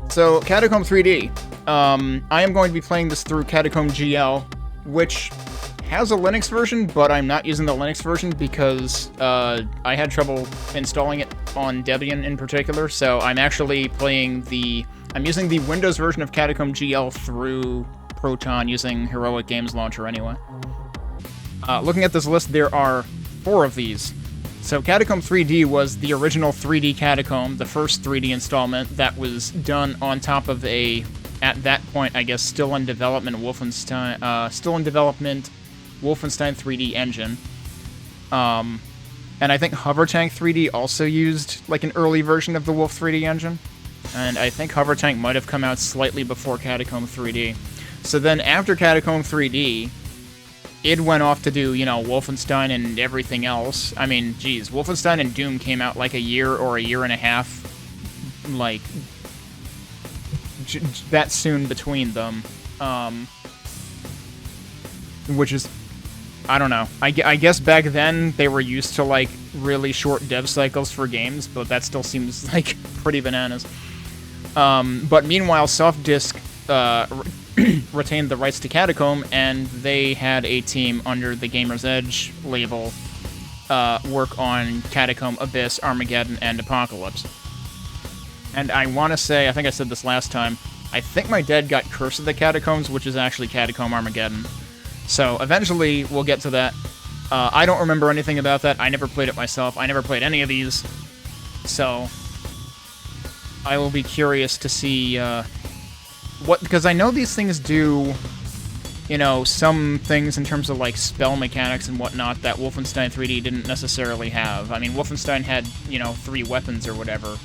So, Catacomb 3D. I am going to be playing this through CatacombGL, which has a Linux version, but I'm not using the Linux version because I had trouble installing it on Debian in particular, so I'm actually I'm using the Windows version of CatacombGL through Proton using Heroic Games Launcher anyway. Looking at this list, there are 4 of these. So Catacomb 3D was the original 3D Catacomb, the first 3D installment that was done on top of at that point, I guess, still in development Wolfenstein 3D engine. And I think Hover Tank 3D also used like an early version of the Wolf 3D engine. And I think Hover Tank might have come out slightly before Catacomb 3D. So then after Catacomb 3D, it went off to do, Wolfenstein and everything else. I mean, geez, Wolfenstein and Doom came out like a year or a year and a half, like, that soon between them. Which is, I don't know. I guess back then they were used to, like, really short dev cycles for games, but that still seems, like, pretty bananas. But meanwhile, Softdisk retained the rights to Catacomb, and they had a team under the Gamer's Edge label work on Catacomb, Abyss, Armageddon, and Apocalypse. And I want to say, I think I said this last time, I think my dad got Curse of the Catacombs, which is actually Catacomb Armageddon. So eventually we'll get to that. I don't remember anything about that. I never played it myself. I never played any of these. So I will be curious to see because I know these things do, some things in terms of, like, spell mechanics and whatnot that Wolfenstein 3D didn't necessarily have. I mean, Wolfenstein had, 3 weapons or whatever.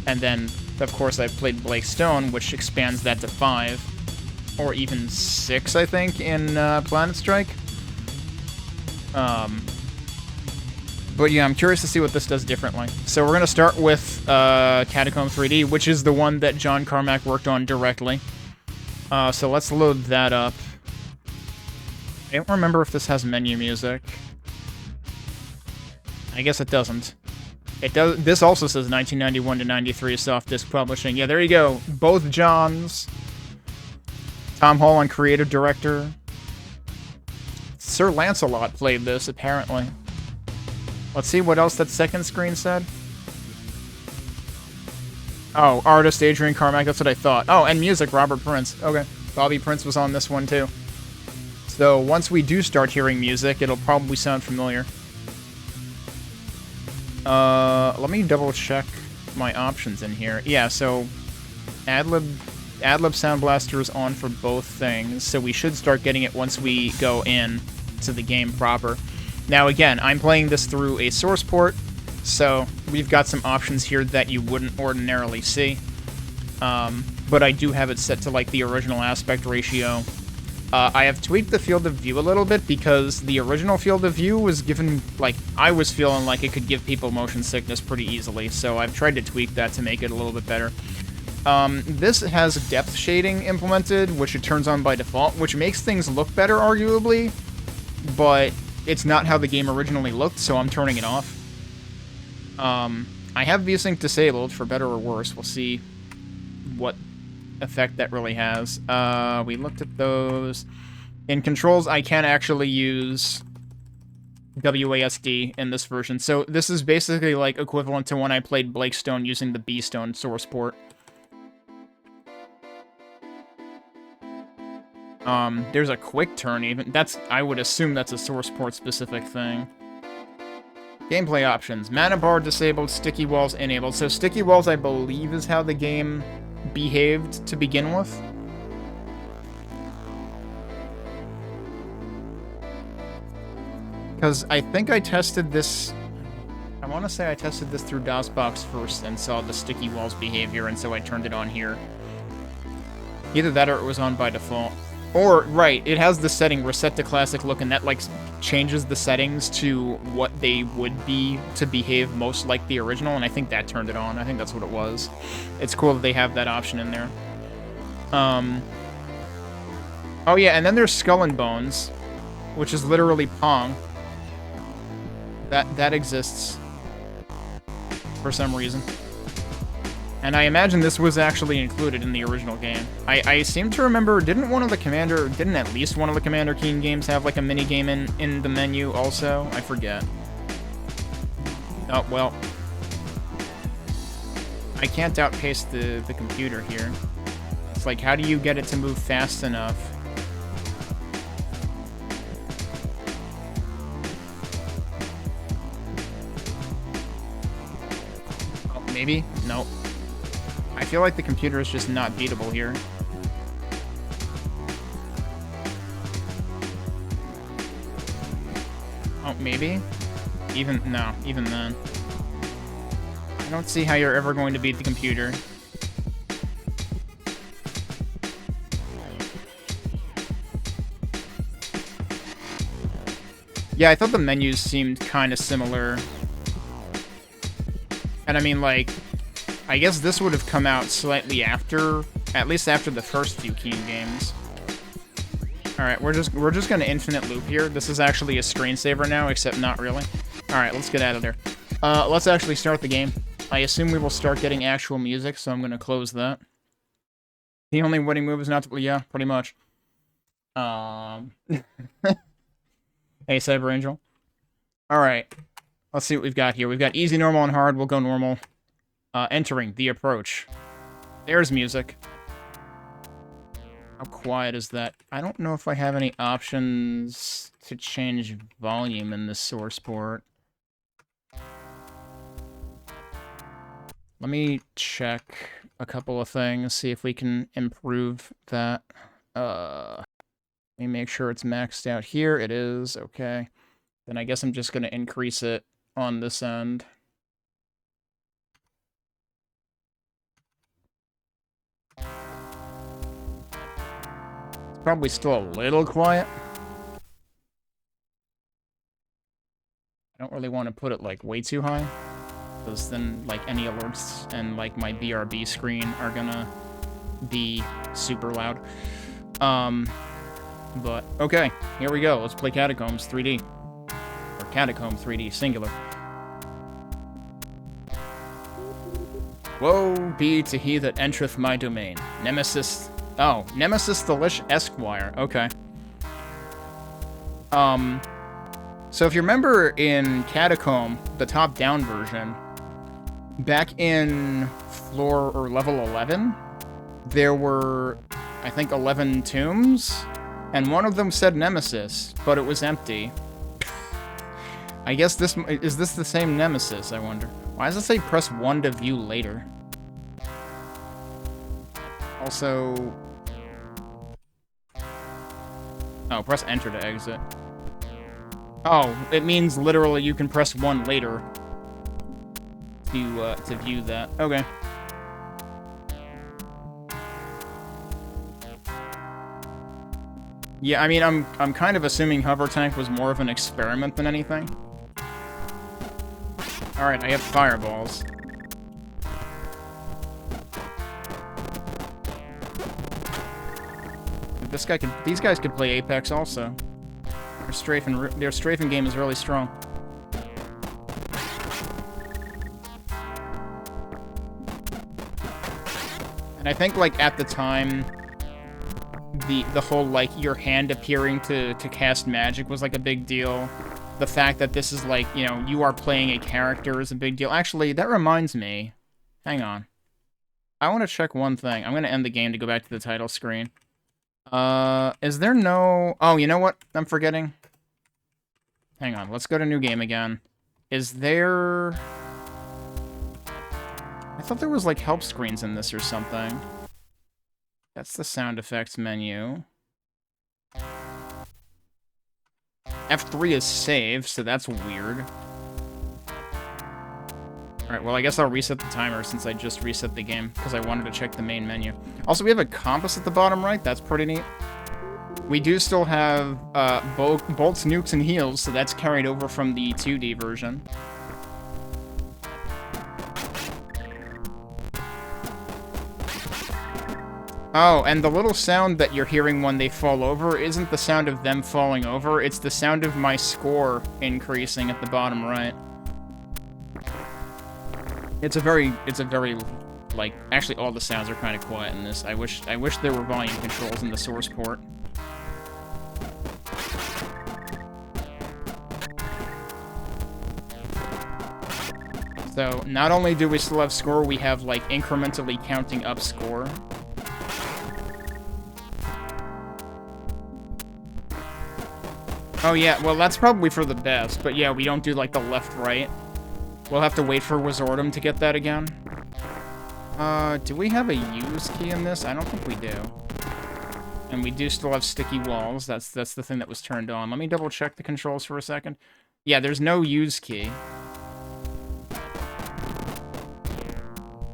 And then, of course, I played Blake Stone, which expands that to 5. Or even 6, I think, in Planet Strike. But yeah, I'm curious to see what this does differently. So we're going to start with Catacomb 3D, which is the one that John Carmack worked on directly. So let's load that up. I don't remember if this has menu music. I guess it doesn't. It does. This also says 1991 to 93 Softdisk Publishing. Yeah, there you go. Both Johns. Tom Holland, creative director. Sir Lancelot played this, apparently. Let's see what else that second screen said. Oh, artist Adrian Carmack, that's what I thought. Oh, and music, Robert Prince. Okay, Bobby Prince was on this one too. So once we do start hearing music, it'll probably sound familiar. Let me double check my options in here. Yeah, so AdLib Sound Blaster is on for both things, so we should start getting it once we go in to the game proper. Now again, I'm playing this through a source port, so we've got some options here that you wouldn't ordinarily see. But I do have it set to, like, the original aspect ratio. I have tweaked the field of view a little bit because the original field of view was given, like, I was feeling like it could give people motion sickness pretty easily, so I've tried to tweak that to make it a little bit better. This has depth shading implemented, which it turns on by default, which makes things look better, arguably, but it's not how the game originally looked, so I'm turning it off. I have VSync disabled, for better or worse. We'll see what effect that really has. We looked at those. In controls, I can actually use WASD in this version, so this is basically, like, equivalent to when I played Blake Stone using the B-Stone source port. There's a quick turn even. I would assume that's a source port specific thing. Gameplay options. Mana bar disabled, sticky walls enabled. So sticky walls, I believe, is how the game behaved to begin with. Because I think I tested this... I want to say I tested this through DOSBox first and saw the sticky walls behavior, and so I turned it on here. Either that or it was on by default. Or, right, it has the setting reset to classic look, and that, like, changes the settings to what they would be to behave most like the original, and I think that turned it on. I think that's what it was. It's cool that they have that option in there. Oh yeah, and then there's Skull and Bones, which is literally Pong. That exists for some reason. And I imagine this was actually included in the original game. I seem to remember, didn't at least one of the Commander Keen games have like a mini game in the menu also? I forget. Oh, well. I can't outpace the computer here. It's like, how do you get it to move fast enough? Oh, maybe? Nope. I feel like the computer is just not beatable here. Oh, maybe? Even then. I don't see how you're ever going to beat the computer. Yeah, I thought the menus seemed kind of similar. And I mean, like, I guess this would have come out slightly after, at least after the first few Keen games. Alright, we're just gonna infinite loop here. This is actually a screensaver now, except not really. Alright, let's get out of there. Let's actually start the game. I assume we will start getting actual music, so I'm gonna close that. The only winning move is not to... Yeah, pretty much. Hey, Cyber Angel. Alright. Let's see what we've got here. We've got easy, normal, and hard. We'll go normal. Entering the approach. There's music. How quiet is that? I don't know if I have any options to change volume in this source port. Let me check a couple of things, see if we can improve that. Let me make sure it's maxed out here. It is. Okay. Then I guess I'm just going to increase it on this end. It's probably still a little quiet. I don't really want to put it, like, way too high. Because then, like, any alerts and, like, my BRB screen are gonna be super loud. But, okay, here we go. Let's play Catacombs 3D. Or Catacomb 3D, singular. Woe be to he that entereth my domain. Nemesis... Oh, Nemesis the Lich Esquire. Okay. So if you remember in Catacomb, the top-down version, back in floor or level 11, there were, I think, 11 tombs, and one of them said Nemesis, but it was empty. I guess is this the same Nemesis, I wonder? Why does it say press 1 to view later? Also... Oh, press enter to exit. Oh, it means literally you can press 1 later to view that. Okay. Yeah, I mean, I'm kind of assuming Hover Tank was more of an experiment than anything. Alright, I have fireballs. These guys could play Apex also. Their strafing game is really strong. And I think, like, at the time, the whole, like, your hand appearing to cast magic was, like, a big deal. The fact that this is, like, you know, you are playing a character is a big deal. Actually, that reminds me. Hang on. I want to check one thing. I'm going to end the game to go back to the title screen. Is there no... Oh, you know what? I'm forgetting. Hang on, let's go to new game again. Is there... I thought there was, like, help screens in this or something. That's the sound effects menu. F3 is save, so that's weird. Alright, well, I guess I'll reset the timer since I just reset the game, because I wanted to check the main menu. Also, we have a compass at the bottom right. That's pretty neat. We do still have bolts, nukes, and heals, so that's carried over from the 2D version. Oh, and the little sound that you're hearing when they fall over isn't the sound of them falling over, it's the sound of my score increasing at the bottom right. It's a very like... Actually, all the sounds are kind of quiet in this. I wish there were volume controls in the source port. So, not only do we still have score, we have, like, incrementally counting up score. Oh yeah, well that's probably for the best, but yeah, we don't do, like, the left-right. We'll have to wait for Wizardum to get that again. Do we have a use key in this? I don't think we do. And we do still have sticky walls. That's the thing that was turned on. Let me double check the controls for a second. Yeah, there's no use key.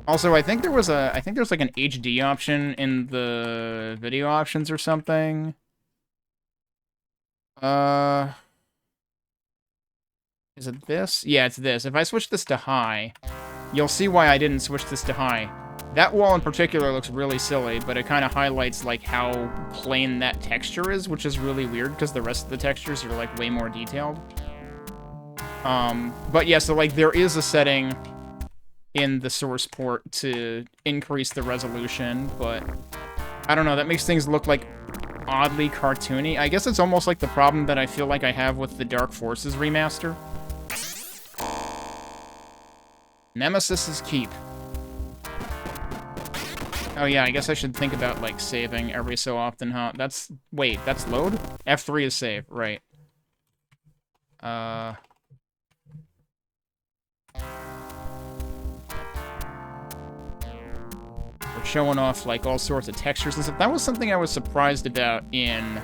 Also, I think there's like an HD option in the video options or something. Is it this? Yeah, it's this. If I switch this to high, you'll see why I didn't switch this to high. That wall in particular looks really silly, but it kind of highlights, like, how plain that texture is, which is really weird, because the rest of the textures are, like, way more detailed. But yeah, so, like, there is a setting in the source port to increase the resolution, but I don't know, that makes things look, like, oddly cartoony. I guess it's almost like the problem that I feel like I have with the Dark Forces remaster. Nemesis's Keep. Oh yeah, I guess I should think about, like, saving every so often, huh? Wait, that's load? F3 is save, right. We're showing off, like, all sorts of textures and stuff. That was something I was surprised about in...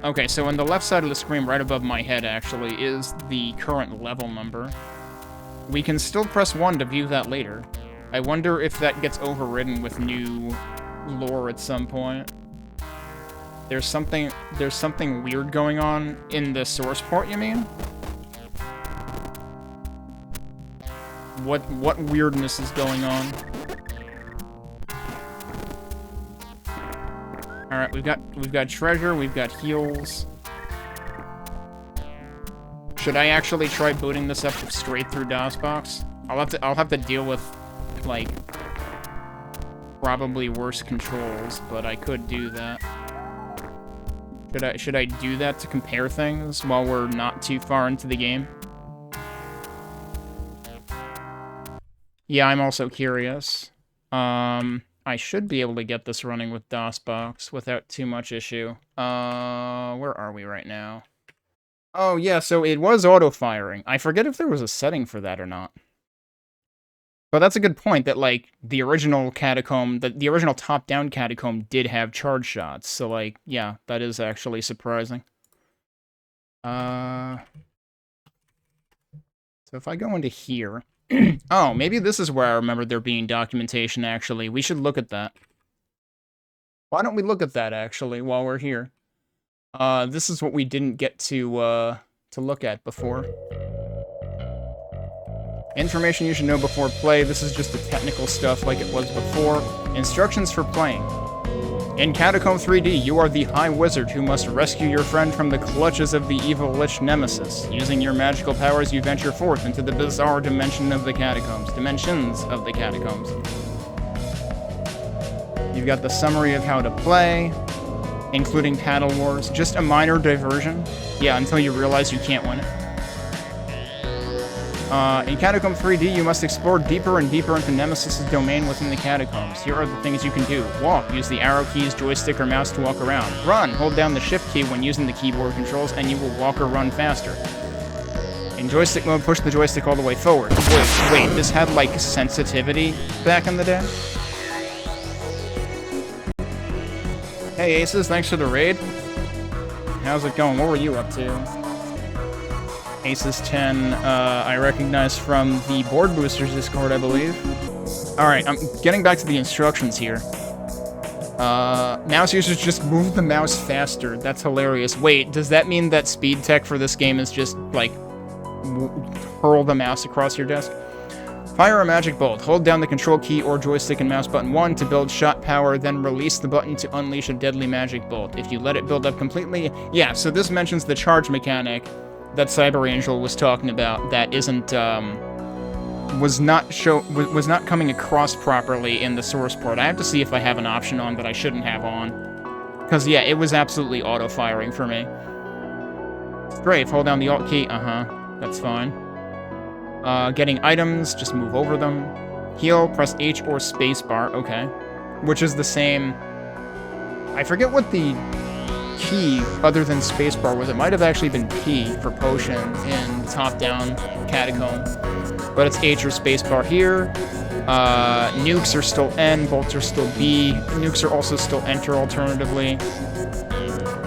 okay, so on the left side of the screen, right above my head, actually, is the current level number. We can still press 1 to view that later. I wonder if that gets overridden with new lore at some point. There's something weird going on in the source port, you mean? What weirdness is going on? Alright, we've got treasure, we've got heals. Should I actually try booting this up straight through DOSBox? I'll have to deal with, like, probably worse controls, but I could do that. Should I do that to compare things while we're not too far into the game? Yeah, I'm also curious. I should be able to get this running with DOSBox without too much issue. Where are we right now? Oh, yeah, so it was auto-firing. I forget if there was a setting for that or not. But that's a good point, that, like, the original Catacomb, the original top-down Catacomb did have charge shots. So, like, yeah, that is actually surprising. So if I go into here... oh, maybe this is where I remember there being documentation, actually. We should look at that. Why don't we look at that, actually, while we're here? This is what we didn't get to look at before. Information you should know before play. This is just the technical stuff like it was before. Instructions for playing. In Catacomb 3D, you are the High Wizard who must rescue your friend from the clutches of the evil Lich Nemesis. Using your magical powers, you venture forth into the bizarre dimensions of the Catacombs. You've got the summary of how to play, including Paddle Wars. Just a minor diversion. Yeah, until you realize you can't win it. In Catacomb 3D, you must explore deeper and deeper into Nemesis' domain within the Catacombs. Here are the things you can do. Walk. Use the arrow keys, joystick, or mouse to walk around. Run. Hold down the shift key when using the keyboard controls, and you will walk or run faster. In joystick mode, push the joystick all the way forward. Wait, this had, like, sensitivity back in the day? Hey, Aces, thanks for the raid. How's it going? What were you up to? Aces 10, I recognize from the Board Boosters Discord, I believe. Alright, I'm getting back to the instructions here. Mouse users just move the mouse faster. That's hilarious. Wait, does that mean that speed tech for this game is just, like, hurl the mouse across your desk? Fire a magic bolt. Hold down the control key or joystick and mouse button 1 to build shot power, then release the button to unleash a deadly magic bolt. If you let it build up completely... Yeah, so this mentions the charge mechanic that Cyber Angel was talking about that isn't was not coming across properly in the source port. I have to see if I have an option on that I shouldn't have on. Because, yeah, it was absolutely auto-firing for me. Strafe, hold down the Alt key. That's fine. Getting items, just move over them. Heal, press H or spacebar. Okay. Which is the same... I forget what the key other than spacebar was. It might have actually been P for potion in top-down Catacomb. But it's H or spacebar here. Nukes are still N, bolts are still B. Nukes are also still Enter alternatively.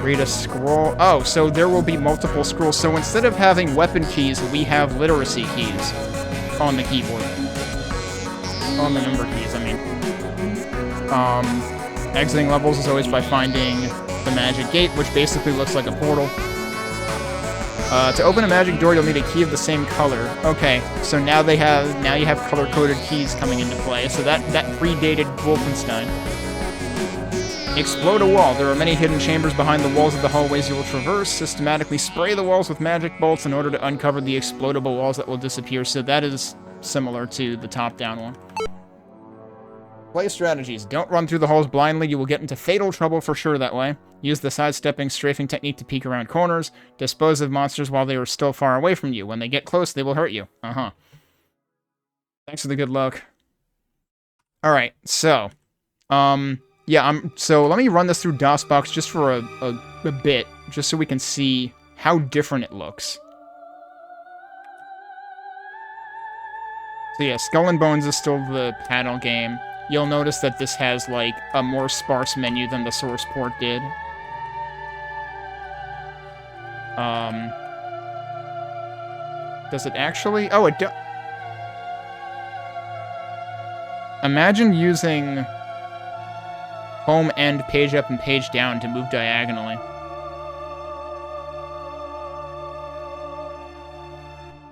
Read a scroll. Oh, so there will be multiple scrolls. So instead of having weapon keys, we have literacy keys on the keyboard. On the number keys, I mean. Exiting levels is always by finding the magic gate, which basically looks like a portal. To open a magic door, you'll need a key of the same color. Okay, so now you have color-coded keys coming into play. So that predated Wolfenstein. Explode a wall. There are many hidden chambers behind the walls of the hallways you will traverse. Systematically spray the walls with magic bolts in order to uncover the explodable walls that will disappear. So that is similar to the top-down one. Play strategies. Don't run through the halls blindly. You will get into fatal trouble for sure that way. Use the sidestepping, strafing technique to peek around corners. Dispose of monsters while they are still far away from you. When they get close, they will hurt you. Thanks for the good luck. Alright, so... yeah, so let me run this through DOSBox just for a bit, just so we can see how different it looks. So yeah, Skull and Bones is still the paddle game. You'll notice that this has, like, a more sparse menu than the source port did. Does it actually? Oh, it does. Imagine using home and page up and page down to move diagonally.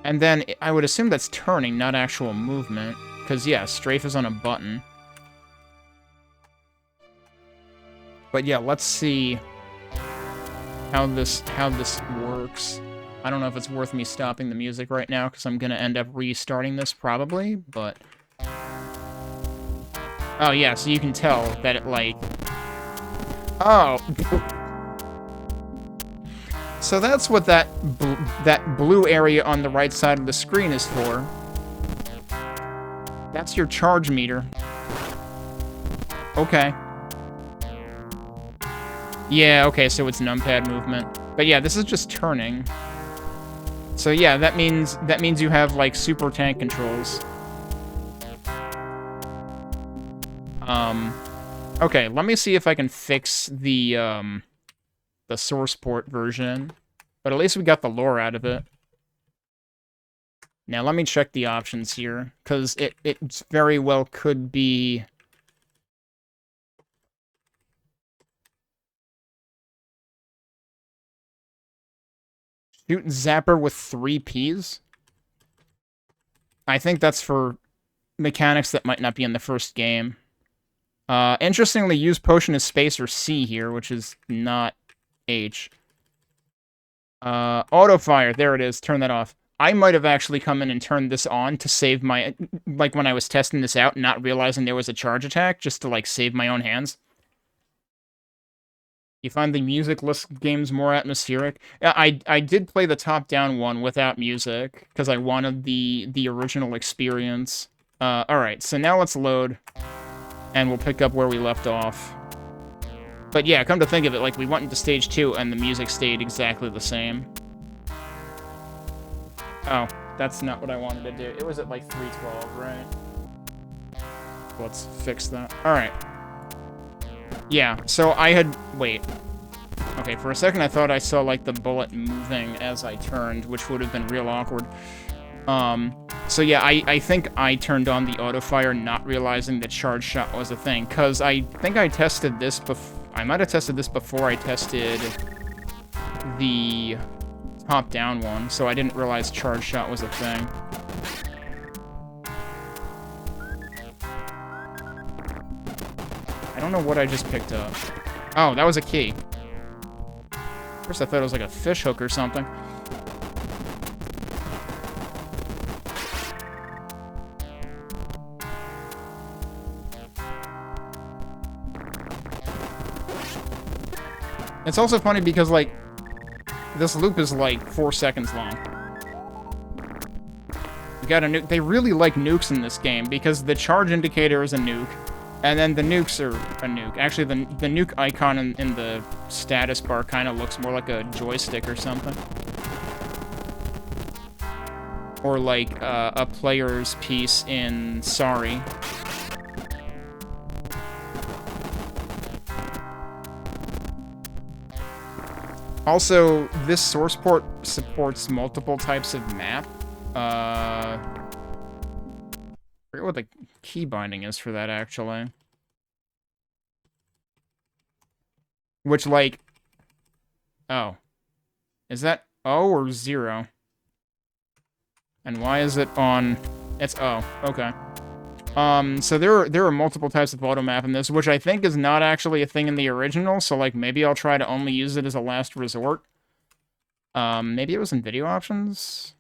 And then I would assume that's turning, not actual movement. Because, yeah, strafe is on a button. But yeah, let's see how this works. I don't know if it's worth me stopping the music right now, because I'm gonna end up restarting this probably, but... Oh yeah, so you can tell that it, like... Oh! So that's what that blue area on the right side of the screen is for. That's your charge meter. Okay. Yeah, okay, so it's numpad movement. But yeah, this is just turning. So yeah, that means you have, like, super tank controls. Okay, let me see if I can fix the source port version. But at least we got the lore out of it. Now, let me check the options here, because it very well could be... Shoot Zapper with 3 Ps? I think that's for mechanics that might not be in the first game. Interestingly, use potion as space or C here, which is not H. Auto-fire, there it is, turn that off. I might have actually come in and turned this on to save my... Like, when I was testing this out, not realizing there was a charge attack, just to, like, save my own hands. You find the music-less games more atmospheric? Yeah, I did play the top-down one without music, because I wanted the original experience. Alright, so now let's load, and we'll pick up where we left off. But yeah, come to think of it, like, we went into stage 2, and the music stayed exactly the same. Oh, that's not what I wanted to do. It was at, like, 312, right? Let's fix that. Alright. Yeah, so I had... Wait. Okay, for a second I thought I saw, like, the bullet moving as I turned, which would have been real awkward. So yeah, I think I turned on the auto-fire not realizing that charge shot was a thing, because I think I tested this before... I might have tested this before I tested the top-down one, so I didn't realize charge shot was a thing. I don't know what I just picked up. Oh, that was a key. First I thought it was like a fish hook or something. It's also funny because, like, this loop is, like, 4 seconds long. You got a nuke. They really like nukes in this game because the charge indicator is a nuke, and then the nukes are a nuke. Actually, the nuke icon in the status bar kind of looks more like a joystick or something. Or like a player's piece in Sorry. Also, this source port supports multiple types of map. I forget what the key binding is for that, actually. Which, like... Oh. Is that O or 0? And why is it on... It's O. Okay. So there are multiple types of auto map in this, which I think is not actually a thing in the original, so, like, maybe I'll try to only use it as a last resort. Maybe it was in video options?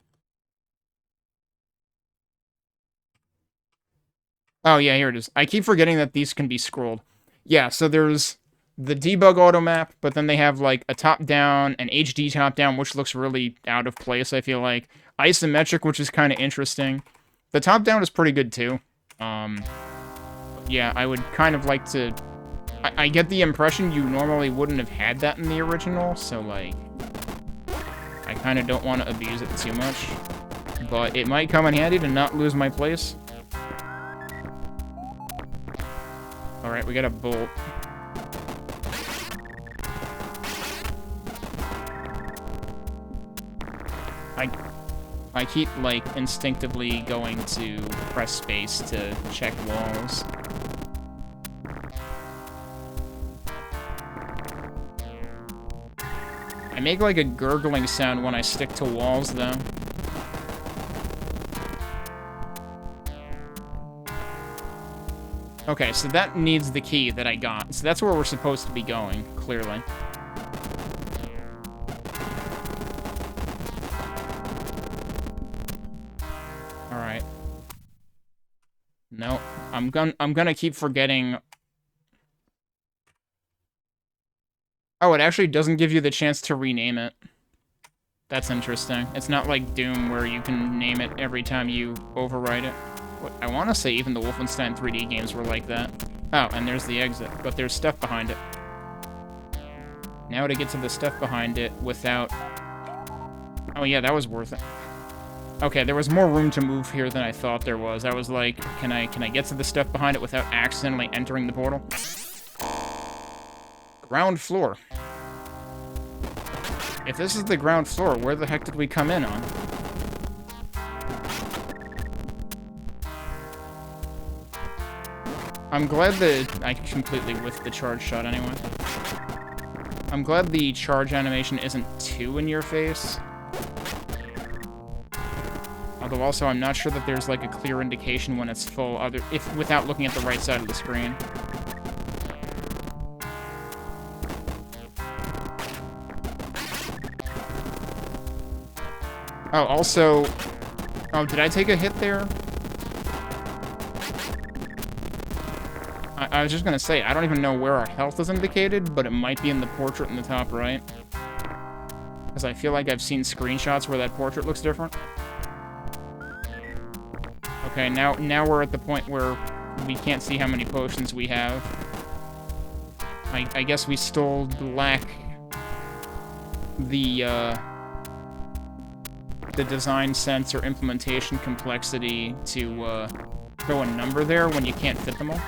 Oh, yeah, here it is. I keep forgetting that these can be scrolled. Yeah, so there's the debug auto map, but then they have, like, a top-down, an HD top-down, which looks really out of place, I feel like. Isometric, which is kind of interesting. The top-down is pretty good, too. Yeah, I would kind of like to... I get the impression you normally wouldn't have had that in the original, so, like... I kind of don't want to abuse it too much. But it might come in handy to not lose my place. Alright, we got a bolt. I keep, like, instinctively going to press space to check walls. I make, like, a gurgling sound when I stick to walls, though. Okay, so that needs the key that I got. So that's where we're supposed to be going, clearly. Alright. No, I'm gonna keep forgetting... Oh, it actually doesn't give you the chance to rename it. That's interesting. It's not like Doom, where you can name it every time you overwrite it. I want to say even the Wolfenstein 3D games were like that. Oh, and there's the exit, but there's stuff behind it. Now to get to the stuff behind it without... Oh yeah, that was worth it. Okay, there was more room to move here than I thought there was. I was like, can I get to the stuff behind it without accidentally entering the portal? Ground floor. If this is the ground floor, where the heck did we come in on? I'm glad that I completely whiffed the charge shot anyway. I'm glad the charge animation isn't too in your face. Although also I'm not sure that there's like a clear indication when it's full without looking at the right side of the screen. Oh, also... Oh, did I take a hit there? I was just gonna say, I don't even know where our health is indicated, but it might be in the portrait in the top right. Because I feel like I've seen screenshots where that portrait looks different. Okay, now we're at the point where we can't see how many potions we have. I guess we still lack the design sense or implementation complexity to throw a number there when you can't fit them all.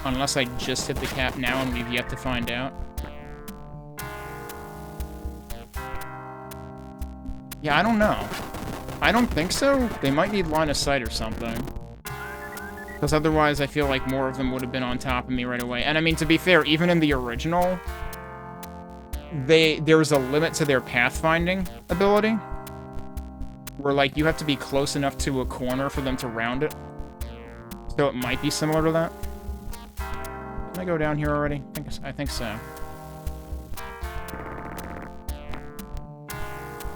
Unless I just hit the cap now and we've yet to find out. Yeah, I don't know. I don't think so. They might need line of sight or something. Because otherwise I feel like more of them would have been on top of me right away. And I mean, to be fair, even in the original, there's a limit to their pathfinding ability. Where, like, you have to be close enough to a corner for them to round it. So it might be similar to that. Can I go down here already? I think so.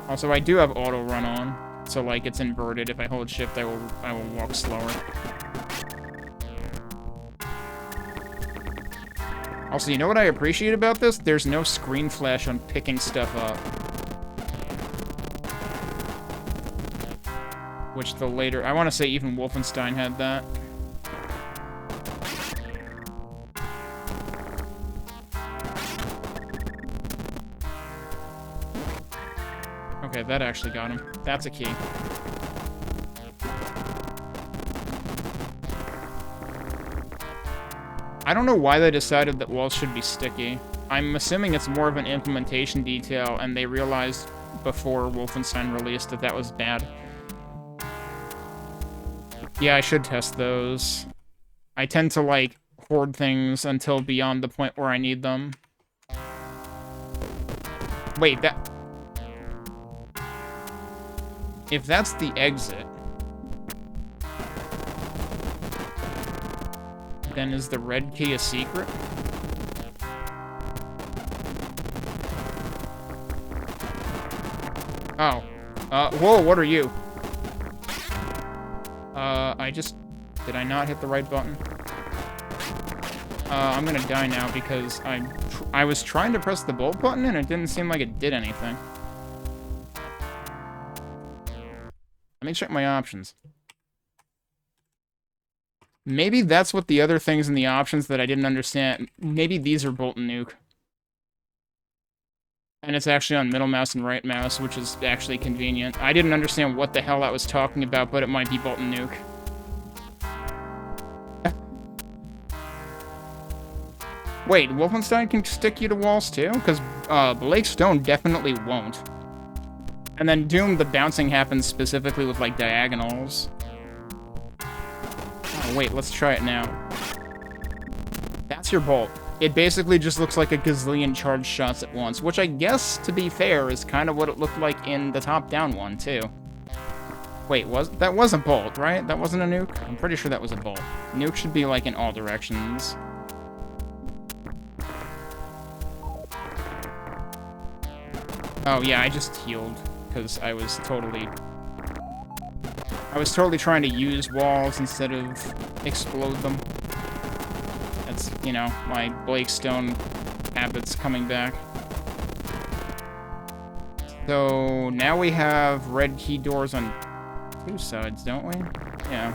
Also, I do have auto run on, so like it's inverted. If I hold shift, I will walk slower. Also, you know what I appreciate about this? There's no screen flash on picking stuff up. Which the later... I want to say even Wolfenstein had that. Okay, that actually got him. That's a key. I don't know why they decided that walls should be sticky. I'm assuming it's more of an implementation detail, and they realized before Wolfenstein released that that was bad. Yeah, I should test those. I tend to, like, hoard things until beyond the point where I need them. Wait, that... If that's the exit... Then is the red key a secret? Oh. Whoa, what are you? I just... Did I not hit the right button? I'm gonna die now because I was trying to press the bolt button and it didn't seem like it did anything. Let me check my options. Maybe that's what the other things in the options that I didn't understand. Maybe these are bolt and nuke. And it's actually on middle mouse and right mouse, which is actually convenient. I didn't understand what the hell I was talking about, but it might be bolt and nuke. Wait, Wolfenstein can stick you to walls too? Because Blake Stone definitely won't. And then Doom, the bouncing happens specifically with, like, diagonals. Oh, wait, let's try it now. That's your bolt. It basically just looks like a gazillion charged shots at once, which I guess, to be fair, is kind of what it looked like in the top-down one, too. Wait, that was a bolt, right? That wasn't a nuke? I'm pretty sure that was a bolt. Nuke should be, like, in all directions. Oh, yeah, I just healed, because I was totally trying to use walls instead of explode them. That's, you know, my Blake Stone habits coming back. So, now we have red key doors on 2 sides, don't we? Yeah.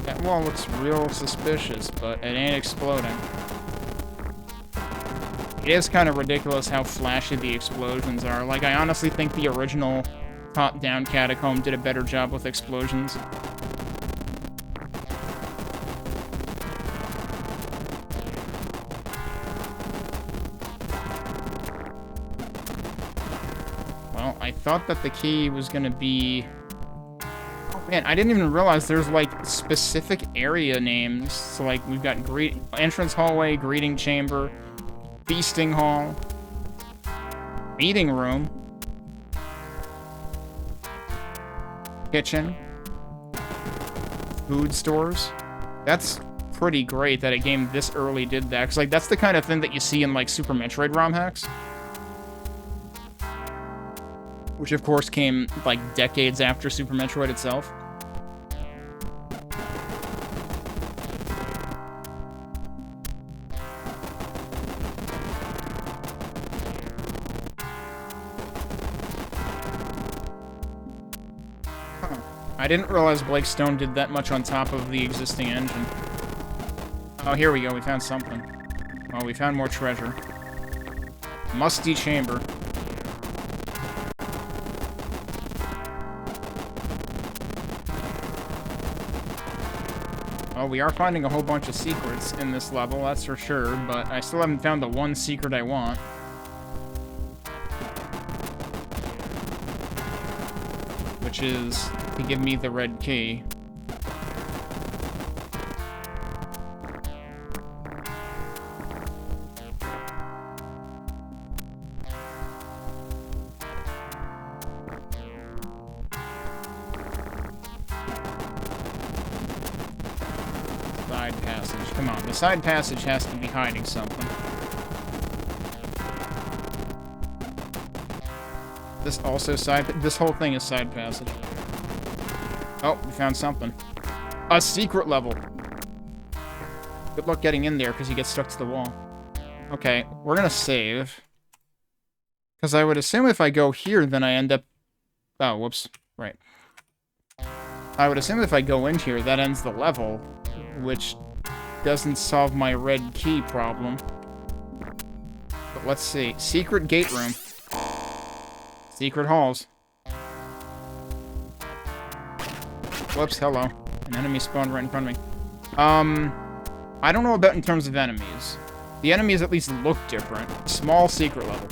That wall looks real suspicious, but it ain't exploding. It is kind of ridiculous how flashy the explosions are. Like, I honestly think the original top-down Catacomb did a better job with explosions. Well, I thought that the key was gonna be... Man, I didn't even realize there's, like, specific area names. So, like, we've got entrance hallway, greeting chamber, feasting hall, meeting room, kitchen, food stores. That's pretty great that a game this early did that. Because, like, that's the kind of thing that you see in, like, Super Metroid ROM hacks. Which, of course, came, like, decades after Super Metroid itself. Huh. I didn't realize Blake Stone did that much on top of the existing engine. Oh, here we go. We found something. Oh, we found more treasure. Musty chamber. Well, we are finding a whole bunch of secrets in this level, that's for sure, but I still haven't found the one secret I want. Which is to give me the red key. side passage. Come on, the side passage has to be hiding something. This also this whole thing is side passage. Oh, we found something. A secret level. Good luck getting in there, because you get stuck to the wall. Okay, we're gonna save. Because I would assume if I go here, then I end up... Oh, whoops. Right. I would assume if I go in here, that ends the level, which doesn't solve my red key problem. But let's see. Secret gate room. Secret halls. Whoops, hello. An enemy spawned right in front of me. I don't know about in terms of enemies. The enemies at least look different. Small secret level.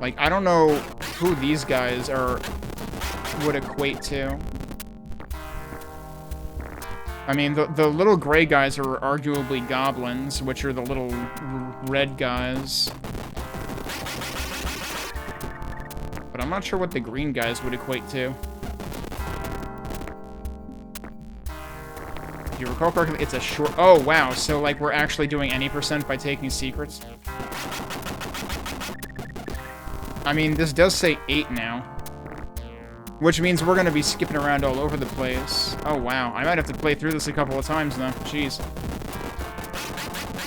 Like, I don't know who these guys would equate to. I mean, the little gray guys are arguably goblins, which are the little red guys. But I'm not sure what the green guys would equate to. If you recall correctly, it's a short... Oh, wow, so, like, we're actually doing any % by taking secrets? I mean, this does say 8 now. Which means we're gonna be skipping around all over the place. Oh, wow. I might have to play through this a couple of times, though. Jeez.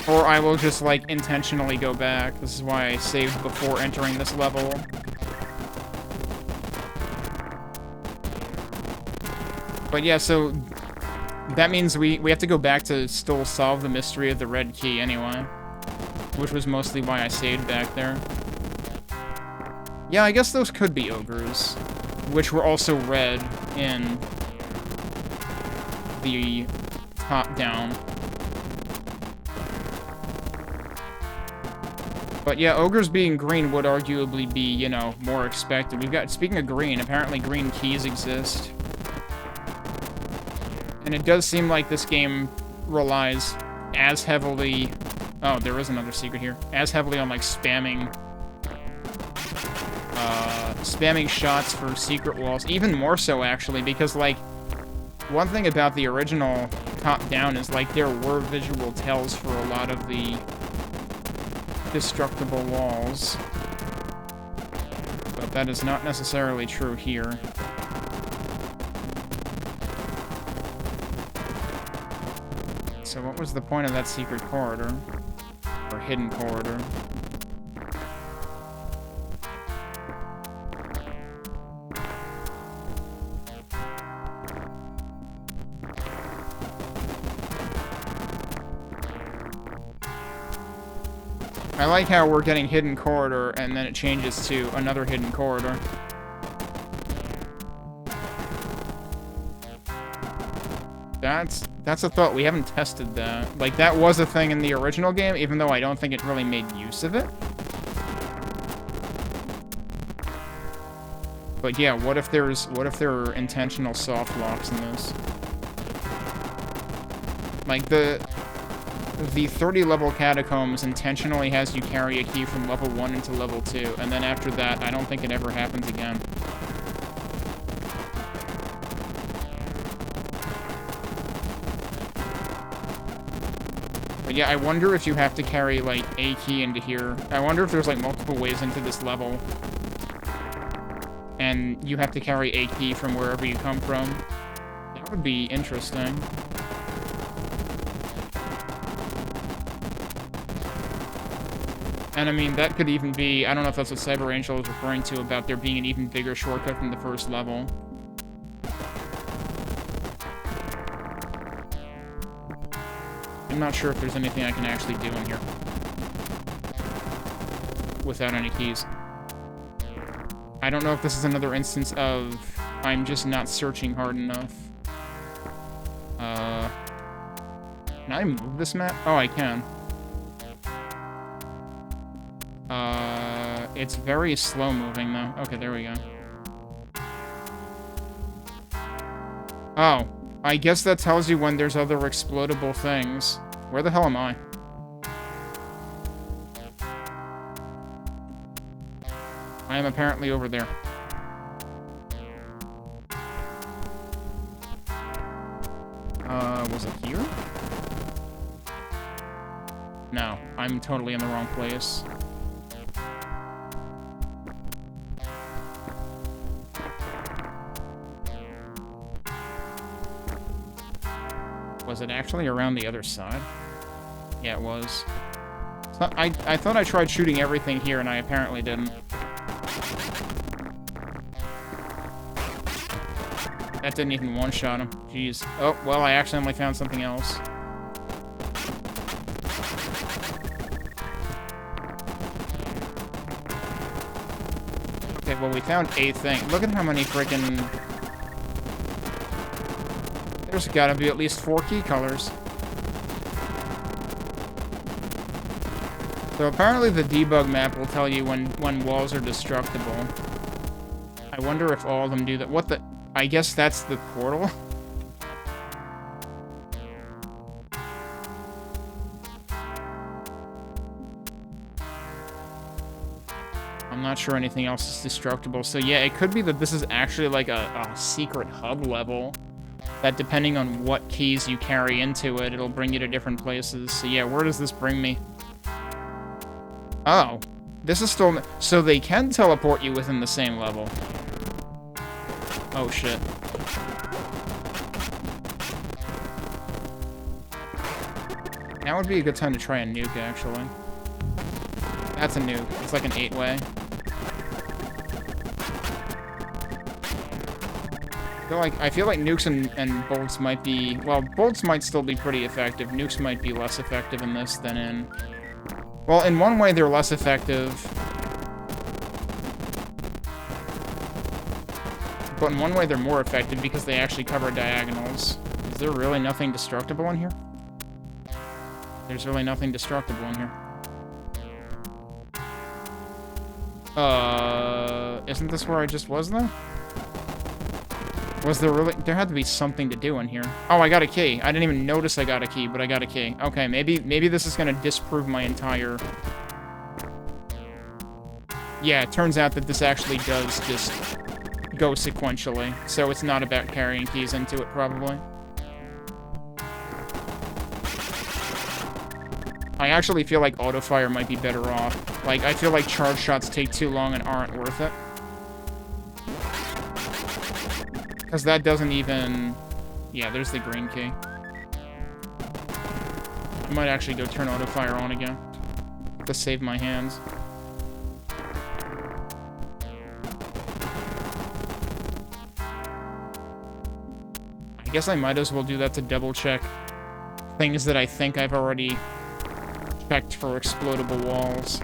Or I will just, like, intentionally go back. This is why I saved before entering this level. But yeah, so... that means we have to go back to still solve the mystery of the red key anyway. Which was mostly why I saved back there. Yeah, I guess those could be ogres, which were also red in the top-down. But yeah, ogres being green would arguably be, you know, more expected. We've got, speaking of green, apparently green keys exist. And it does seem like this game relies as heavily... Oh, there is another secret here. As heavily on, like, spamming shots for secret walls. Even more so, actually, because, like, one thing about the original top-down is, like, there were visual tells for a lot of the destructible walls. But that is not necessarily true here. So what was the point of that secret corridor? Or hidden corridor? I like how we're getting hidden corridor, and then it changes to another hidden corridor. That's a thought. We haven't tested that. Like, that was a thing in the original game, even though I don't think it really made use of it. But yeah, what if there are intentional soft locks in this? Like, the 30-level Catacombs intentionally has you carry a key from level 1 into level 2, and then after that, I don't think it ever happens again. But yeah, I wonder if you have to carry, like, a key into here. I wonder if there's, like, multiple ways into this level. And you have to carry a key from wherever you come from. That would be interesting. And I mean, that could even be, I don't know if that's what Cyber Angel is referring to, about there being an even bigger shortcut from the first level. I'm not sure if there's anything I can actually do in here without any keys. I don't know if this is another instance of I'm just not searching hard enough. Can I move this map? Oh, I can. It's very slow moving, though. Okay, there we go. Oh, I guess that tells you when there's other explodable things. Where the hell am I? I am apparently over there. Was it here? No, I'm totally in the wrong place. Was it actually around the other side? Yeah, it was. So I thought I tried shooting everything here, and I apparently didn't. That didn't even one-shot him. Jeez. Oh, well, I accidentally found something else. Okay, well, we found a thing. Look at how many freaking... There's gotta be at least 4 key colors. So apparently the debug map will tell you when walls are destructible. I wonder if all of them do that. What the... I guess that's the portal? I'm not sure anything else is destructible. So yeah, it could be that this is actually like a secret hub level. That depending on what keys you carry into it, it'll bring you to different places. So yeah, where does this bring me? Oh. This is still... So they can teleport you within the same level. Oh, shit. Now would be a good time to try a nuke, actually. That's a nuke. It's like an 8-way. I feel like nukes and bolts might be... Well, bolts might still be pretty effective. Nukes might be less effective in this than in... Well, in one way, they're less effective. But in one way, they're more effective because they actually cover diagonals. Is there really nothing destructible in here? There's really nothing destructible in here. Isn't this where I just was, though? Was there really... There had to be something to do in here. Oh, I got a key. I didn't even notice I got a key, but I got a key. Okay, maybe this is gonna disprove my entire... Yeah, it turns out that this actually does just go sequentially. So it's not about carrying keys into it, probably. I actually feel like autofire might be better off. Like, I feel like charge shots take too long and aren't worth it. Because that doesn't even... Yeah, there's the green key. I might actually go turn autofire on again. To save my hands. I guess I might as well do that to double check things that I think I've already checked for explodable walls.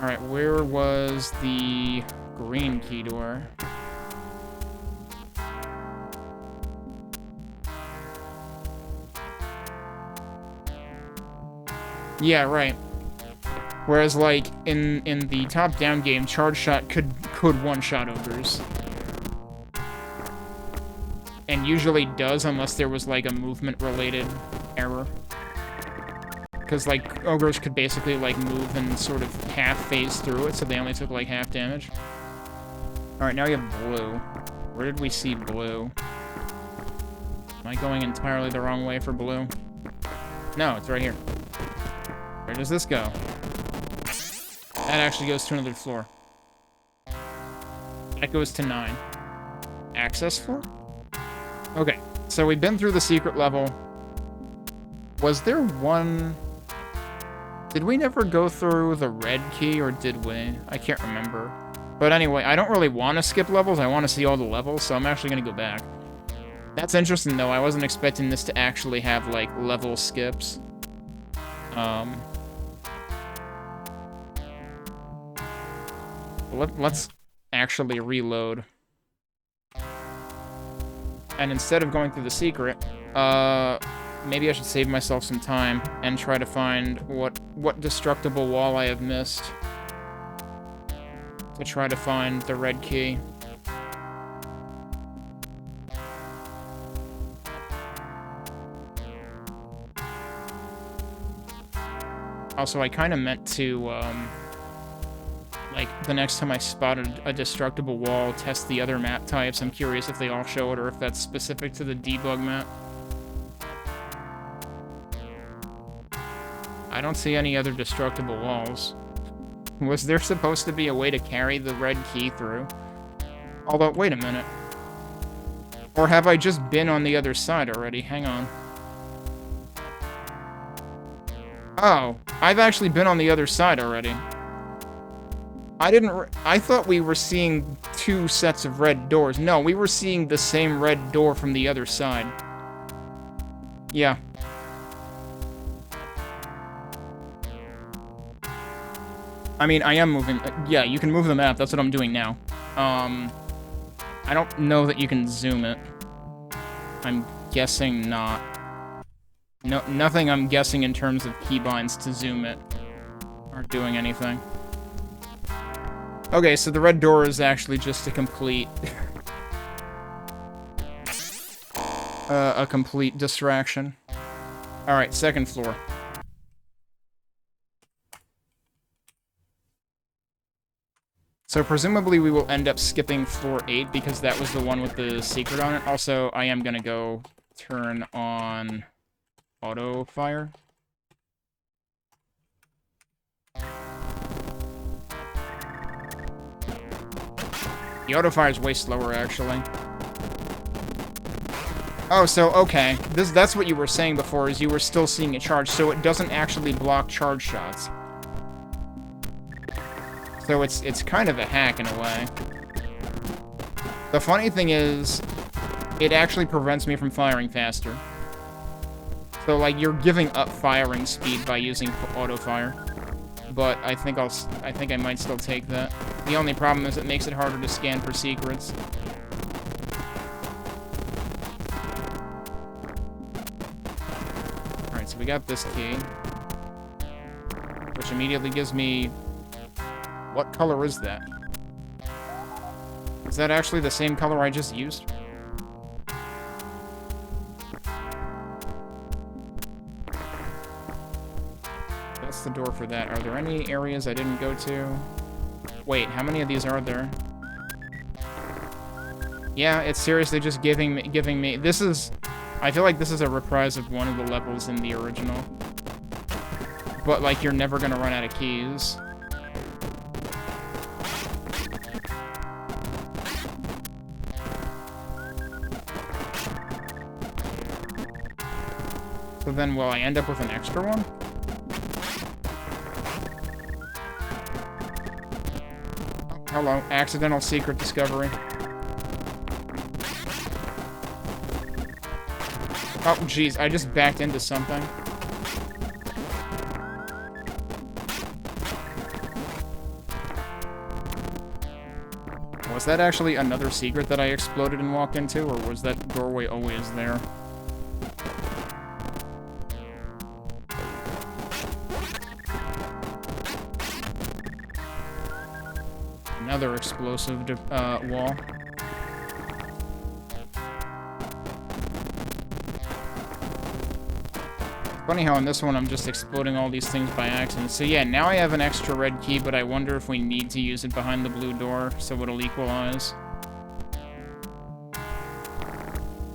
Alright, where was the green key door? Yeah, right. Whereas, like, in the top-down game, charge shot could one-shot ogres. And usually does, unless there was, like, a movement-related error. Because, like, ogres could basically, like, move and sort of half-phase through it, so they only took, like, half damage. Alright, now we have blue. Where did we see blue? Am I going entirely the wrong way for blue? No, it's right here. Where does this go? That actually goes to another floor. That goes to 9. Access floor? Okay, so we've been through the secret level. Was there one... Did we never go through the red key, or did we? I can't remember. But anyway, I don't really want to skip levels. I want to see all the levels, so I'm actually going to go back. That's interesting, though. I wasn't expecting this to actually have, like, level skips. Let's actually reload. And instead of going through the secret, maybe I should save myself some time and try to find what destructible wall I have missed. To try to find the red key. Also, I kind of meant to, like, the next time I spotted a destructible wall, test the other map types. I'm curious if they all show it or if that's specific to the debug map. I don't see any other destructible walls. Was there supposed to be a way to carry the red key through? Although, wait a minute. Or have I just been on the other side already? Hang on. Oh, I've actually been on the other side already. I thought we were seeing two sets of red doors. No, we were seeing the same red door from the other side. Yeah. I mean, I am moving. Yeah, you can move the map. That's what I'm doing now. I don't know that you can zoom it. I'm guessing not. No, nothing I'm guessing in terms of keybinds to zoom it are doing anything. Okay, so the red door is actually just a complete... a complete distraction. Alright, second floor. So presumably we will end up skipping floor 8 because that was the one with the secret on it. Also, I am gonna go turn on auto fire. The auto fire is way slower, actually. Oh, so, okay. That's what you were saying before, is you were still seeing it charge, so it doesn't actually block charge shots. So it's kind of a hack in a way. The funny thing is, it actually prevents me from firing faster. So, like, you're giving up firing speed by using auto fire. But I think I might still take that. The only problem is it makes it harder to scan for secrets. Alright, so we got this key. Which immediately gives me... What color is that? Is that actually the same color I just used? That's the door for that. Are there any areas I didn't go to? Wait, how many of these are there? Yeah, it's seriously just giving me... This is... I feel like this is a reprise of one of the levels in the original. But, like, you're never gonna run out of keys. So then, will I end up with an extra one? Oh, hello. Accidental secret discovery. Oh, jeez. I just backed into something. Was that actually another secret that I exploded and walked into, or was that doorway always there? Another explosive wall. Funny how in this one I'm just exploding all these things by accident. So yeah, now I have an extra red key, but I wonder if we need to use it behind the blue door so it'll equalize.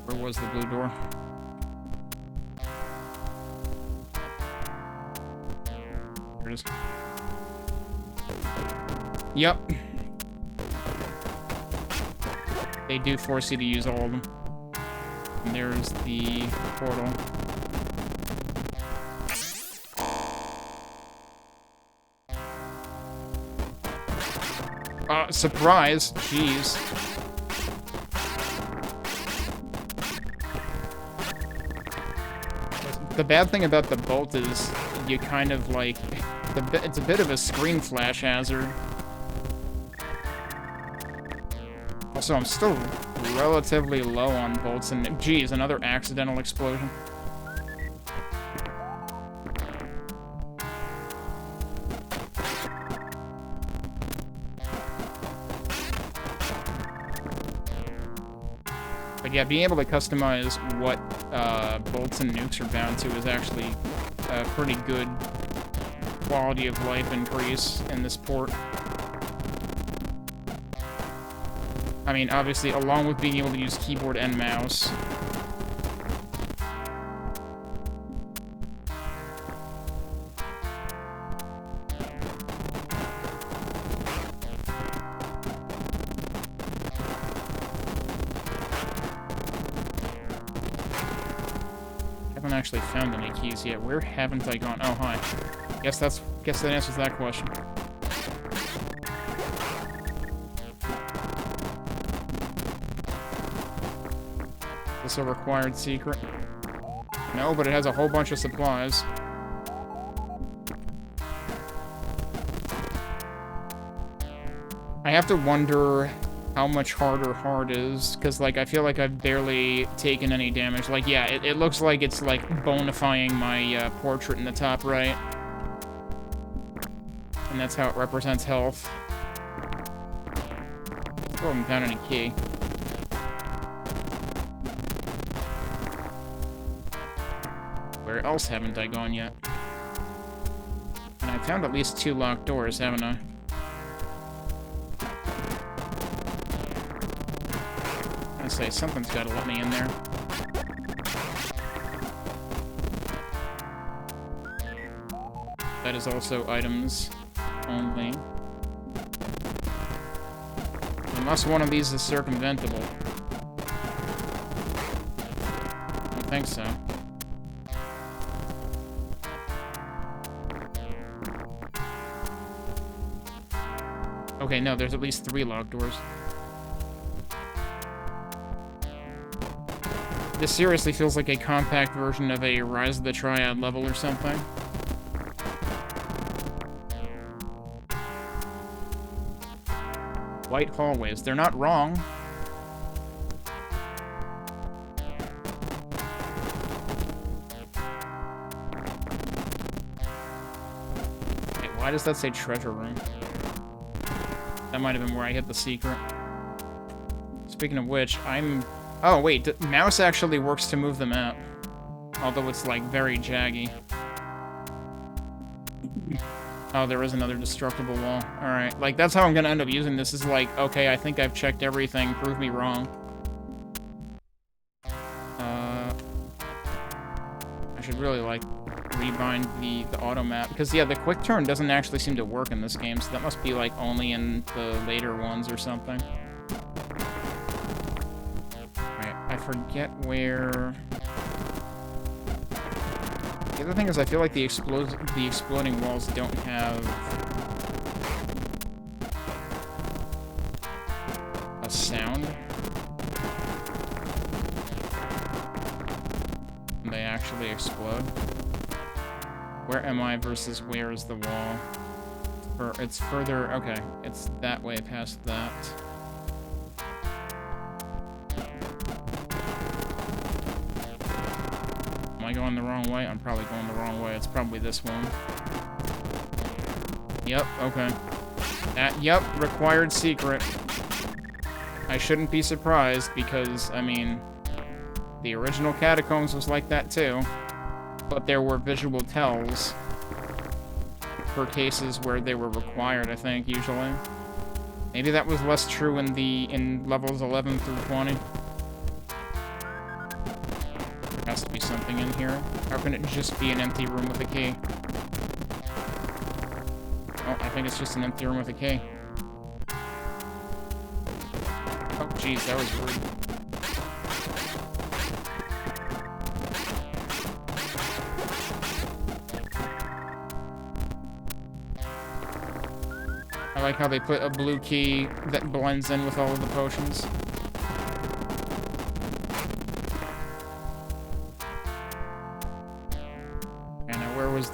Where was the blue door? There it is. Yep. They do force you to use all of them. And there's the portal. Surprise! Jeez. The bad thing about the bolt is you kind of like... It's a bit of a screen flash hazard. Also, I'm still relatively low on bolts, and geez, another accidental explosion. But yeah, being able to customize what bolts and nukes are bound to is actually a pretty good quality of life increase in this port. I mean, obviously, along with being able to use keyboard and mouse. haven't actually found any keys yet. Where haven't I gone? Oh, hi. Guess that answers that question. Is this a required secret? No, but it has a whole bunch of supplies. I have to wonder how much harder hard is, because, like, I feel like I've barely taken any damage. Like, yeah, it looks like it's, like, bonifying my portrait in the top right. And that's how it represents health. Still haven't found any key. Where else haven't I gone yet? And I found at least 2 locked doors, haven't I? I say something's got to let me in there. That is also items only. Unless one of these is circumventable. I don't think so. Okay, no, there's at least 3 locked doors. This seriously feels like a compact version of a Rise of the Triad level or something. White hallways. They're not wrong. Wait, why does that say treasure room? That might have been where I hit the secret. Speaking of which, oh, wait, mouse actually works to move the map. Although it's, like, very jaggy. Oh, there is another destructible wall. Alright, like, that's how I'm gonna end up using this, is like, okay, I think I've checked everything, prove me wrong. I should really, like, rebind the auto map, because, yeah, the quick turn doesn't actually seem to work in this game, so that must be, like, only in the later ones or something. Alright, I forget where... The other thing is, I feel like the exploding walls don't have a sound. When they actually explode. Where am I versus where is the wall? It's further... Okay, it's that way past that. Am I going the wrong way? I'm probably going the wrong way. It's probably this one. Yep, okay. Yep, required secret. I shouldn't be surprised because, I mean, the original Catacombs was like that too. But there were visual tells for cases where they were required, I think, usually. Maybe that was less true in levels 11 through 20. Has to be something in here. How can it just be an empty room with a key? Oh, I think it's just an empty room with a key. Oh, jeez, that was rude. I like how they put a blue key that blends in with all of the potions.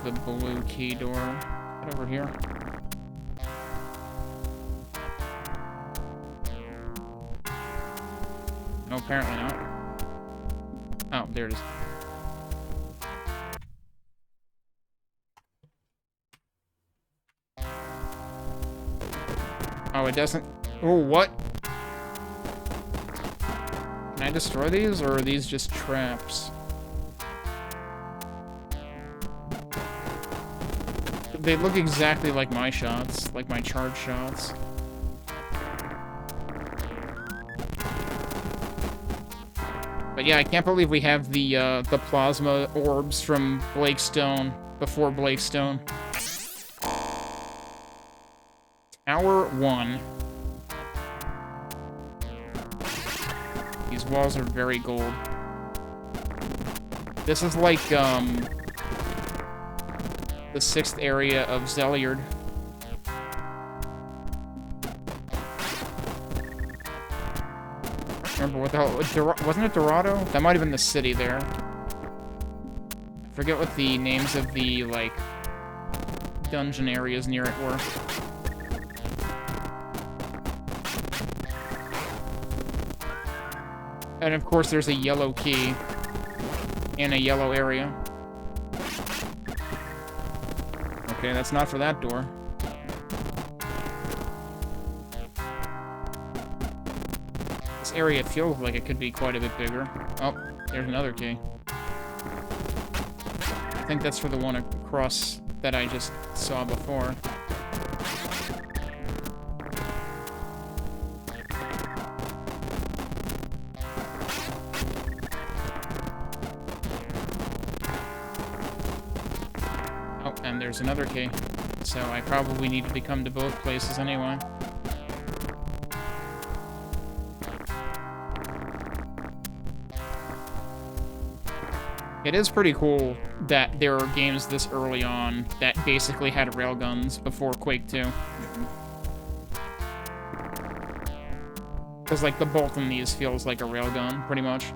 The blue key door. Right over here. No, apparently not. Oh, there it is. Oh, it doesn't... Oh, what? Can I destroy these, or are these just traps? They look exactly like my shots, like my charge shots. But yeah, I can't believe we have the plasma orbs from Blakestone before Blakestone. Tower 1. These walls are very gold. This is like, the 6th area of Zelyard. Remember what the hell, wasn't it Dorado? That might have been the city there. I forget what the names of the, like, dungeon areas near it were. And of course there's a yellow key in a yellow area. Okay, that's not for that door. This area feels like it could be quite a bit bigger. Oh, there's another key. I think that's for the one across that I just saw before. Oh, and there's another key. So I probably need to come to both places anyway. It is pretty cool that there are games this early on that basically had railguns before Quake 2. Because, like, the bolt in these feels like a railgun, pretty much.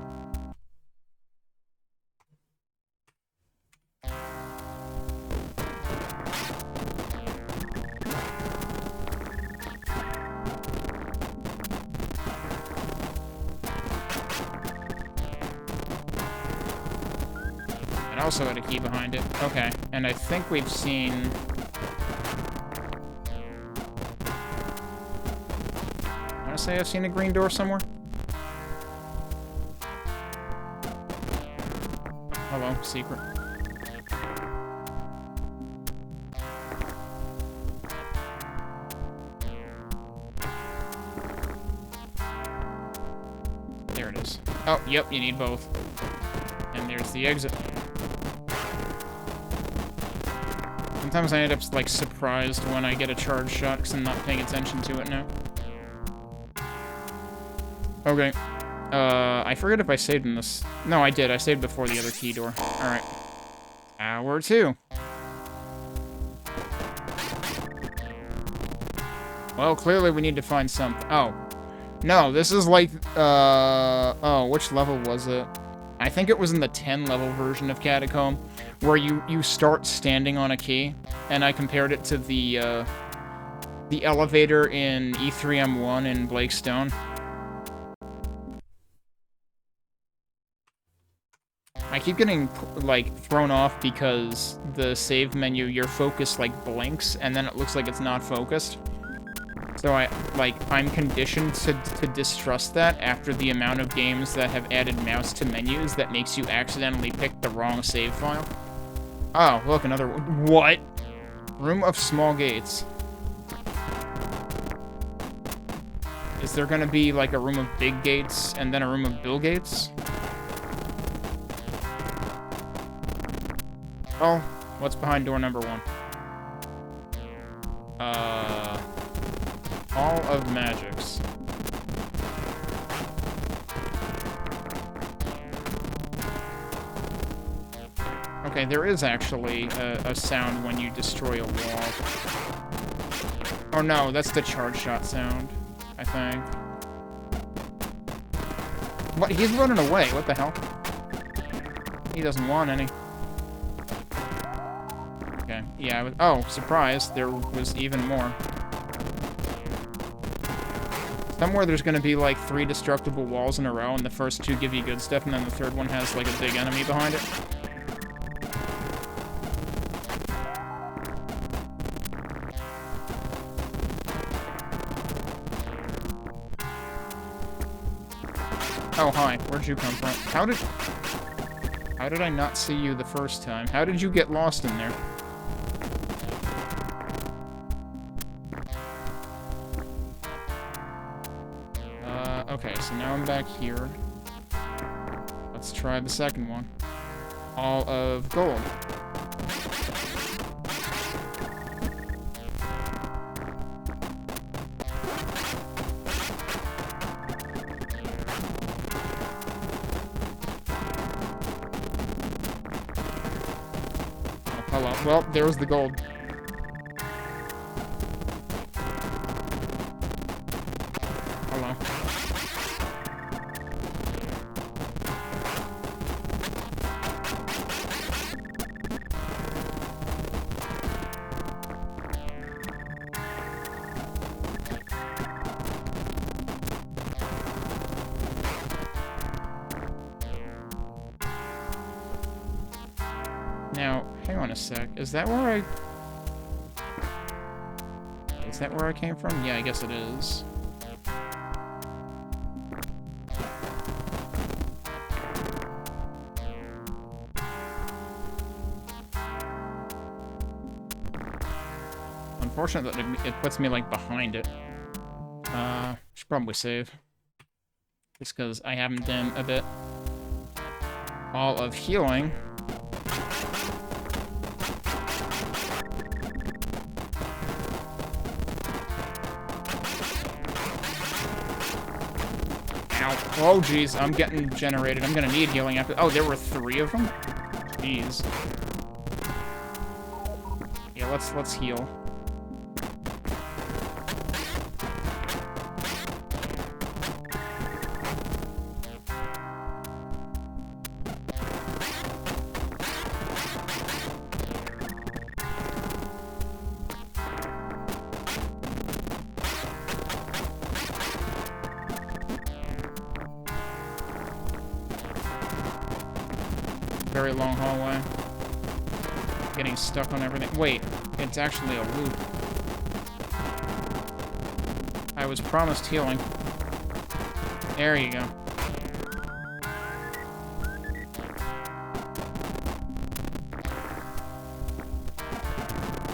Also had a key behind it. Okay, and I think we've seen... I want to say I've seen a green door somewhere. Hello, secret. There it is. Oh, yep, you need both. And there's the exit. Sometimes I end up, like, surprised when I get a charge shot because I'm not paying attention to it now. Okay. I forget if I saved in this. No, I did. I saved before the other key door. Alright. Hour 2. Well, clearly we need to find something. Oh. No, this is like, oh, which level was it? I think it was in the 10-level version of Catacomb, where you start standing on a key, and I compared it to the elevator in E3M1 in Blakestone. I keep getting, like, thrown off because the save menu, your focus, like, blinks, and then it looks like it's not focused. So I'm conditioned to distrust that after the amount of games that have added mouse to menus that makes you accidentally pick the wrong save file. Oh, look, another one. What? Room of small gates. Is there gonna be, like, a room of big gates and then a room of Bill Gates? Oh, what's behind door number 1? Hall of Magics. Okay, there is actually a sound when you destroy a wall. Oh no, that's the charge shot sound, I think. What? He's running away, what the hell? He doesn't want any. Okay, yeah, oh, surprise, there was even more. Somewhere there's gonna be, like, 3 destructible walls in a row, and the first 2 give you good stuff, and then the third one has, like, a big enemy behind it. Oh, hi. Where'd you come from? How did I not see you the first time? How did you get lost in there? Okay, so now I'm back here. Let's try the second one. All of gold. Oh well. Well, there was the gold. Hello. Now, hang on a sec. Is that where I came from? Yeah, I guess it is. Unfortunate that it puts me, like, behind it. Should probably save. Just because I haven't done a bit. All of healing. Oh, jeez, I'm getting generated. I'm gonna need healing after... Oh, there were 3 of them? Jeez. Yeah, let's heal. Very long hallway. Getting stuck on everything. Wait, it's actually a loop. I was promised healing. There you go.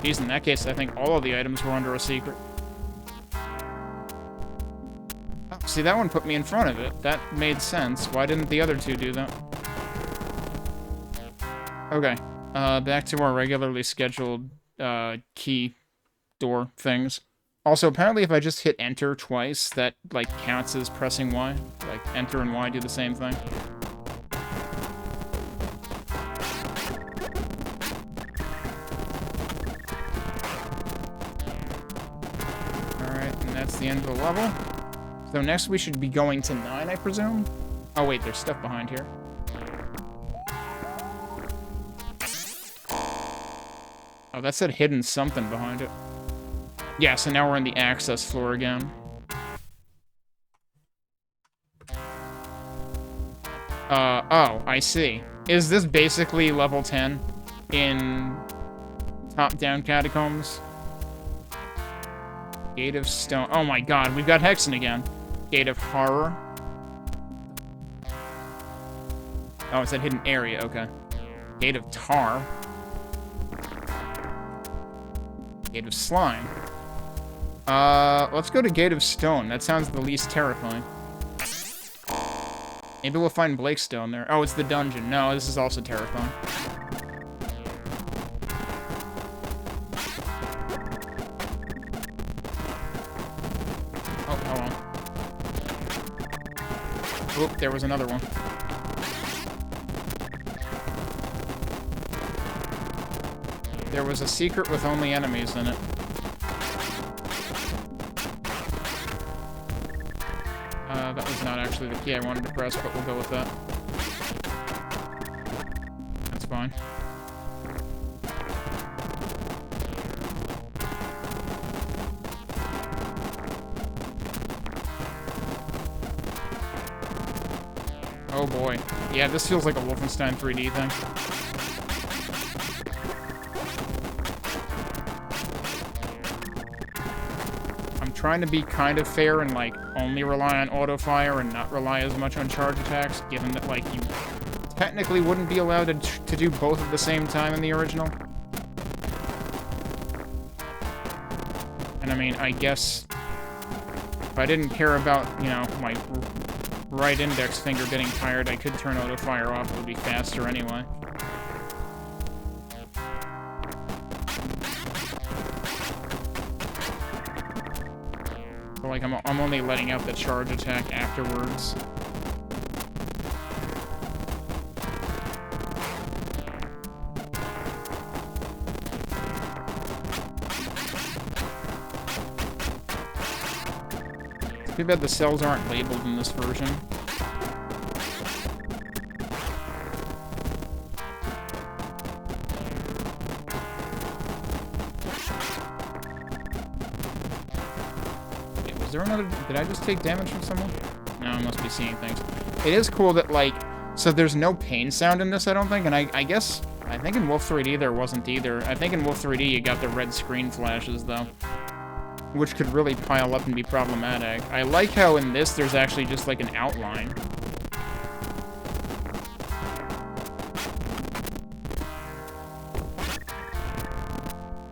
Geez, in that case, I think all of the items were under a secret. Oh, see, that one put me in front of it. That made sense. Why didn't the other 2 do that? Okay, back to our regularly scheduled, key door things. Also, apparently if I just hit enter twice, that, like, counts as pressing Y. Like, enter and Y do the same thing. Alright, and that's the end of the level. So next we should be going to 9, I presume? Oh wait, there's stuff behind here. Oh, that said hidden something behind it. Yeah, so now we're in the access floor again. Oh, I see. Is this basically level 10 in top-down catacombs? Gate of Stone. Oh my god, we've got Hexen again. Gate of Horror. Oh, it said hidden area, okay. Gate of Tar. Gate of Slime. Let's go to Gate of Stone. That sounds the least terrifying. Maybe we'll find Blakestone there. Oh, it's the dungeon. No, this is also terrifying. Oh, hold on. Oop, there was another one. There was a secret with only enemies in it. That was not actually the key I wanted to press, but we'll go with that. That's fine. Oh boy. Yeah, this feels like a Wolfenstein 3D thing. Trying to be kind of fair and, like, only rely on auto-fire and not rely as much on charge attacks, given that, like, you technically wouldn't be allowed to do both at the same time in the original. And, I mean, I guess if I didn't care about, you know, my right index finger getting tired, I could turn auto-fire off. It would be faster anyway. Like, I'm only letting out the charge attack afterwards. Too bad the cells aren't labeled in this version. Wait, was there another... Did I just take damage from someone? No, I must be seeing things. It is cool that, like... So there's no pain sound in this, I don't think, and I guess... I think in Wolf 3D there wasn't either. I think in Wolf 3D you got the red screen flashes, though. Which could really pile up and be problematic. I like how in this there's actually just like an outline.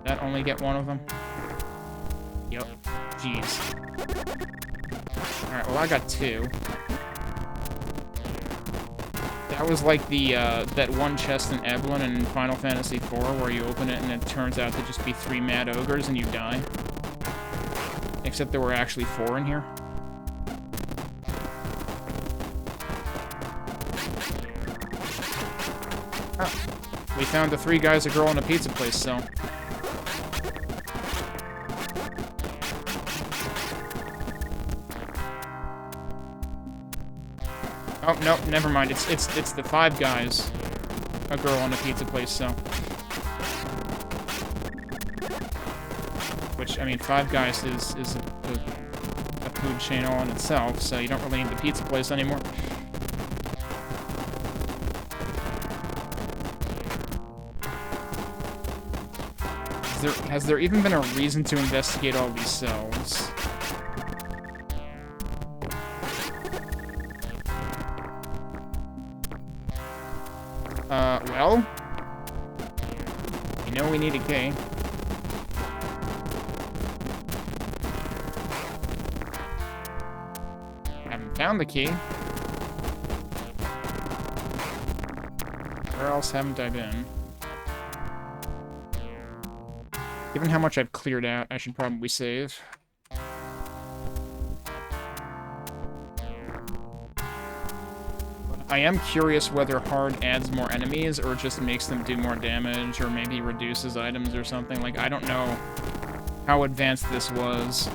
That only get one of them? Yep. Jeez. Alright, well I got two. That was like the, that one chest in Evelyn in Final Fantasy IV where you open it and it turns out to just be 3 mad ogres and you die. Except there were actually 4 in here. Oh. We found the 3 guys, a girl, and a pizza place, so... Oh, no, never mind. It's the 5 guys, a girl, and a pizza place, so... Which, I mean, 5 Guys is a food chain all in itself, so you don't really need the pizza place anymore. Has there even been a reason to investigate all these cells? Well... You know we need a key. Found the key. Where else haven't I been? Given how much I've cleared out, I should probably save. I am curious whether hard adds more enemies or just makes them do more damage or maybe reduces items or something. Like, I don't know how advanced this was.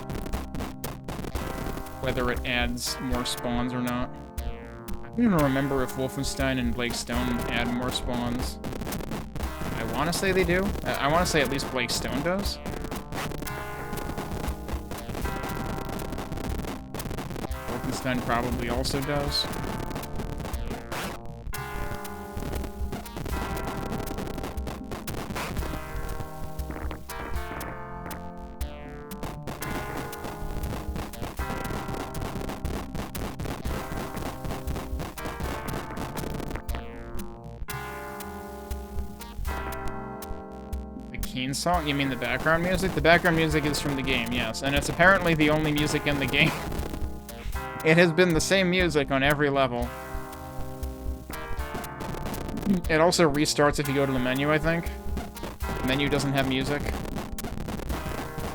Whether it adds more spawns or not. I don't even remember if Wolfenstein and Blake Stone add more spawns. I want to say they do. I want to say at least Blake Stone does. Wolfenstein probably also does. Song? You mean the background music? The background music is from the game, yes. And it's apparently the only music in the game. It has been the same music on every level. It also restarts if you go to the menu, I think. The menu doesn't have music.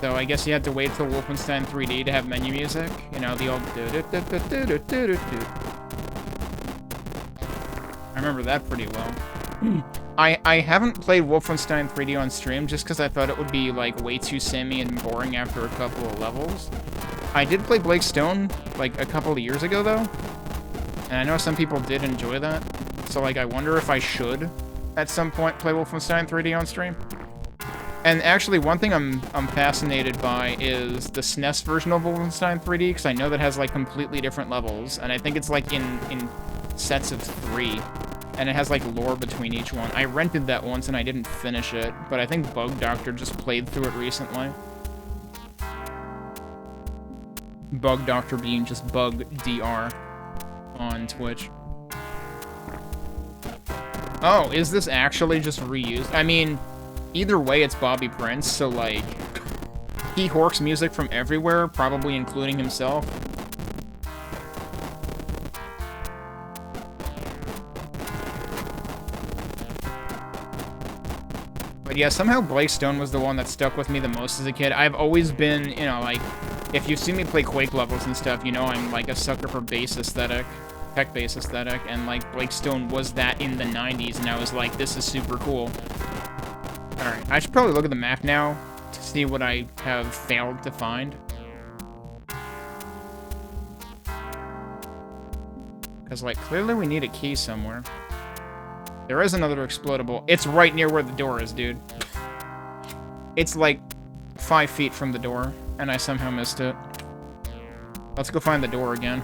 So I guess you had to wait till Wolfenstein 3D to have menu music. You know, the old do-do-do-do-do-do-do-do. I remember that pretty well. I haven't played Wolfenstein 3D on stream just because I thought it would be, like, way too samey and boring after a couple of levels. I did play Blake Stone, like, a couple of years ago, though. And I know some people did enjoy that. So, like, I wonder if I should, at some point, play Wolfenstein 3D on stream. And actually, one thing I'm fascinated by is the SNES version of Wolfenstein 3D, because I know that has, like, completely different levels. And I think it's, like, in sets of 3. And it has, like, lore between each one. I rented that once and I didn't finish it, but I think Bug Doctor just played through it recently. Bug Doctor being just Bug DR on Twitch. Oh, is this actually just reused? I mean, either way, it's Bobby Prince, so, like, he horks music from everywhere, probably including himself. But yeah, somehow Blake Stone was the one that stuck with me the most as a kid. I've always been, you know, like, if you've seen me play Quake levels and stuff, you know I'm, like, a sucker for bass aesthetic, tech bass aesthetic, and, like, Blake Stone was that in the 90s, and I was like, this is super cool. Alright, I should probably look at the map now to see what I have failed to find. Because, like, clearly we need a key somewhere. There is another explodable. It's right near where the door is, dude. It's, like, 5 feet from the door, and I somehow missed it. Let's go find the door again.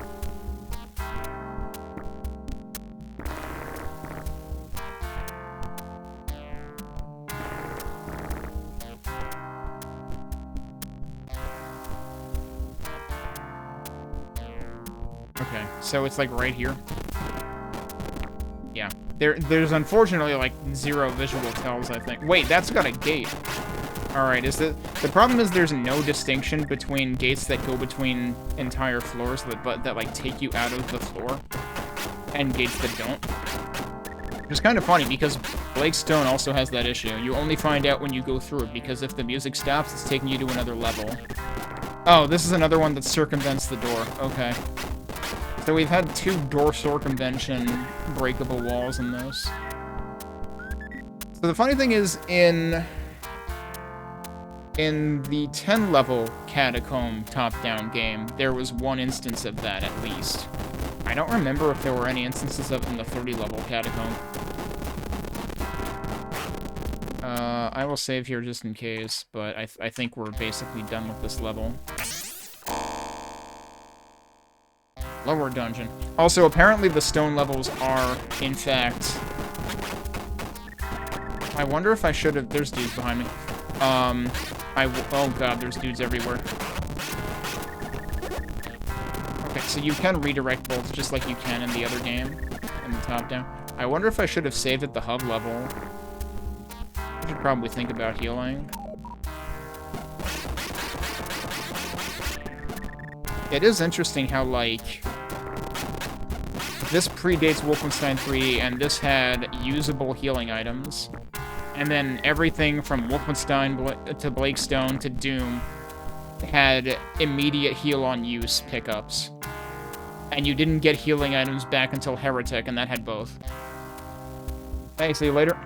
Okay, so it's, like, right here. Yeah. There's unfortunately, like, 0 visual tells, I think. Wait, that's got a gate. Alright, the problem is there's no distinction between gates that go between entire floors that like, take you out of the floor, and gates that don't. Which is kind of funny, because Blake Stone also has that issue. You only find out when you go through it, because if the music stops, it's taking you to another level. Oh, this is another one that circumvents the door. Okay. So we've had 2 door circumvention breakable walls in this. So the funny thing is, in the 10-level Catacomb top-down game, there was 1 instance of that, at least. I don't remember if there were any instances of it in the 30-level Catacomb. I will save here just in case, but I think we're basically done with this level. Lower dungeon. Also, apparently the stone levels are, in fact... I wonder if I should have... There's dudes behind me. Oh god, there's dudes everywhere. Okay, so you can redirect bolts just like you can in the other game, in the top-down. I wonder if I should have saved at the hub level. I should probably think about healing. It is interesting how, like... This predates Wolfenstein 3, and this had usable healing items. And then everything from Wolfenstein to Blake Stone to Doom had immediate heal-on-use pickups. And you didn't get healing items back until Heretic, and that had both. Hey, see you later.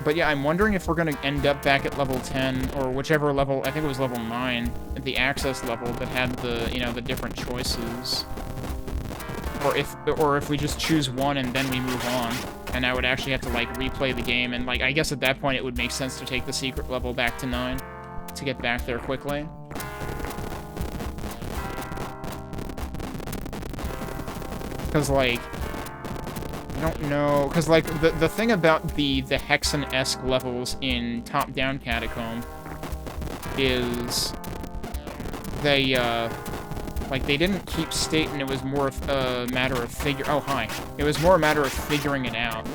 But yeah, I'm wondering if we're going to end up back at level 10, or whichever level, I think it was level 9, at the access level that had the, you know, the different choices. Or if we just choose one and then we move on, and I would actually have to, like, replay the game, and, like, I guess at that point it would make sense to take the secret level back to 9 to get back there quickly. Because, like, I don't know, because, like, the thing about the Hexen-esque levels in top-down Catacomb is they, like, they didn't keep state, and it was more of a matter of It was more a matter of figuring it out.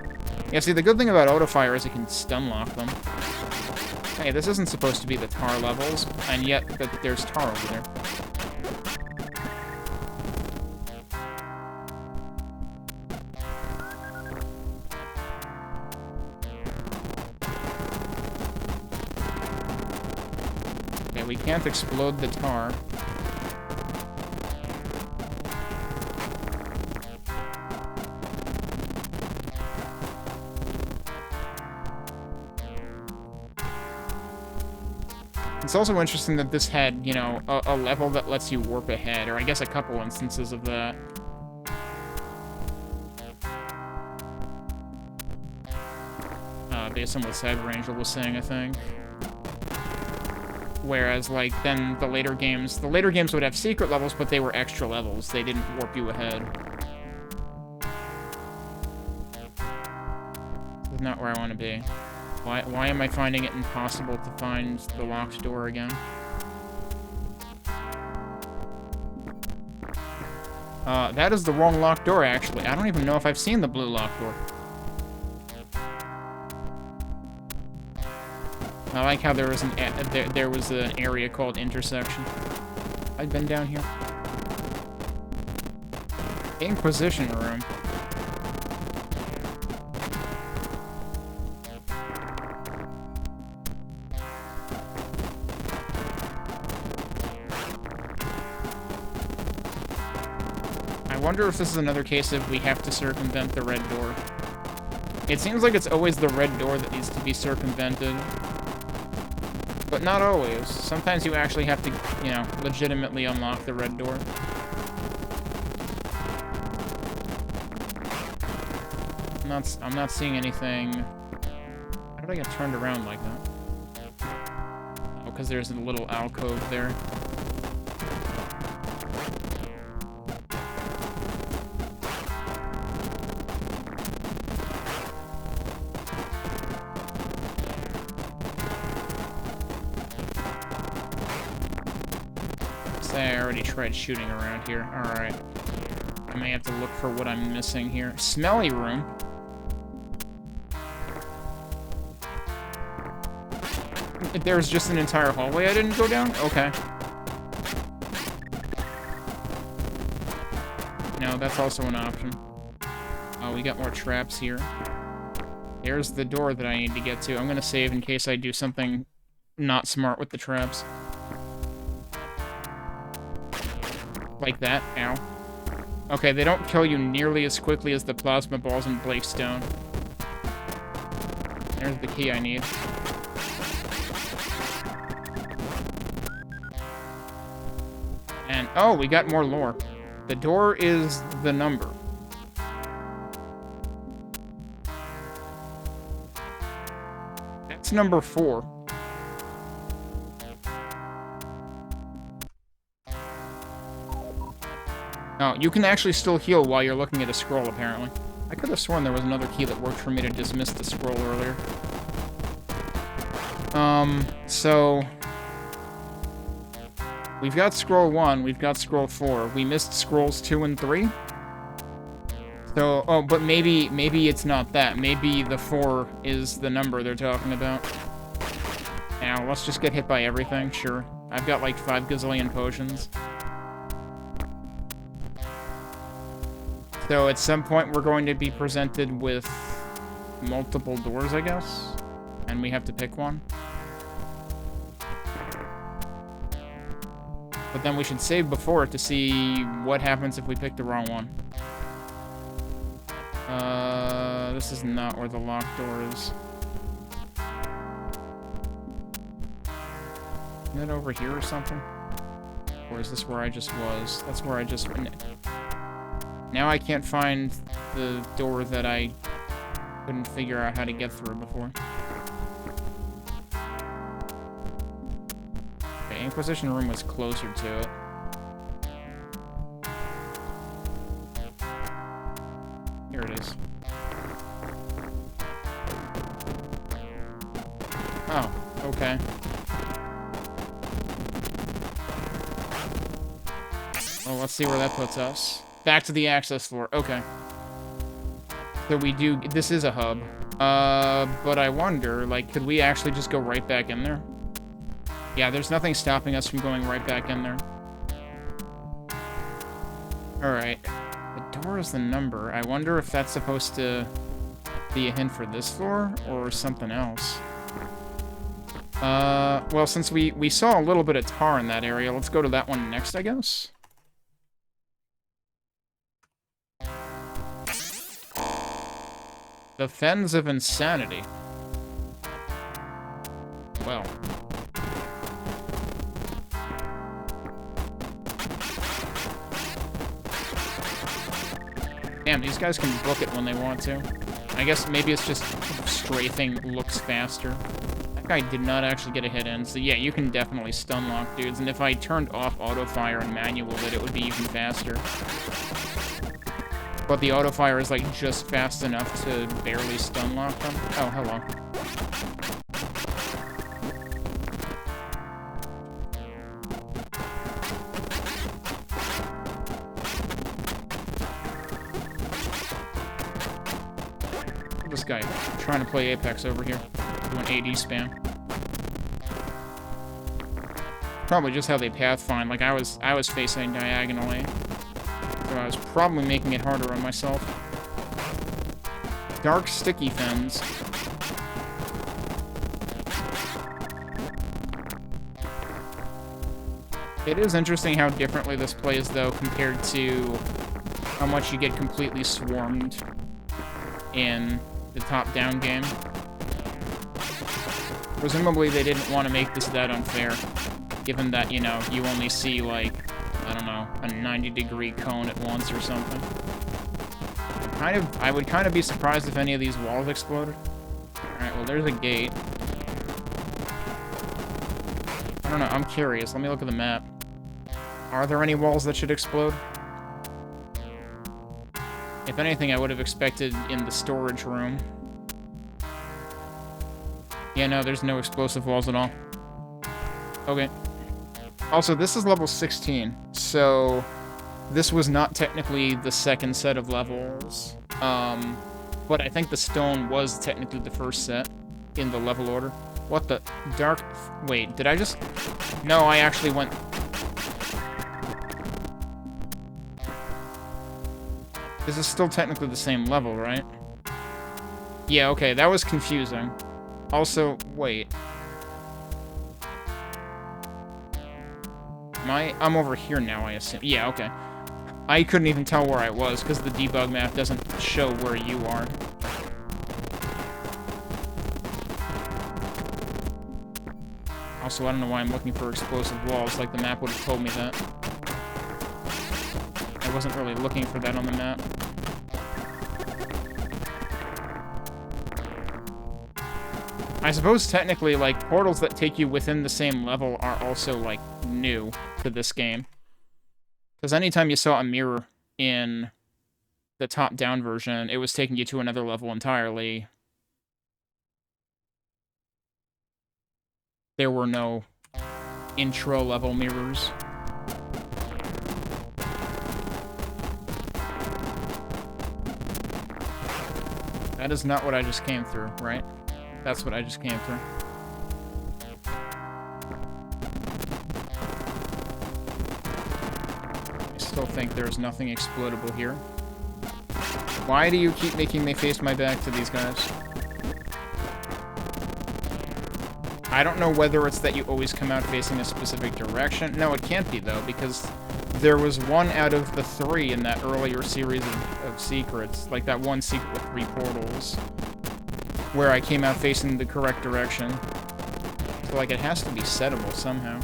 Yeah, see, the good thing about autofire is it can stun lock them. Hey, this isn't supposed to be the tar levels, and yet there's tar over there. Okay, we can't explode the tar. It's also interesting that this had, you know, a level that lets you warp ahead, or I guess a couple instances of that. Based on what Cyber Angel was saying, I think. Whereas, like, then the later games would have secret levels, but they were extra levels. They didn't warp you ahead. This is not where I want to be. Why am I finding it impossible to find the locked door again? That is the wrong locked door, actually. I don't even know if I've seen the blue locked door. I like how there was an area called Intersection. I've been down here. Inquisition room. I wonder if this is another case of we have to circumvent the red door. It seems like it's always the red door that needs to be circumvented. But not always. Sometimes you actually have to, you know, legitimately unlock the red door. I'm not seeing anything. How did I get turned around like that? Oh, because there's a little alcove there. Say I already tried shooting around here. Alright. I may have to look for what I'm missing here. Smelly room. There's just an entire hallway I didn't go down? Okay. No, that's also an option. Oh, we got more traps here. There's the door that I need to get to. I'm gonna save in case I do something not smart with the traps. Like that. Ow. Okay, they don't kill you nearly as quickly as the plasma balls in Blakestone. There's the key I need. And, oh, we got more lore. The door is the number. That's number 4. Oh, you can actually still heal while you're looking at a scroll, apparently. I could have sworn there was another key that worked for me to dismiss the scroll earlier. So... we've got scroll 1, we've got scroll 4. We missed scrolls 2 and 3? So, oh, but maybe it's not that. Maybe the 4 is the number they're talking about. Now, let's just get hit by everything, sure. I've got like 5 gazillion potions. So at some point we're going to be presented with multiple doors, I guess? And we have to pick one. But then we should save before to see what happens if we pick the wrong one. This is not where the locked door is. Isn't that over here or something? Or is this where I just was? That's where I just... Now I can't find the door that I couldn't figure out how to get through before. Okay, Inquisition room was closer to it. Here it is. Oh, okay. Well, let's see where that puts us. Back to the access floor. Okay. So we do... this is a hub. But I wonder, like, could we actually just go right back in there? Yeah, there's nothing stopping us from going right back in there. Alright. The door is the number. I wonder if that's supposed to be a hint for this floor or something else. Well, since we saw a little bit of tar in that area, let's go to that one next, I guess. The Fens of Insanity. Well. Damn, these guys can book it when they want to. I guess maybe it's just strafing looks faster. That guy did not actually get a hit in, so yeah, you can definitely stun lock dudes, and if I turned off auto-fire and manual it would be even faster. But the auto-fire is like just fast enough to barely stun lock them. Oh, hello. This guy trying to play Apex over here, doing AD spam. Probably just how they pathfind. Like I was facing diagonally. So I was probably making it harder on myself. Dark sticky fins. It is interesting how differently this plays, though, compared to how much you get completely swarmed in the top-down game. Presumably they didn't want to make this that unfair, given that, you know, you only see, like, I don't know, a 90-degree cone at once or something. I would kind of be surprised if any of these walls exploded. Alright, well, there's a gate. I don't know, I'm curious. Let me look at the map. Are there any walls that should explode? If anything, I would have expected in the storage room. Yeah, no, there's no explosive walls at all. Okay. Also, this is level 16, so this was not technically the second set of levels. But I think the stone was technically the first set in the level order. What the? Dark... Wait, did I just... No, I actually went... This is still technically the same level, right? Yeah, okay, that was confusing. Also, wait. I'm over here now, I assume. Yeah, okay. I couldn't even tell where I was, because the debug map doesn't show where you are. Also, I don't know why I'm looking for explosive walls, like the map would have told me that. I wasn't really looking for that on the map. I suppose technically, like, portals that take you within the same level are also, like, new to this game. Because anytime you saw a mirror in the top-down version, it was taking you to another level entirely. There were no intro-level mirrors. That is not what I just came through, right? That's what I just came through. I still think there's nothing explodable here. Why do you keep making me face my back to these guys? I don't know whether it's that you always come out facing a specific direction. No, it can't be, though, because there was one out of the 3 in that earlier series of secrets. Like, that one secret with 3 portals, where I came out facing the correct direction. So, like, it has to be settable somehow.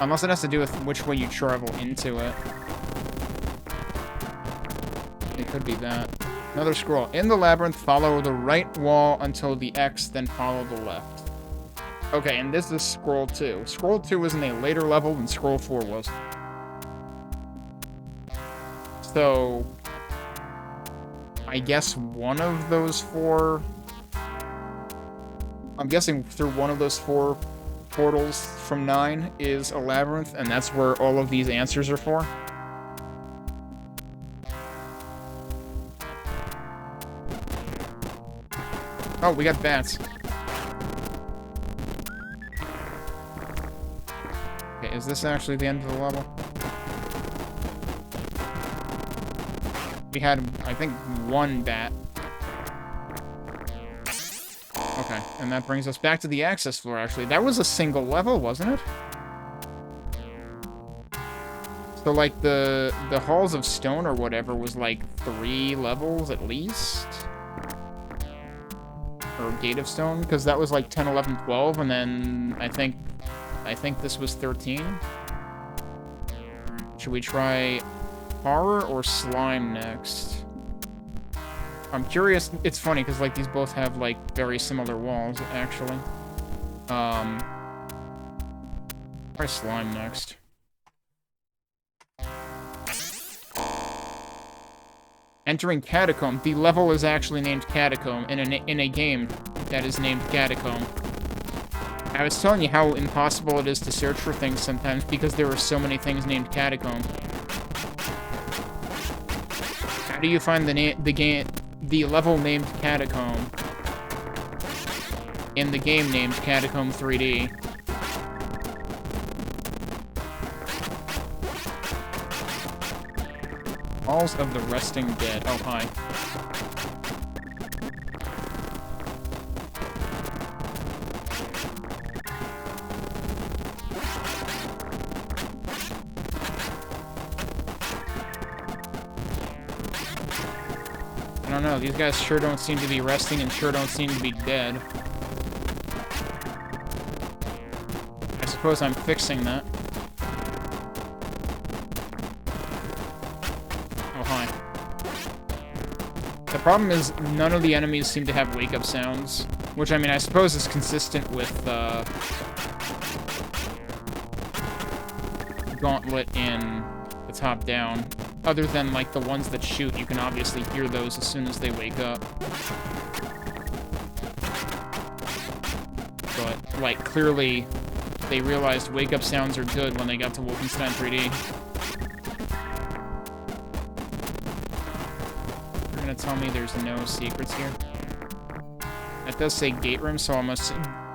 Unless it has to do with which way you travel into it. It could be that. Another scroll. In the labyrinth, follow the right wall until the X, then follow the left. Okay, and this is scroll 2. Scroll 2 was in a later level than scroll 4 was. So, I guess one of those 4... I'm guessing through one of those 4 portals from 9 is a labyrinth, and that's where all of these answers are for. Oh, we got bats. Okay, is this actually the end of the level? We had, I think, 1 bat. Okay, and that brings us back to the access floor, actually. That was a single level, wasn't it? So, like, the Halls of Stone or whatever was, like, 3 levels at least? Or Gate of Stone? Because that was, like, 10, 11, 12, and then I think this was 13. Should we try Horror or Slime next? I'm curious. It's funny because like these both have like very similar walls actually. Try Slime next. Entering Catacomb. The level is actually named Catacomb in a game that is named Catacomb. I was telling you how impossible it is to search for things sometimes because there are so many things named Catacomb. How do you find the level named Catacomb in the game named Catacomb 3D? Halls of the Resting Dead. Oh, hi. I don't know, these guys sure don't seem to be resting and sure don't seem to be dead. suppose I'm fixing that. Oh, hi. The problem is none of the enemies seem to have wake-up sounds, which, I mean, I suppose is consistent with, Gauntlet in the top-down. Other than, like, the ones that shoot, you can obviously hear those as soon as they wake up. But, like, clearly, they realized wake-up sounds are good when they got to Wolfenstein 3D. You're gonna tell me there's no secrets here? That does say gate room, so almost...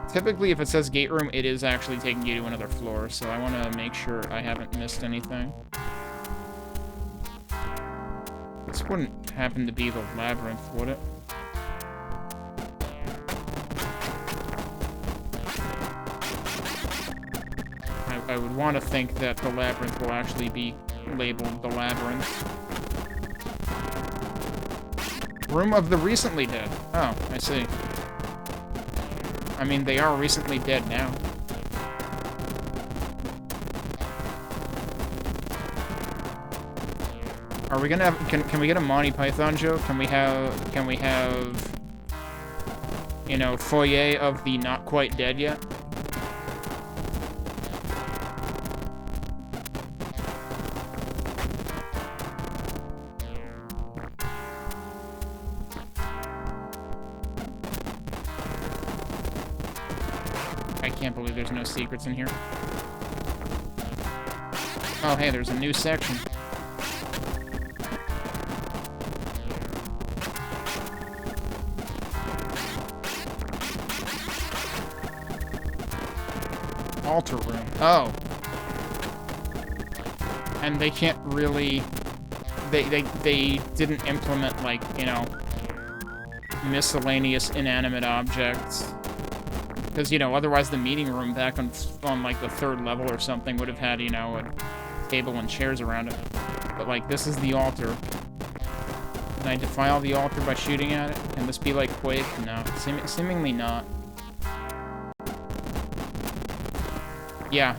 Typically, if it says gate room, it is actually taking you to another floor, so I want to make sure I haven't missed anything. This wouldn't happen to be the labyrinth, would it? I would want to think that the labyrinth will actually be labeled the labyrinth. Room of the recently dead. Oh, I see. I mean, they are recently dead now. Are we gonna have... Can we get a Monty Python joke? Can we have... You know, foyer of the not quite dead yet? I can't believe there's no secrets in here. Oh, hey, there's a new section. Altar room. Oh. And they can't really... They didn't implement, like, you know, miscellaneous inanimate objects. Because, you know, otherwise the meeting room back on, like, the 3rd level or something would have had, you know, a table and chairs around it. But, like, this is the altar. Can I defile the altar by shooting at it? Can this be like Quake? No. Seemingly not. Yeah.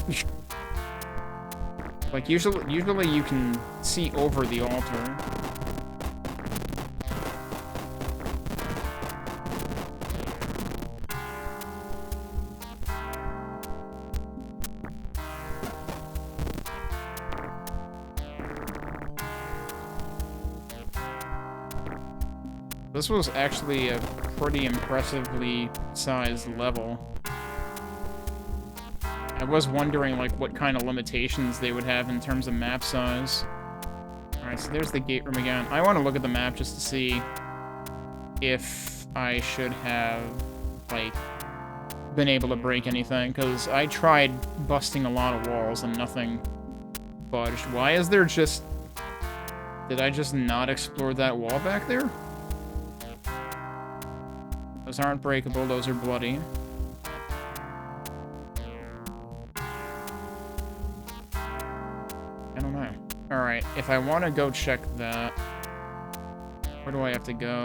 Like, usually you can see over the altar. This was actually a pretty impressively sized level. I was wondering, like, what kind of limitations they would have in terms of map size. Alright, so there's the gate room again. I want to look at the map just to see if I should have, like, been able to break anything, because I tried busting a lot of walls and nothing budged. Why is there just... Did I just not explore that wall back there? Those aren't breakable, those are bloody. I don't know. Alright, if I want to go check that, where do I have to go?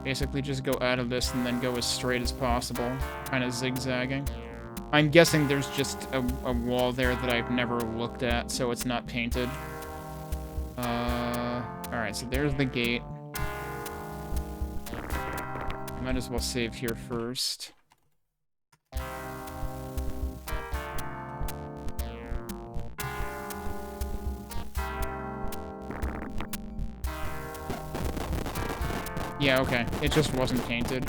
Basically just go out of this and then go as straight as possible, kind of zigzagging. I'm guessing there's just a wall there that I've never looked at, so it's not painted. Alright, so there's the gate. Might as well save here first. Yeah, okay. It just wasn't painted.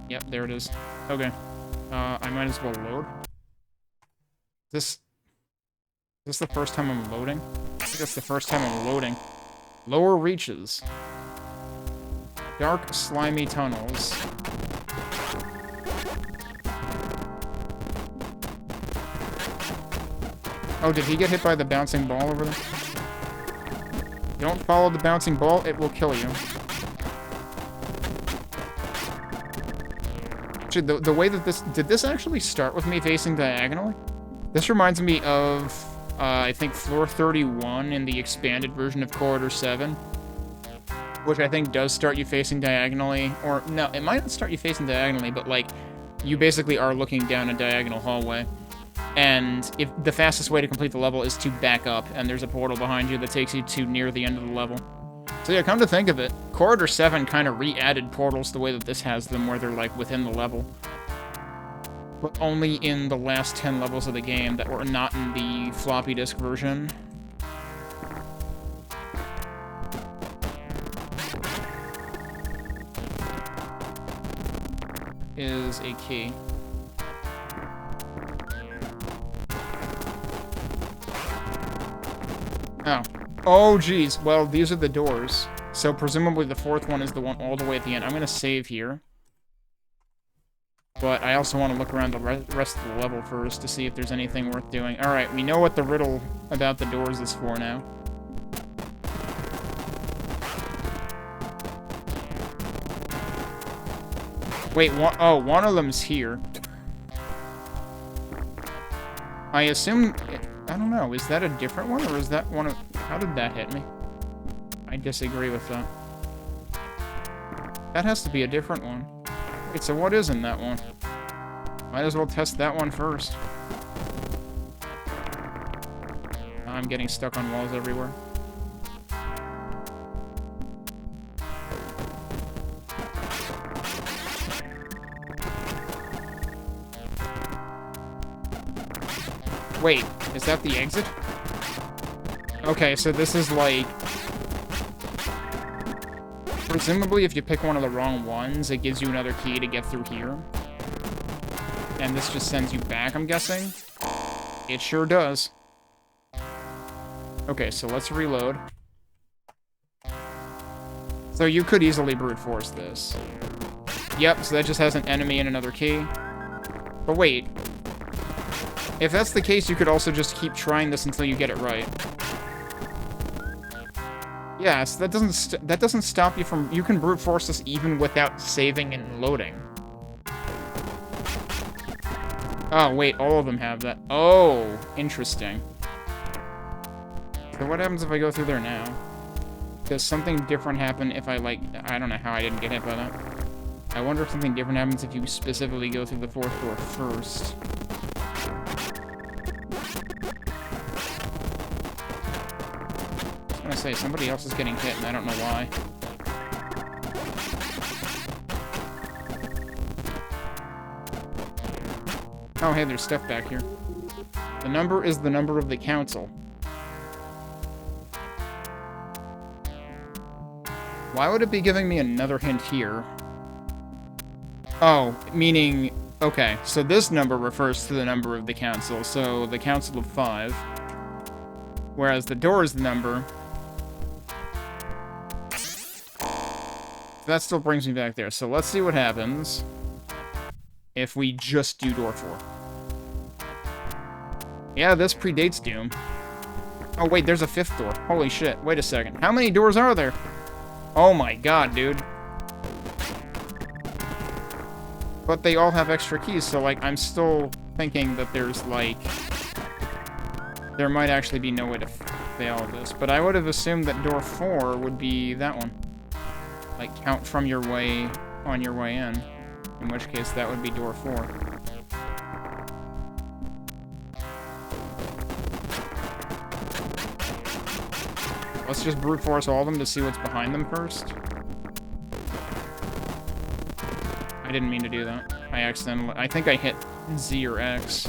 Yep, there it is. Okay. I might as well load. Is this the first time I'm loading? I think that's the first time I'm loading. Lower reaches. Dark, slimy tunnels. Oh, did he get hit by the bouncing ball over there? Don't follow the bouncing ball, it will kill you. Actually, the way that this... Did this actually start with me facing diagonally? This reminds me of, I think, floor 31 in the expanded version of Corridor 7. which I think does start you facing diagonally. Or, no, it might not start you facing diagonally, but, like, you basically are looking down a diagonal hallway. And if the fastest way to complete the level is to back up, and there's a portal behind you that takes you to near the end of the level. So yeah, come to think of it, Corridor 7 kind of re-added portals the way that this has them, where they're, like, within the level. But only in the last 10 levels of the game that were not in the floppy disk version. Is a key. Oh. Oh, geez. Well, these are the doors. So presumably the fourth one is the one all the way at the end. I'm going to save here. But I also want to look around the rest of the level first to see if there's anything worth doing. Alright, we know what the riddle about the doors is for now. Wait, one of them's here. I assume... I don't know, is that a different one, or is that one of... How did that hit me? I disagree with that. That has to be a different one. Wait, so what is in that one? Might as well test that one first. I'm getting stuck on walls everywhere. Wait, is that the exit? Okay, so this is like... Presumably, if you pick one of the wrong ones, it gives you another key to get through here. And this just sends you back, I'm guessing? It sure does. Okay, so let's reload. So you could easily brute force this. Yep, so that just has an enemy and another key. But wait. If that's the case, you could also just keep trying this until you get it right. Yes, that doesn't stop you from... You can brute force this even without saving and loading. Oh, wait, all of them have that. Oh, interesting. So what happens if I go through there now? Does something different happen if I, like... I don't know how I didn't get hit by that. I wonder if something different happens if you specifically go through the fourth door first. I was gonna say, somebody else is getting hit and I don't know why. Oh, hey, there's stuff back here. The number is the number of the council. Why would it be giving me another hint here? Oh, meaning... Okay, so this number refers to the number of the council, so the council of 5. Whereas the door is the number... That still brings me back there, so let's see what happens if we just do door 4. Yeah, this predates Doom. Oh, wait, there's a 5th door. Holy shit, wait a second. How many doors are there? Oh my god, dude. But they all have extra keys, so, like, I'm still thinking that there's, like... There might actually be no way to fail this. But I would have assumed that door 4 would be that one. Like, count from your way on your way in. In which case, that would be door 4. Let's just brute force all of them to see what's behind them first. I didn't mean to do that. I accidentally... I think I hit Z or X.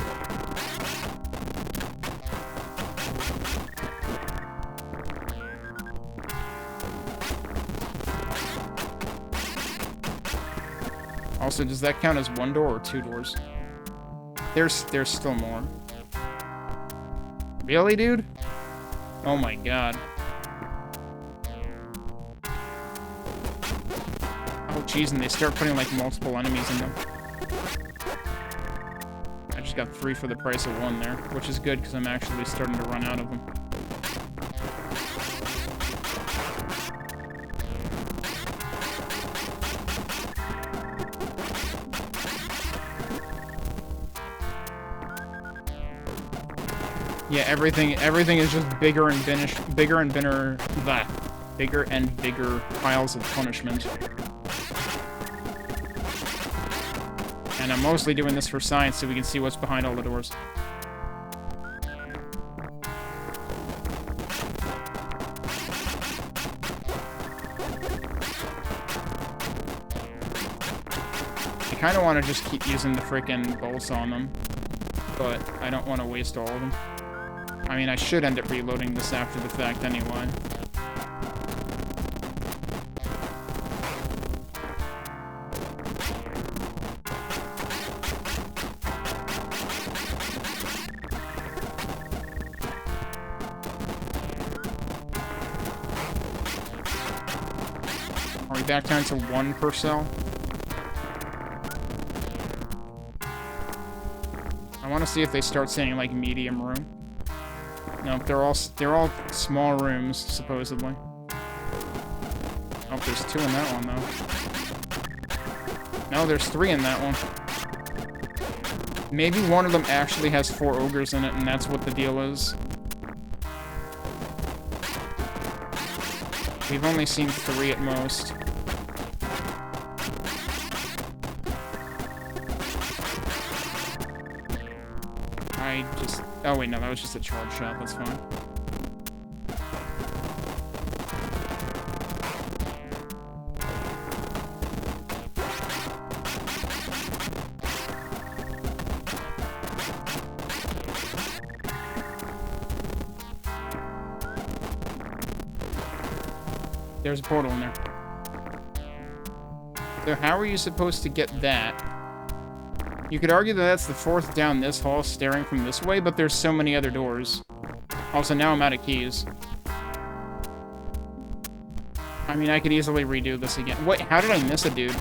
Also, does that count as 1 door or 2 doors? There's still more. Really, dude? Oh my god. Oh, jeez, and they start putting, like, multiple enemies in them. I just got 3 for the price of 1 there, which is good, because I'm actually starting to run out of them. Yeah, everything is just bigger and bigger. That. bigger and bigger piles of punishment. And I'm mostly doing this for science so we can see what's behind all the doors. I kind of want to just keep using the frickin' bolts on them, but I don't want to waste all of them. I mean, I should end up reloading this after the fact anyway. Are we back down to 1 per cell? I want to see if they start saying, like, medium room. No, they're all small rooms, supposedly. Oh, there's 2 in that one, though. No, there's 3 in that one. Maybe one of them actually has 4 ogres in it, and that's what the deal is. We've only seen 3 at most. Oh wait, no, that was just a charge shot, that's fine. There's a portal in there. So how are you supposed to get that? You could argue that that's the 4th down this hall staring from this way, but there's so many other doors. Also, now I'm out of keys. I mean, I could easily redo this again. Wait, how did I miss a dude?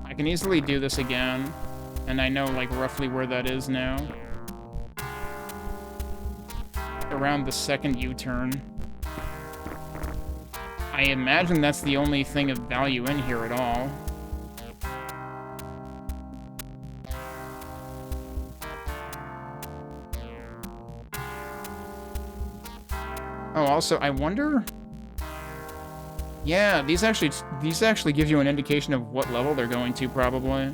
I can easily do this again, and I know, like, roughly where that is now. Around the 2nd U-turn. I imagine that's the only thing of value in here at all. Oh, also, I wonder... Yeah, these actually give you an indication of what level they're going to, probably.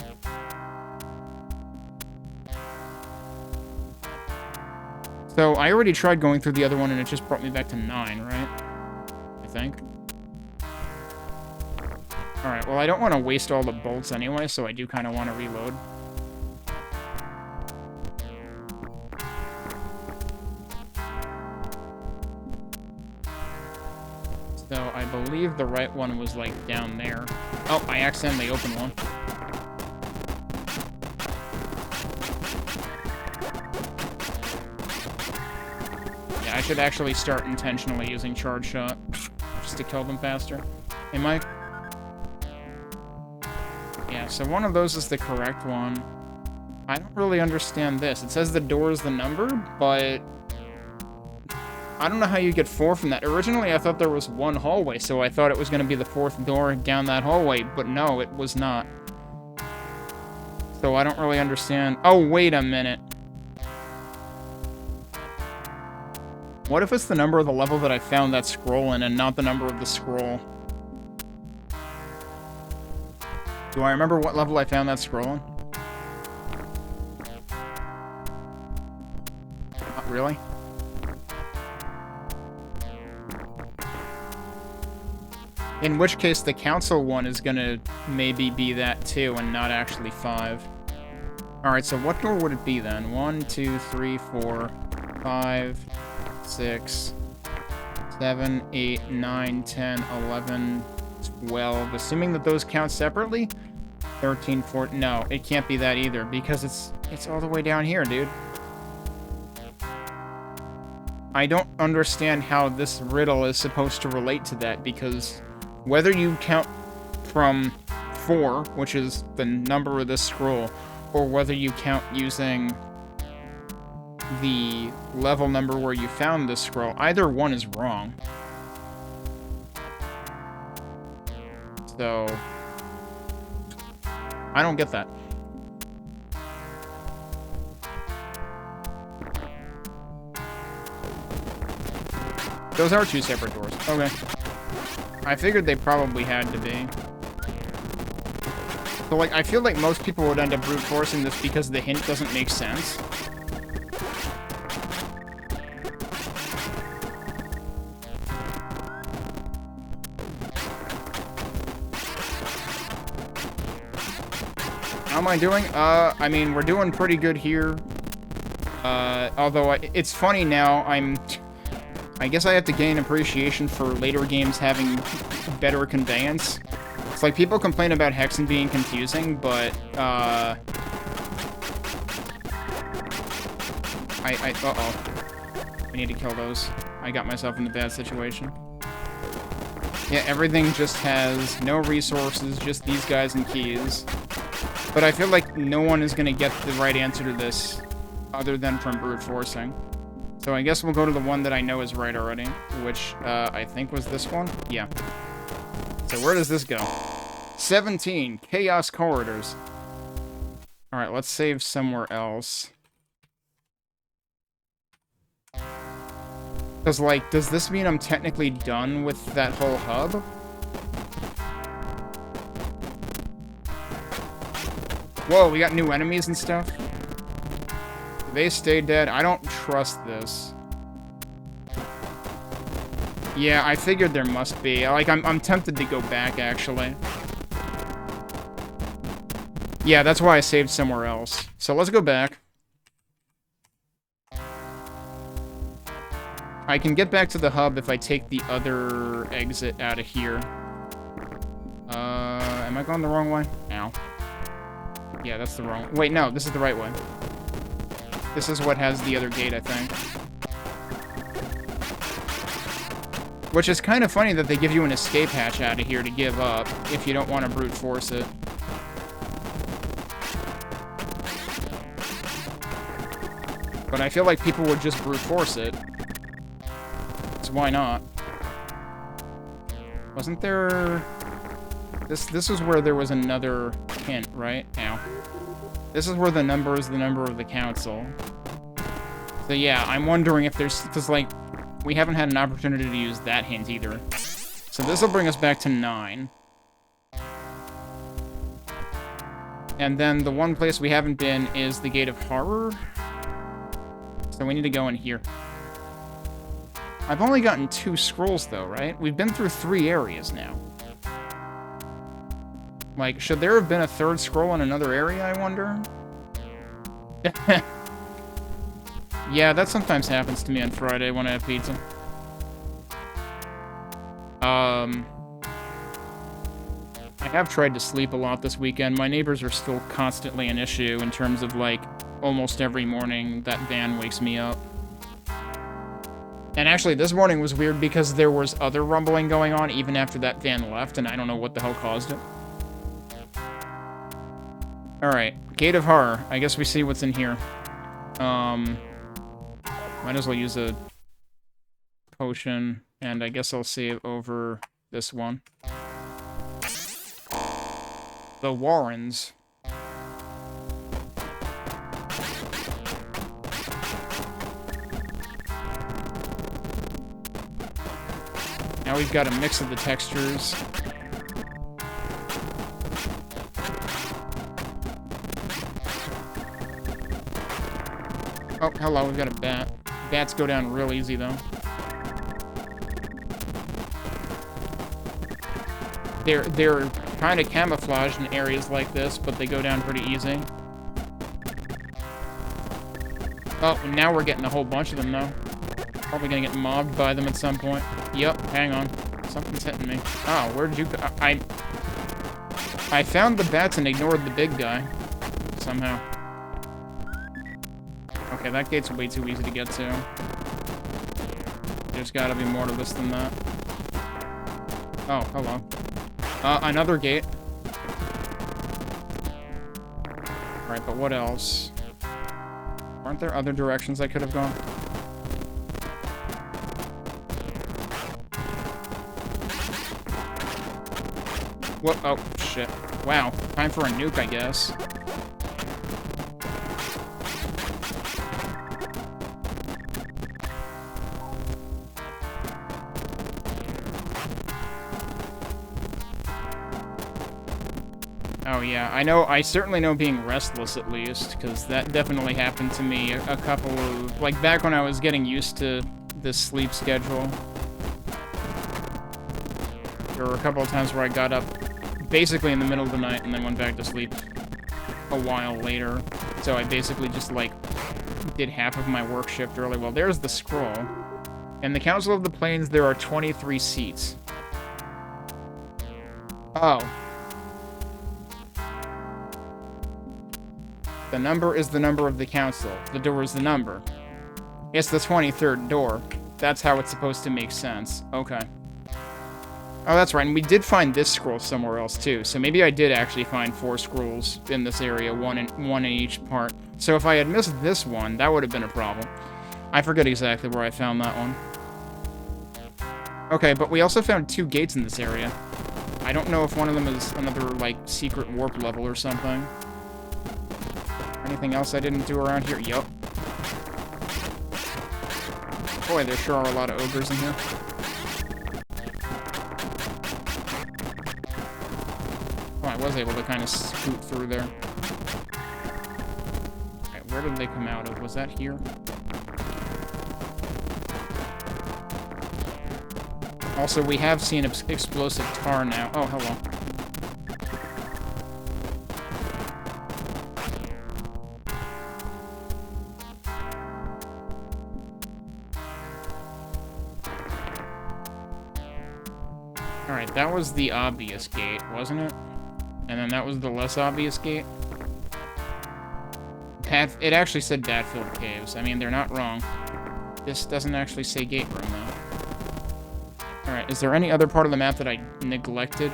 So, I already tried going through the other one, and it just brought me back to 9, right? I think. Alright, well, I don't want to waste all the bolts anyway, so I do kind of want to reload. So, I believe the right one was, like, down there. Oh, I accidentally opened one. Yeah, I should actually start intentionally using charge shot, just to kill them faster. Hey, Mike? Yeah, so one of those is the correct one. I don't really understand this. It says the door is the number, but I don't know how you get 4 from that. Originally, I thought there was 1 hallway, so I thought it was going to be the 4th door down that hallway, but no, it was not. So I don't really understand. Oh, wait a minute. What if it's the number of the level that I found that scroll in and not the number of the scroll? Do I remember what level I found that scroll in? Not really. In which case, the council one is gonna maybe be that too, and not actually 5. Alright, so what door would it be then? 1, 2, 3, 4, 5, 6, 7, 8, 9, 10, 11, 12. Assuming that those count separately? 13, 14. No, it can't be that either, because it's all the way down here, dude. I don't understand how this riddle is supposed to relate to that, because whether you count from 4, which is the number of this scroll, or whether you count using the level number where you found this scroll, either one is wrong. So I don't get that. Those are two separate doors. Okay. I figured they probably had to be. But, like, I feel like most people would end up brute forcing this because the hint doesn't make sense. How am I doing? I mean, we're doing pretty good here. Although, it's funny now, I guess I have to gain appreciation for later games having better conveyance. It's like, people complain about Hexen being confusing, but, uh-oh. I need to kill those. I got myself in a bad situation. Yeah, everything just has no resources, just these guys and keys. But I feel like no one is gonna get the right answer to this, other than from brute forcing. So I guess we'll go to the one that I know is right already, which, I think was this one? Yeah. So where does this go? 17, Chaos Corridors. Alright, let's save somewhere else. Because, like, does this mean I'm technically done with that whole hub? Whoa, we got new enemies and stuff? They stay dead. I don't trust this. Yeah, I figured there must be. Like, I'm tempted to go back, actually. Yeah, that's why I saved somewhere else. So let's go back. I can get back to the hub if I take the other exit out of here. Am I going the wrong way? Ow. Yeah, that's the wrong... Wait, no, this is the right way. This is what has the other gate, I think. Which is kind of funny that they give you an escape hatch out of here to give up, if you don't want to brute force it. But I feel like people would just brute force it. So why not? Wasn't there... This was where there was another hint, right? Ow. This is where the number is the number of the council. So yeah, I'm wondering if there's... Because, like, we haven't had an opportunity to use that hint either. So this will bring us back to 9. And then the one place we haven't been is the Gate of Horror. So we need to go in here. I've only gotten 2 scrolls, though, right? We've been through 3 areas now. Like, should there have been a 3rd scroll in another area, I wonder? Yeah, that sometimes happens to me on Friday when I have pizza. I have tried to sleep a lot this weekend. My neighbors are still constantly an issue in terms of, like, almost every morning that van wakes me up. And actually, this morning was weird because there was other rumbling going on even after that van left, and I don't know what the hell caused it. Alright, Gate of Horror. I guess we see what's in here. Might as well use a potion, and I guess I'll save over this one. The Warrens. Now we've got a mix of the textures. Oh, hello, we've got a bat. Bats go down real easy, though. They're kind of camouflaged in areas like this, but they go down pretty easy. Oh, now we're getting a whole bunch of them, though. Probably gonna get mobbed by them at some point. Yep, hang on. Something's hitting me. Oh, where did you go? I found the bats and ignored the big guy. Somehow. Okay, that gate's way too easy to get to. There's gotta be more to this than that. Oh, hello. Another gate. Right, but what else? Aren't there other directions I could have gone? What? Oh, shit. Wow. Time for a nuke, I guess. Oh yeah, I know. I certainly know being restless at least, because that definitely happened to me a couple of, like, back when I was getting used to this sleep schedule. There were a couple of times where I got up basically in the middle of the night and then went back to sleep a while later. So I basically just, like, did half of my work shift early. Well, there's the scroll. In the Council of the Plains, there are 23 seats. Oh. The number is the number of the council. The door is the number. It's the 23rd door. That's how it's supposed to make sense. Okay. Oh, that's right. And we did find this scroll somewhere else, too. So maybe I did actually find 4 scrolls in this area, one in each part. So if I had missed this one, that would have been a problem. I forget exactly where I found that one. Okay, but we also found 2 gates in this area. I don't know if one of them is another, like, secret warp level or something. Anything else I didn't do around here? Yup. Boy, there sure are a lot of ogres in here. Oh, I was able to kind of scoot through there. Okay, where did they come out of? Was that here? Also, we have seen explosive tar now. Oh, hello. Alright, that was the obvious gate, wasn't it? And then that was the less obvious gate. It actually said Datfield Caves. I mean, they're not wrong. This doesn't actually say gate room, though. Alright, is there any other part of the map that I neglected?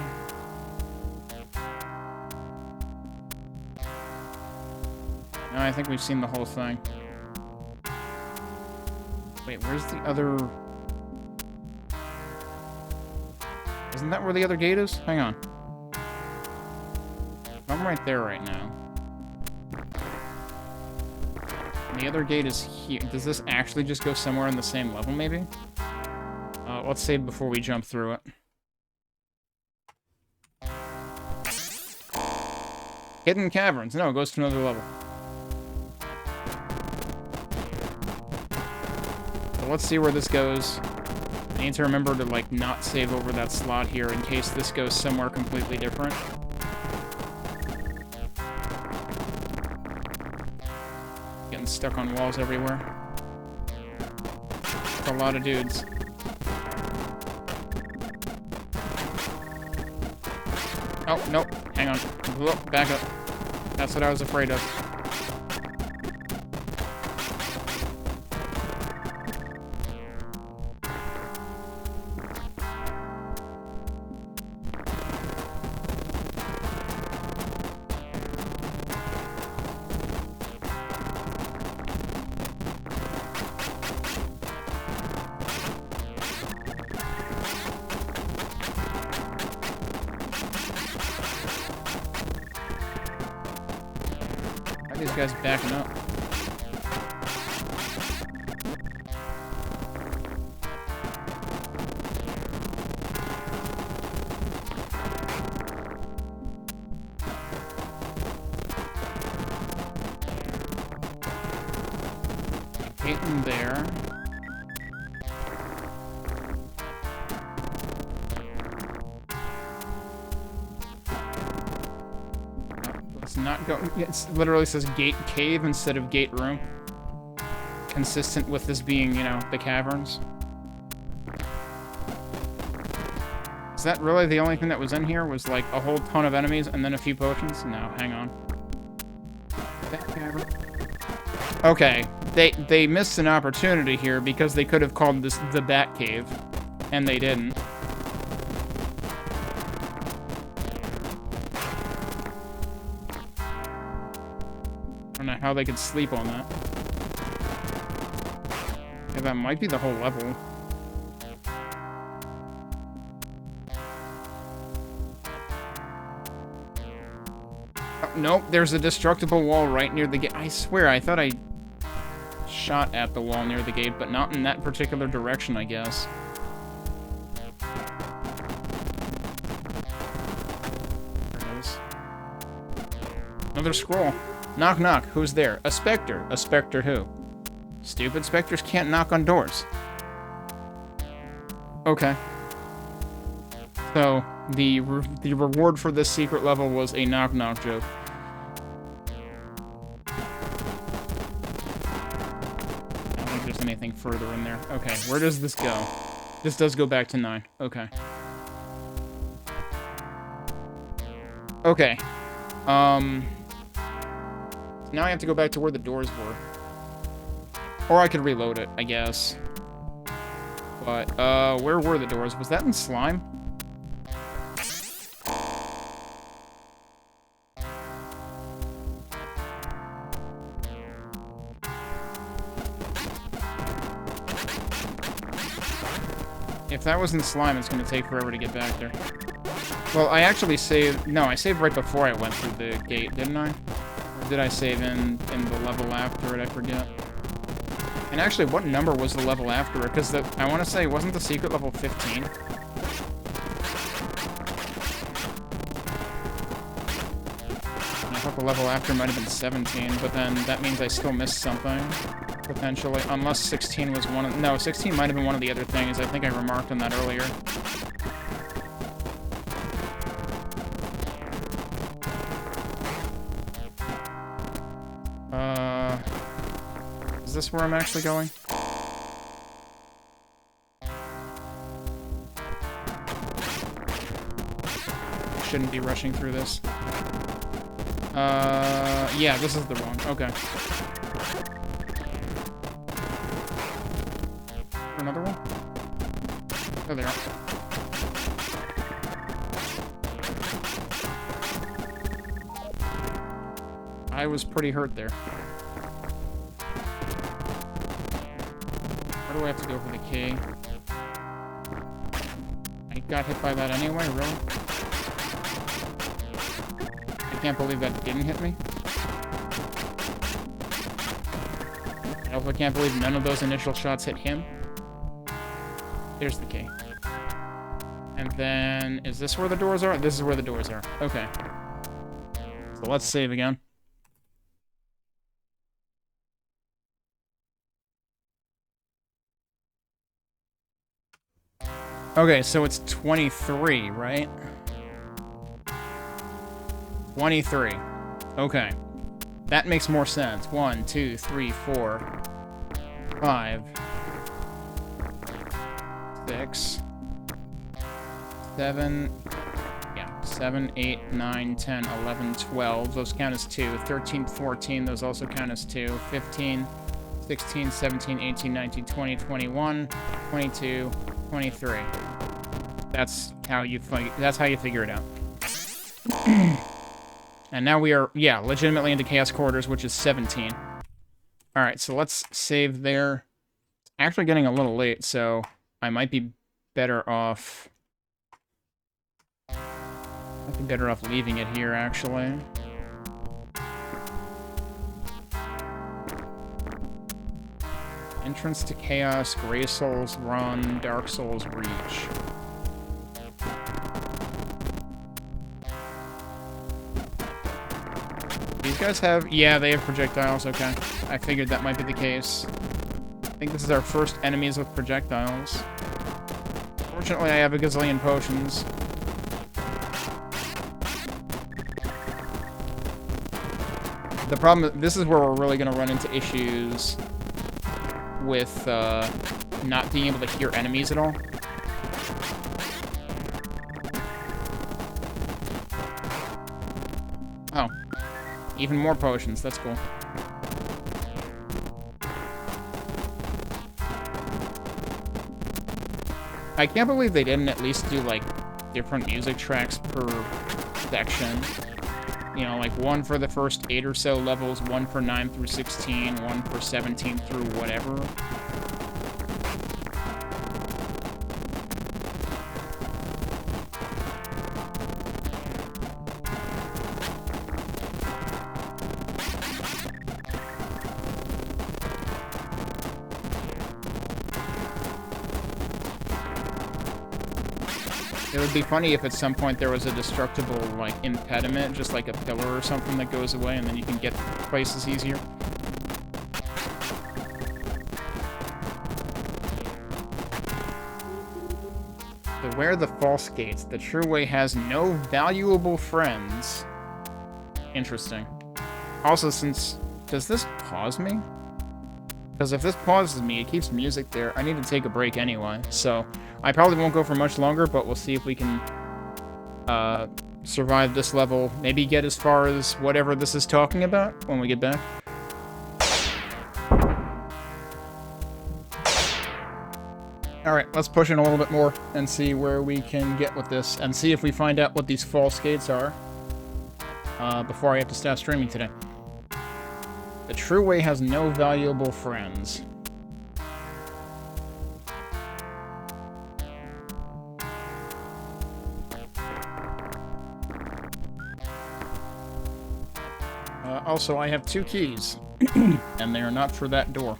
No, I think we've seen the whole thing. Wait, where's the other... Isn't that where the other gate is? Hang on. I'm right there right now. And the other gate is here. Does this actually just go somewhere on the same level, maybe? Let's save before we jump through it. Hidden caverns. No, it goes to another level. So let's see where this goes. I need to remember to, like, not save over that slot here in case this goes somewhere completely different. Getting stuck on walls everywhere. A lot of dudes. Oh, nope. Hang on. Whoa, back up. That's what I was afraid of. These guys backing up. Gate in there. Not go. It literally says gate cave instead of gate room. Consistent with this being, you know, the caverns. Is that really the only thing that was in here? Was like a whole ton of enemies and then a few potions? No, hang on. That cavern. Okay, they missed an opportunity here because they could have called this the Bat Cave, and they didn't. I don't know how they could sleep on that. Yeah, that might be the whole level. Oh, nope, there's a destructible wall right near the gate. I swear, I thought I shot at the wall near the gate, but not in that particular direction, I guess. There it is. Another scroll. Knock, knock. Who's there? A specter. A specter who? Stupid specters can't knock on doors. Okay. So, the reward for this secret level was a knock-knock joke. I don't think there's anything further in there. Okay, where does this go? This does go back to 9. Okay. Okay. Now I have to go back to where the doors were. Or I could reload it, I guess. But, where were the doors? Was that in slime? If that was in slime, it's going to take forever to get back there. Well, I actually saved... No, I saved right before I went through the gate, didn't I? Or did I save in the level after it? I forget. And actually, what number was the level after it? Because I want to say, wasn't the secret level 15? I thought the level after might have been 17, but then that means I still missed something. Potentially. Unless 16 was one of... No, 16 might have been one of the other things. I think I remarked on that earlier. Is this where I'm actually going? Shouldn't be rushing through this. Yeah, this is the one. Okay. Another one? Oh, there. I was pretty hurt there. Where do I have to go for the key? I got hit by that anyway, really? I can't believe that didn't hit me. I also can't believe none of those initial shots hit him. There's the key. And then, is this where the doors are? This is where the doors are. Okay. So let's save again. Okay, so it's 23, right? 23. Okay. That makes more sense. 1, 2, 3, 4, 5, 6, 7, yeah, 7, 8, 9, 10, 11, 12. Those count as 2. 13, 14, those also count as 2. 15, 16, 17, 18, 19, 20, 21, 22, 23. That's how you figure it out. And now we are, yeah, legitimately into Chaos Quarters, which is 17. Alright, so let's save there. It's actually getting a little late, so I might be better off... leaving it here, actually. Entrance to Chaos, Grey Souls Run, Dark Souls Reach. These guys have... Yeah, they have projectiles, okay. I figured that might be the case. I think this is our first enemies with projectiles. Fortunately, I have a gazillion potions. The problem... This is where we're really going to run into issues with not being able to hear enemies at all. Oh. Even more potions, that's cool. I can't believe they didn't at least do, like, different music tracks per section. You know, like, one for the first 8 or so levels, one for 9 through 16, one for 17 through whatever. It would be funny if at some point there was a destructible, like, impediment, just like a pillar or something that goes away, and then you can get places easier. Beware the false gates. The true way has no valuable friends. Interesting. Also, since... Does this pause me? Because if this pauses me, it keeps music there. I need to take a break anyway, so... I probably won't go for much longer, but we'll see if we can... survive this level. Maybe get as far as whatever this is talking about when we get back. Alright, let's push in a little bit more and see where we can get with this, and see if we find out what these false gates are before I have to stop streaming today. The true way has no valuable friends. Also, I have 2 keys, and they are not for that door.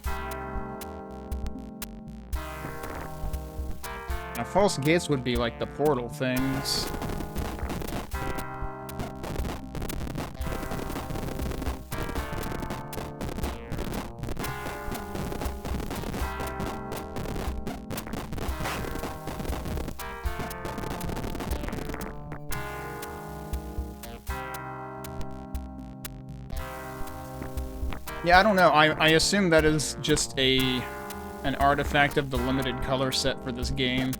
Now, false gates would be like the portal things. Yeah, I don't know. I assume that is just an artifact of the limited color set for this game.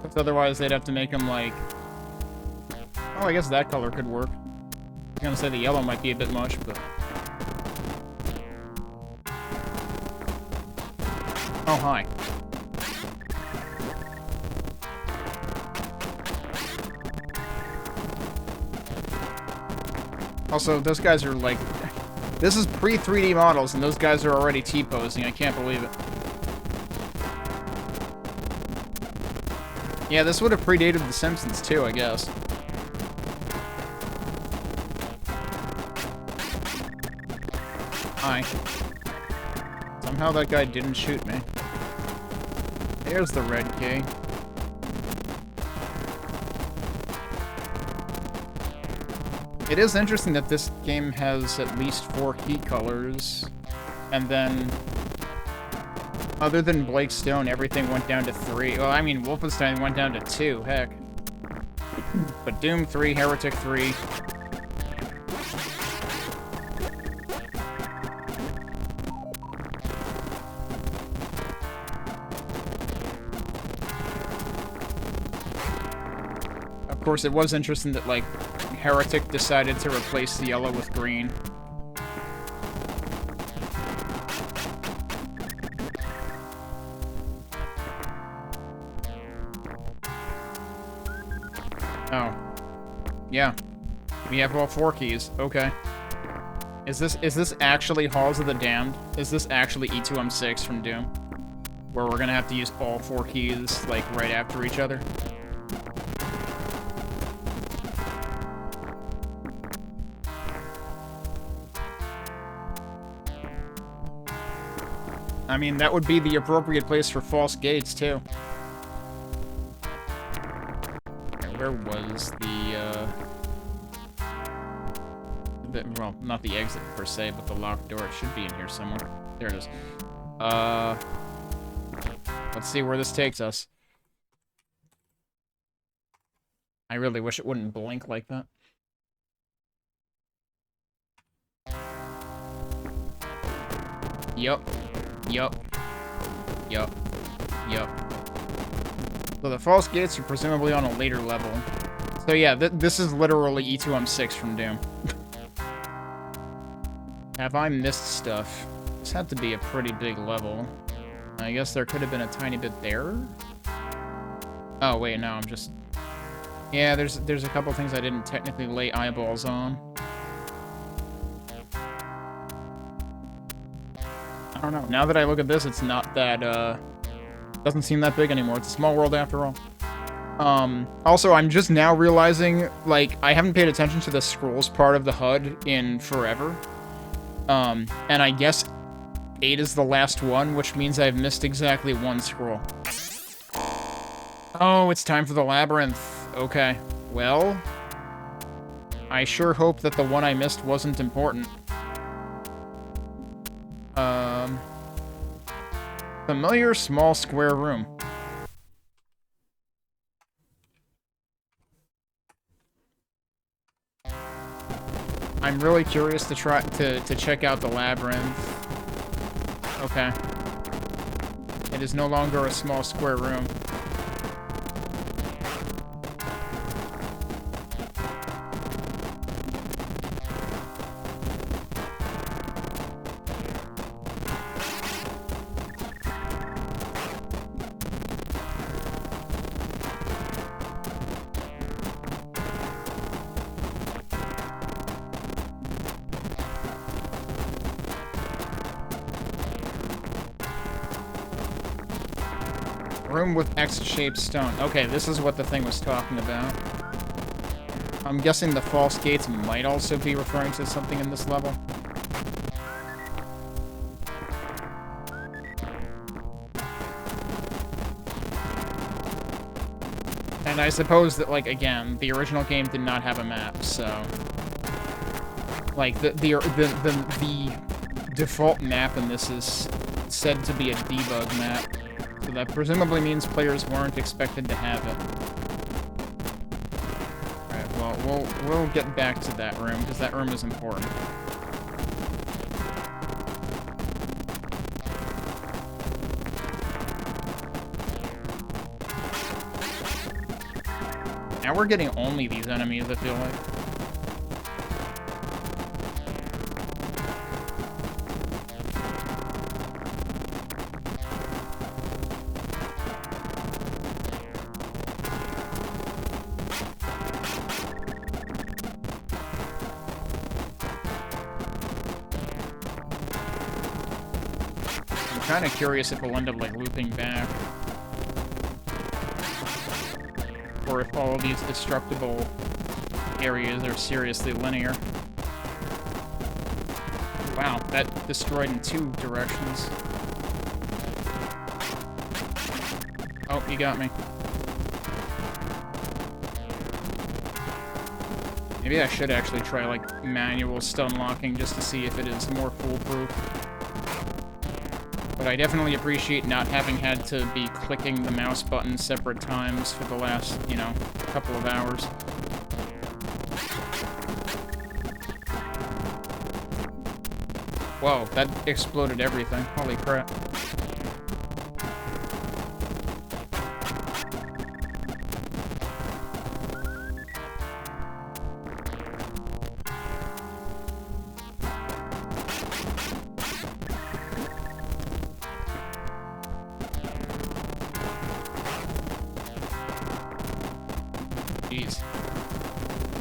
Because otherwise they'd have to make them like... Oh, I guess that color could work. I was gonna say the yellow might be a bit much, but... Oh, hi. Also, those guys are like... This is pre-3D models, and those guys are already T-posing. I can't believe it. Yeah, this would have predated The Simpsons, too, I guess. Hi. Somehow that guy didn't shoot me. There's the red key. It is interesting that this game has at least 4 key colors, and then, other than Blake Stone, everything went down to 3. Well, I mean, Wolfenstein went down to 2, heck. But Doom 3, Heretic 3... Of course, it was interesting that, like, Heretic decided to replace the yellow with green. Oh. Yeah. We have all 4 keys. Okay. Is this actually Halls of the Damned? Is this actually E2M6 from Doom? Where we're gonna have to use all 4 keys, like, right after each other? I mean, that would be the appropriate place for false gates, too. Where was well, not the exit, per se, but the locked door. It should be in here somewhere. There it is. Let's see where this takes us. I really wish it wouldn't blink like that. Yup. Yup. Yup. Yup. So the false gates are presumably on a later level. So yeah, this is literally E2M6 from Doom. Have I missed stuff? This had to be a pretty big level. I guess there could have been a tiny bit there? Oh, wait, no, I'm just... Yeah, there's a couple things I didn't technically lay eyeballs on. I don't know. Now that I look at this, it's not that, doesn't seem that big anymore. It's a small world after all. Also, I'm just now realizing, like, I haven't paid attention to the scrolls part of the HUD in forever. And I guess 8 is the last one, which means I've missed exactly 1 scroll. Oh, it's time for the labyrinth. Okay. Well, I sure hope that the one I missed wasn't important. Familiar small square room. I'm really curious to try to check out the labyrinth. Okay. It is no longer a small square room. Room with X-shaped stone. Okay, this is what the thing was talking about. I'm guessing the false gates might also be referring to something in this level. And I suppose that, like, again, the original game did not have a map, so... Like, the default map in this is said to be a debug map. So that presumably means players weren't expected to have it. Alright, well, we'll get back to that room, because that room is important. Now we're getting only these enemies, I feel like. I'm kind of curious if we'll end up, like, looping back. Or if all of these destructible areas are seriously linear. Wow, that destroyed in 2 directions. Oh, you got me. Maybe I should actually try, like, manual stun locking just to see if it is more foolproof. But I definitely appreciate not having had to be clicking the mouse button separate times for the last, you know, couple of hours. Whoa, that exploded everything. Holy crap.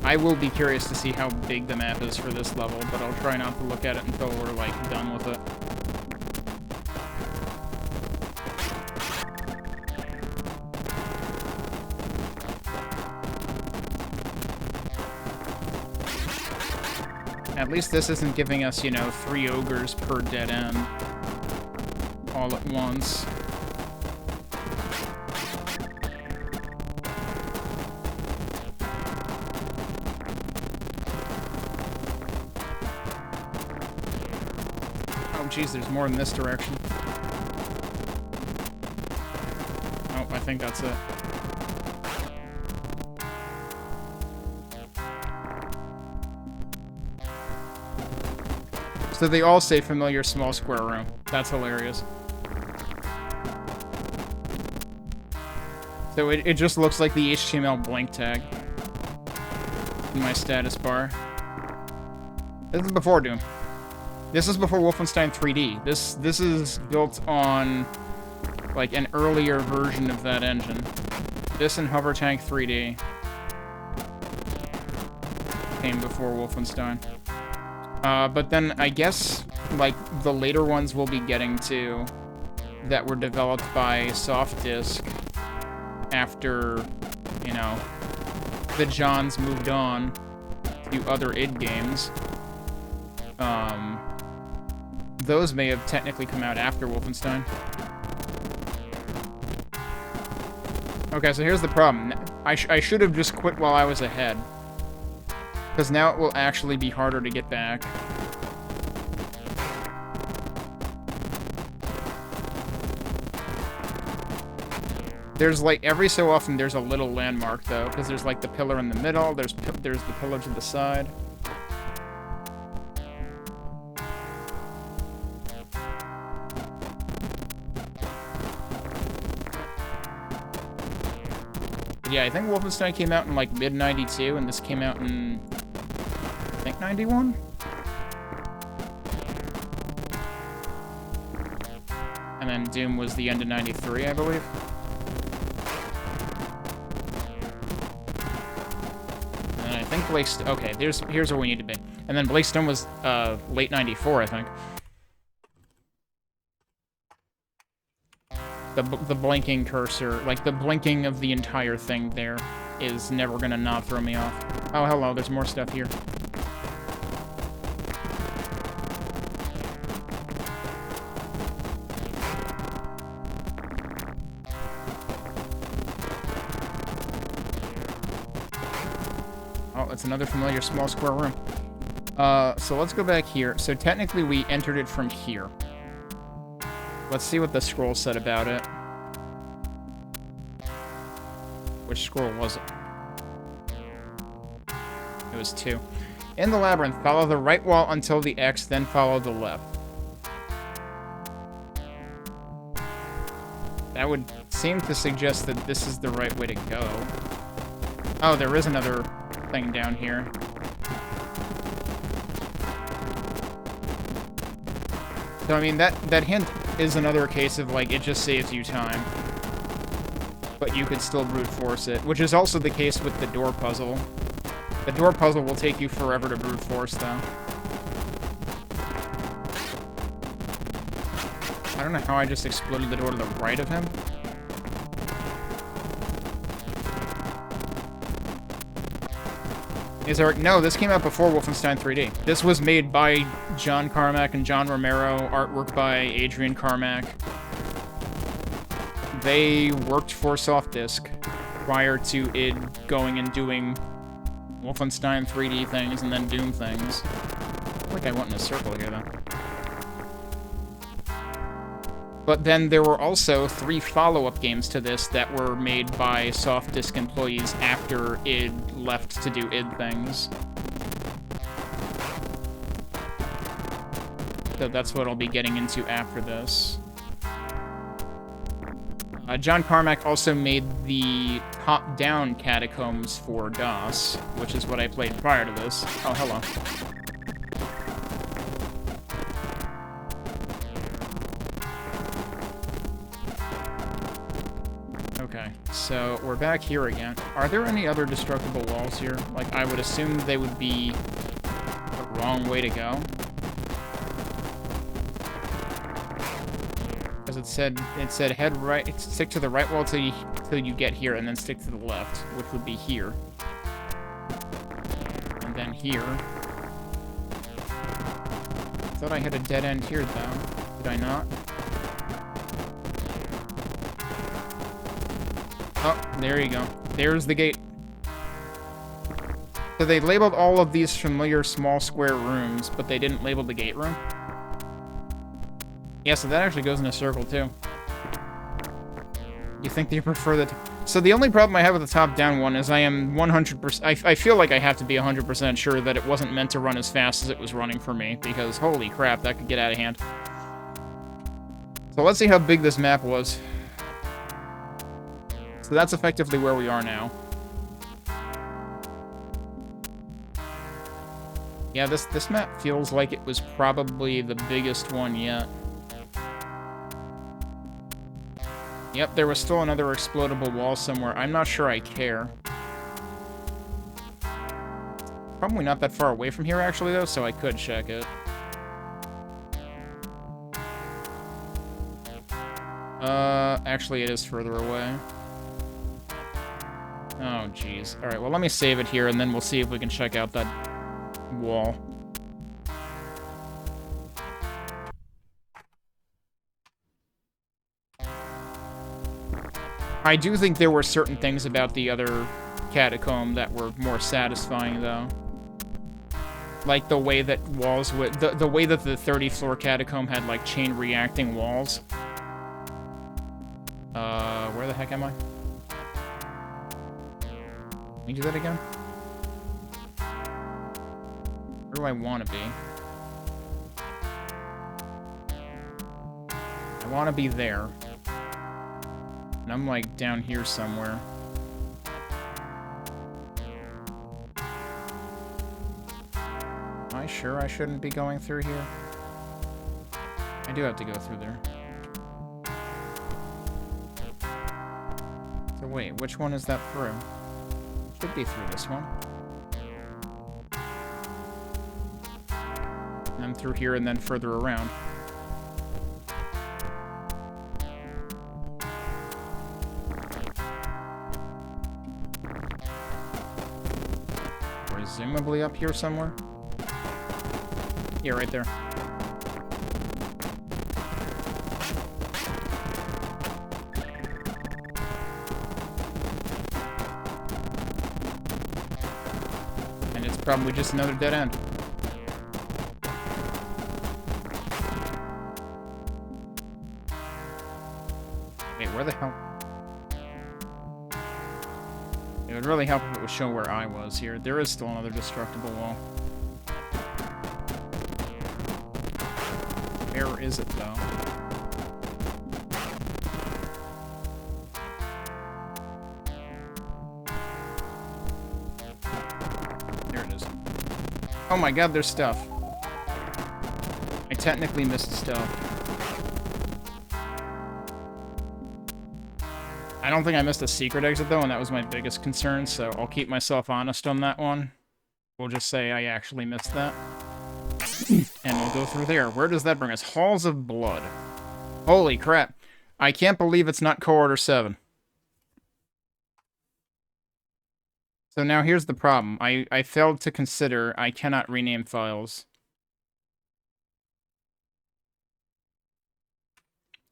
I will be curious to see how big the map is for this level, but I'll try not to look at it until we're, like, done with it. At least this isn't giving us, you know, 3 ogres per dead end all at once. Jeez, there's more in this direction. Oh, I think that's it. So they all say familiar small square room. That's hilarious. So it just looks like the HTML blank tag in my status bar. This is before Doom. This is before Wolfenstein 3D. This is built on, like, an earlier version of that engine. This and Hover Tank 3D came before Wolfenstein. But then I guess, like, the later ones we'll be getting to that were developed by Soft Disk after, you know, the Johns moved on to other id games. Those may have technically come out after Wolfenstein. Okay, so here's the problem. I should have just quit while I was ahead. Because now it will actually be harder to get back. There's, like, every so often there's a little landmark, though. Because there's, like, the pillar in the middle, there's the pillar to the side. Yeah, I think Wolfenstein came out in, like, mid-92, and this came out in, I think, 91? And then Doom was the end of 93, I believe. And I think Blaze... Okay, here's where we need to be. And then Blaze was, late 94, I think. The blinking cursor, like, the blinking of the entire thing there is never gonna not throw me off. Oh, hello, there's more stuff here. Oh, it's another familiar small square room. So let's go back here. So technically we entered it from here. Let's see what the scroll said about it. Which scroll was it? It was 2. In the labyrinth, follow the right wall until the X, then follow the left. That would seem to suggest that this is the right way to go. Oh, there is another thing down here. So, I mean, that hint is another case of, like, it just saves you time. But you could still brute force it, which is also the case with the door puzzle. The door puzzle will take you forever to brute force, though. I don't know how I just exploded the door to the right of him. Is there... No, this came out before Wolfenstein 3D. This was made by John Carmack and John Romero, artwork by Adrian Carmack. They worked for Softdisk prior to id going and doing Wolfenstein 3D things and then Doom things. I feel like I went in a circle here, though. But then there were also 3 follow-up games to this that were made by Softdisk employees after id left to do id things. So that's what I'll be getting into after this. John Carmack also made the top-down Catacombs for DOS, which is what I played prior to this. Oh, hello. Okay, so we're back here again. Are there any other destructible walls here? Like, I would assume they would be the wrong way to go. Because it said head right, stick to the right wall till you get here, and then stick to the left, which would be here. And then here. I thought I had a dead end here, though. Did I not? Oh, there you go. There's the gate. So they labeled all of these familiar small square rooms, but they didn't label the gate room. Yeah, so that actually goes in a circle, too. You think they prefer the... So the only problem I have with the top-down one is I am 100%... I feel like I have to be 100% sure that it wasn't meant to run as fast as it was running for me, because holy crap, that could get out of hand. So let's see how big this map was. So that's effectively where we are now. Yeah, this map feels like it was probably the biggest one yet. Yep, there was still another explodable wall somewhere. I'm not sure I care. Probably not that far away from here, actually, though, so I could check it. Actually, it is further away. Oh, jeez. Alright, well, let me save it here, and then we'll see if we can check out that wall. I do think there were certain things about the other Catacomb that were more satisfying, though. Like the way that walls would... The way that the 30th-floor Catacomb had, like, chain-reacting walls. Where the heck am I? Can you do that again? Where do I want to be? I want to be there. And I'm, like, down here somewhere. Am I sure I shouldn't be going through here? I do have to go through there. So wait, which one is that through? Should be through this one. And then through here and then further around. Presumably up here somewhere? Yeah, right there. And it's probably just another dead end. Wait, where the hell? It would really help if it would show where I was here. There is still another destructible wall. Where is it, though? There it is. Oh my god, there's stuff. I technically missed stuff. I don't think I missed a secret exit, though, and that was my biggest concern, so I'll keep myself honest on that one. We'll just say I actually missed that. And we'll go through there. Where does that bring us? Halls of Blood. Holy crap. I can't believe it's not Corridor 7. So now here's the problem. I failed to consider I cannot rename files.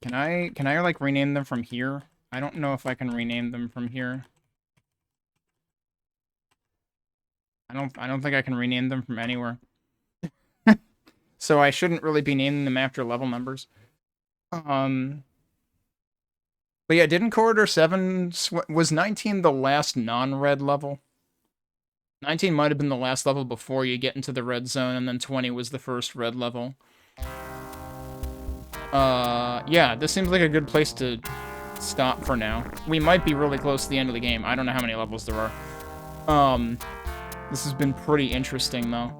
Can I like rename them from here? I don't know if I can rename them from here. I don't think I can rename them from anywhere. So I shouldn't really be naming them after level numbers. But yeah, didn't Corridor 7... Was 19 the last non-red level? 19 might have been the last level before you get into the red zone, and then 20 was the first red level. Yeah, this seems like a good place to stop for now. We might be really close to the end of the game. I don't know how many levels there are. This has been pretty interesting, though.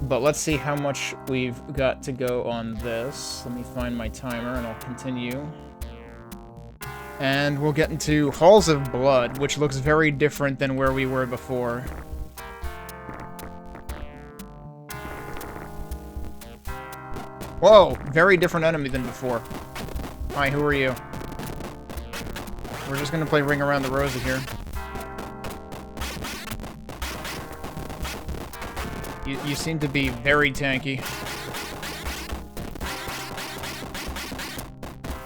But let's see how much we've got to go on this. Let me find my timer, and I'll continue. And we'll get into Halls of Blood, which looks very different than where we were before. Whoa! Very different enemy than before. Hi, who are you? We're just gonna play Ring Around the Rosie here. You seem to be very tanky.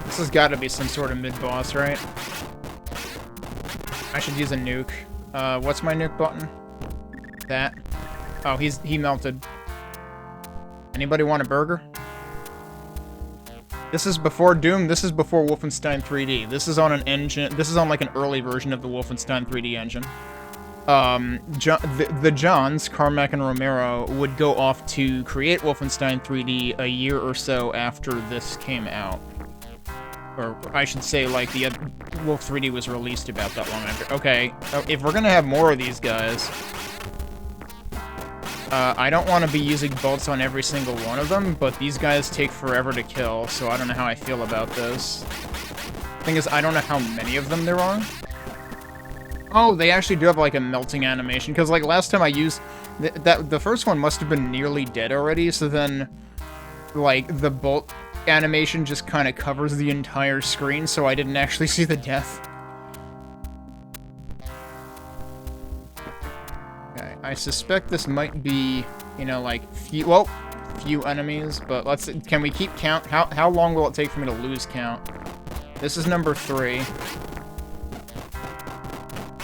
This has got to be some sort of mid-boss, right? I should use a nuke. What's my nuke button? That. Oh, he melted. Anybody want a burger? This is before Doom. This is before Wolfenstein 3D. This is on an engine. This is on like an early version of the Wolfenstein 3D engine. The Johns, Carmack and Romero, would go off to create Wolfenstein 3D a year or so after this came out. Or I should say, like, the Wolf 3D was released about that long after. Okay, if we're gonna have more of these guys, I don't want to be using bolts on every single one of them, but these guys take forever to kill, so I don't know how I feel about this. Thing is, I don't know how many of them there are. Oh, they actually do have, like, a melting animation, because, like, last time I used... the first one must have been nearly dead already, so then, like, the bolt animation just kind of covers the entire screen, so I didn't actually see the death. Okay, I suspect this might be, you know, like, few enemies, but let's... Can we keep count? How long will it take for me to lose count? This is number 3.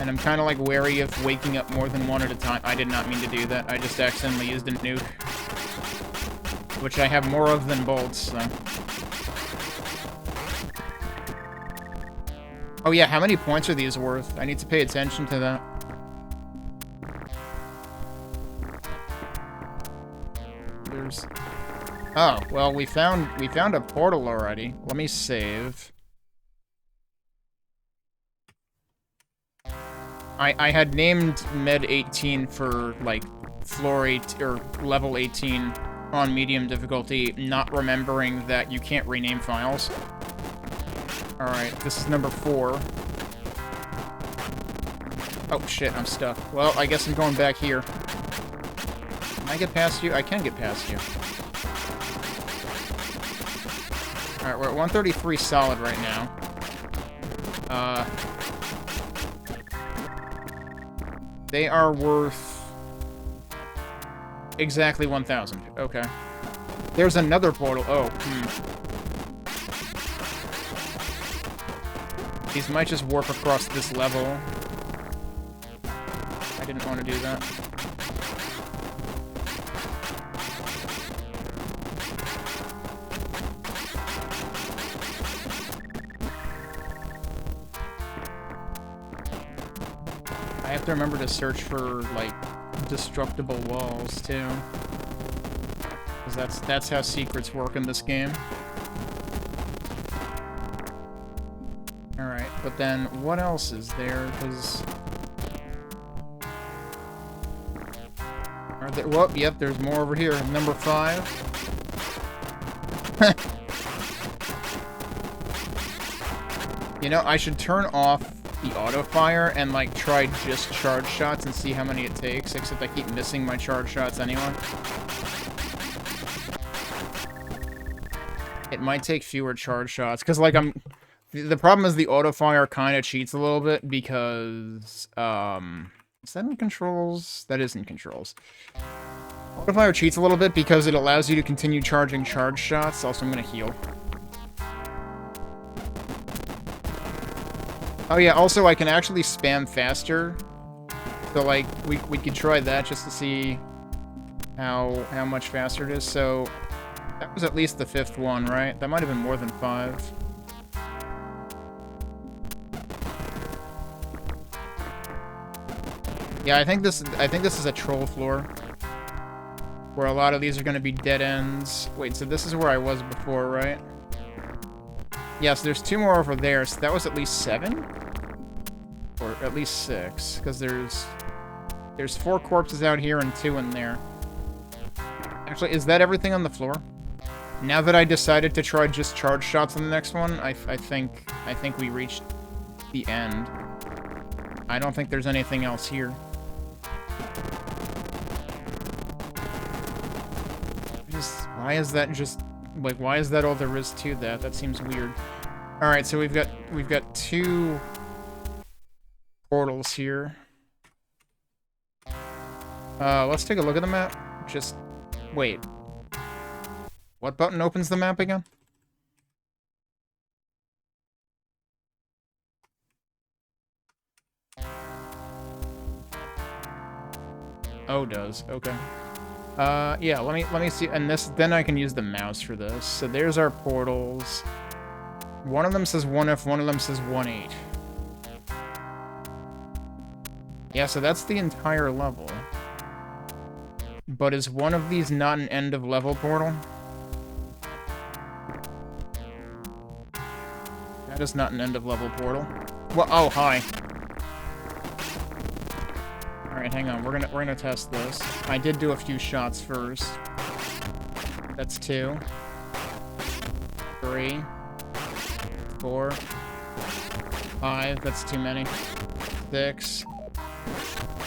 And I'm kind of like wary of waking up more than one at a time. I did not mean to do that. I just accidentally used a nuke. Which I have more of than bolts, so. Oh yeah, how many points are these worth? I need to pay attention to that. There's... Oh, well, we found a portal already. Let me save. I had named Med 18 for, like, floor 8, or level 18 on medium difficulty, not remembering that you can't rename files. Alright, this is number 4. Oh, shit, I'm stuck. Well, I guess I'm going back here. Can I get past you? I can get past you. Alright, we're at 133 solid right now. They are worth exactly 1,000. Okay. There's another portal. Oh, These might just warp across this level. I didn't want to do that. I have to remember to search for, like, destructible walls, too. Because that's how secrets work in this game. Alright, but then what else is there? Because... Are there... Well, yep, there's more over here. Number 5. You know, I should turn off the auto-fire and, like, try just charge shots and see how many it takes, except I keep missing my charge shots anyway. It might take fewer charge shots, because, like, the problem is the auto-fire kind of cheats a little bit, because, is that in controls? That is in controls. Auto-fire cheats a little bit because it allows you to continue charging charge shots. Also, I'm gonna heal. Oh yeah, also I can actually spam faster. So like we could try that just to see how much faster it is. So that was at least the 5th one, right? That might have been more than 5. Yeah, I think this is a troll floor. Where a lot of these are gonna be dead ends. Wait, so this is where I was before, right? Yes, there's 2 more over there, so that was at least 7? Or at least 6, because there's 4 corpses out here and 2 in there. Actually, is that everything on the floor? Now that I decided to try just charge shots on the next one, I think we reached the end. I don't think there's anything else here. Why is that just... Like, why is that all there is to that? That seems weird. Alright, so we've got 2 portals here. Let's take a look at the map. Just... Wait. What button opens the map again? O does. Okay. Yeah, let me see, and then I can use the mouse for this. So there's our portals. One of them says 1F, one of them says 1-8. Yeah, so that's the entire level. But is one of these not an end-of-level portal? That is not an end-of-level portal. Well, oh, hi. Alright, hang on. We're gonna test this. I did do a few shots first. That's 2. 3. 4. 5. That's too many. 6.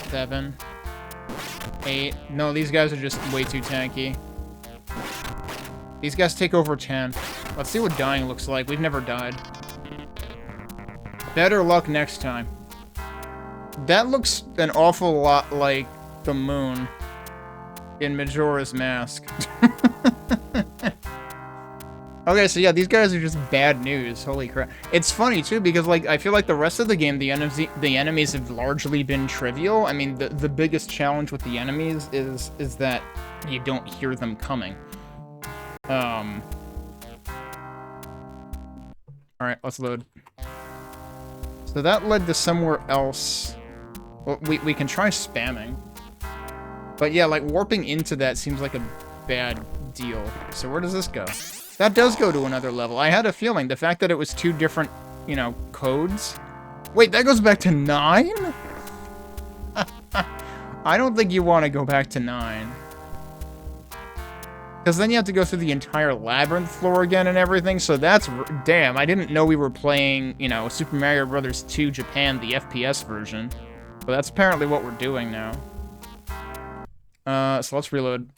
7. 8. No, these guys are just way too tanky. These guys take over 10. Let's see what dying looks like. We've never died. Better luck next time. That looks an awful lot like the moon in Majora's Mask. Okay, so yeah, these guys are just bad news. Holy crap. It's funny, too, because, like, I feel like the rest of the game, the enemies have largely been trivial. I mean, the biggest challenge with the enemies is that you don't hear them coming. Alright, let's load. So that led to somewhere else. Well, we can try spamming. But yeah, like, warping into that seems like a bad deal. So where does this go? That does go to another level. I had a feeling. The fact that it was 2 different, you know, codes. Wait, that goes back to 9? I don't think you want to go back to 9. Because then you have to go through the entire labyrinth floor again and everything, so that's... Damn, I didn't know we were playing, you know, Super Mario Bros. 2 Japan, the FPS version. But that's apparently what we're doing now. So let's reload.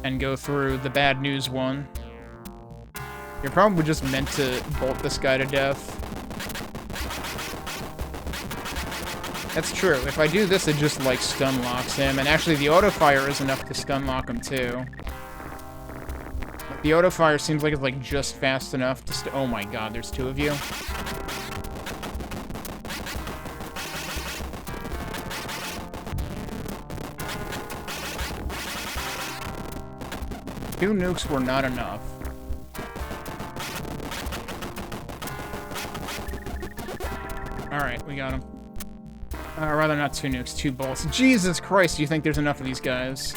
And go through the bad news one. You're probably just meant to bolt this guy to death. That's true. If I do this, it just, like, stun locks him. And actually, the auto fire is enough to stun lock him, too. The auto fire seems like it's, like, just fast enough to oh my god, there's 2 of you. Two nukes were not enough. Alright, we got him. Rather not 2 nukes, 2 bolts. Jesus Christ, do you think there's enough of these guys?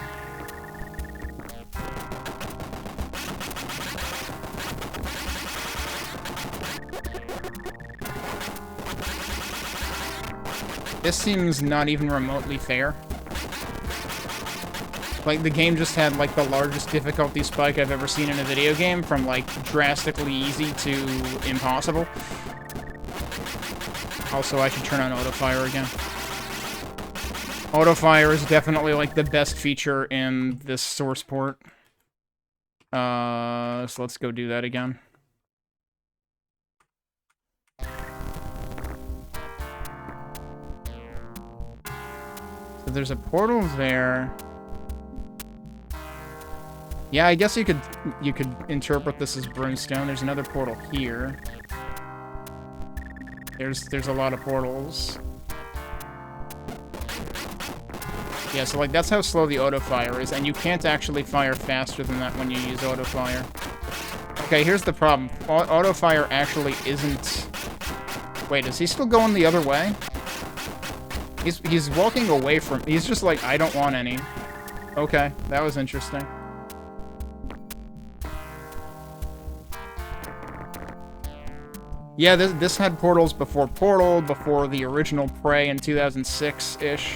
This seems not even remotely fair. Like, the game just had, like, the largest difficulty spike I've ever seen in a video game, from, like, drastically easy to impossible. Also, I should turn on auto-fire again. Auto-fire is definitely, like, the best feature in this source port. So let's go do that again. So there's a portal there. Yeah, I guess you could interpret this as brimstone. There's another portal here. There's a lot of portals. Yeah, so like that's how slow the auto fire is, and you can't actually fire faster than that when you use auto fire. Okay, here's the problem. Auto fire actually isn't. Wait, is he still going the other way? He's walking away from. He's just like, I don't want any. Okay, that was interesting. Yeah, this had portals before Portal, before the original Prey in 2006-ish,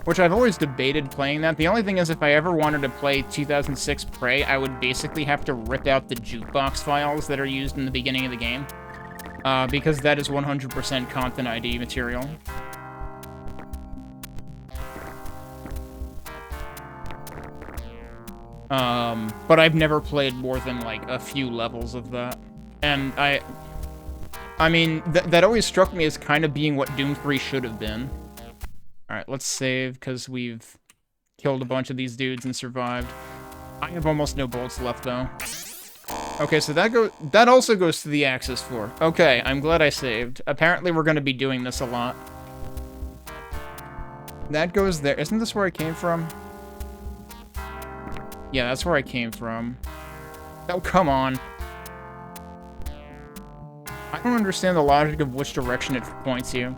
which I've always debated playing that. The only thing is, if I ever wanted to play 2006 Prey, I would basically have to rip out the jukebox files that are used in the beginning of the game, because that is 100% content ID material. But I've never played more than, like, a few levels of that. And I mean, that always struck me as kind of being what Doom 3 should have been. Alright, let's save, because we've killed a bunch of these dudes and survived. I have almost no bolts left, though. Okay, so that also goes to the access floor. Okay, I'm glad I saved. Apparently we're going to be doing this a lot. That goes there. Isn't this where I came from? Yeah, that's where I came from. Oh, come on. I don't understand the logic of which direction it points you.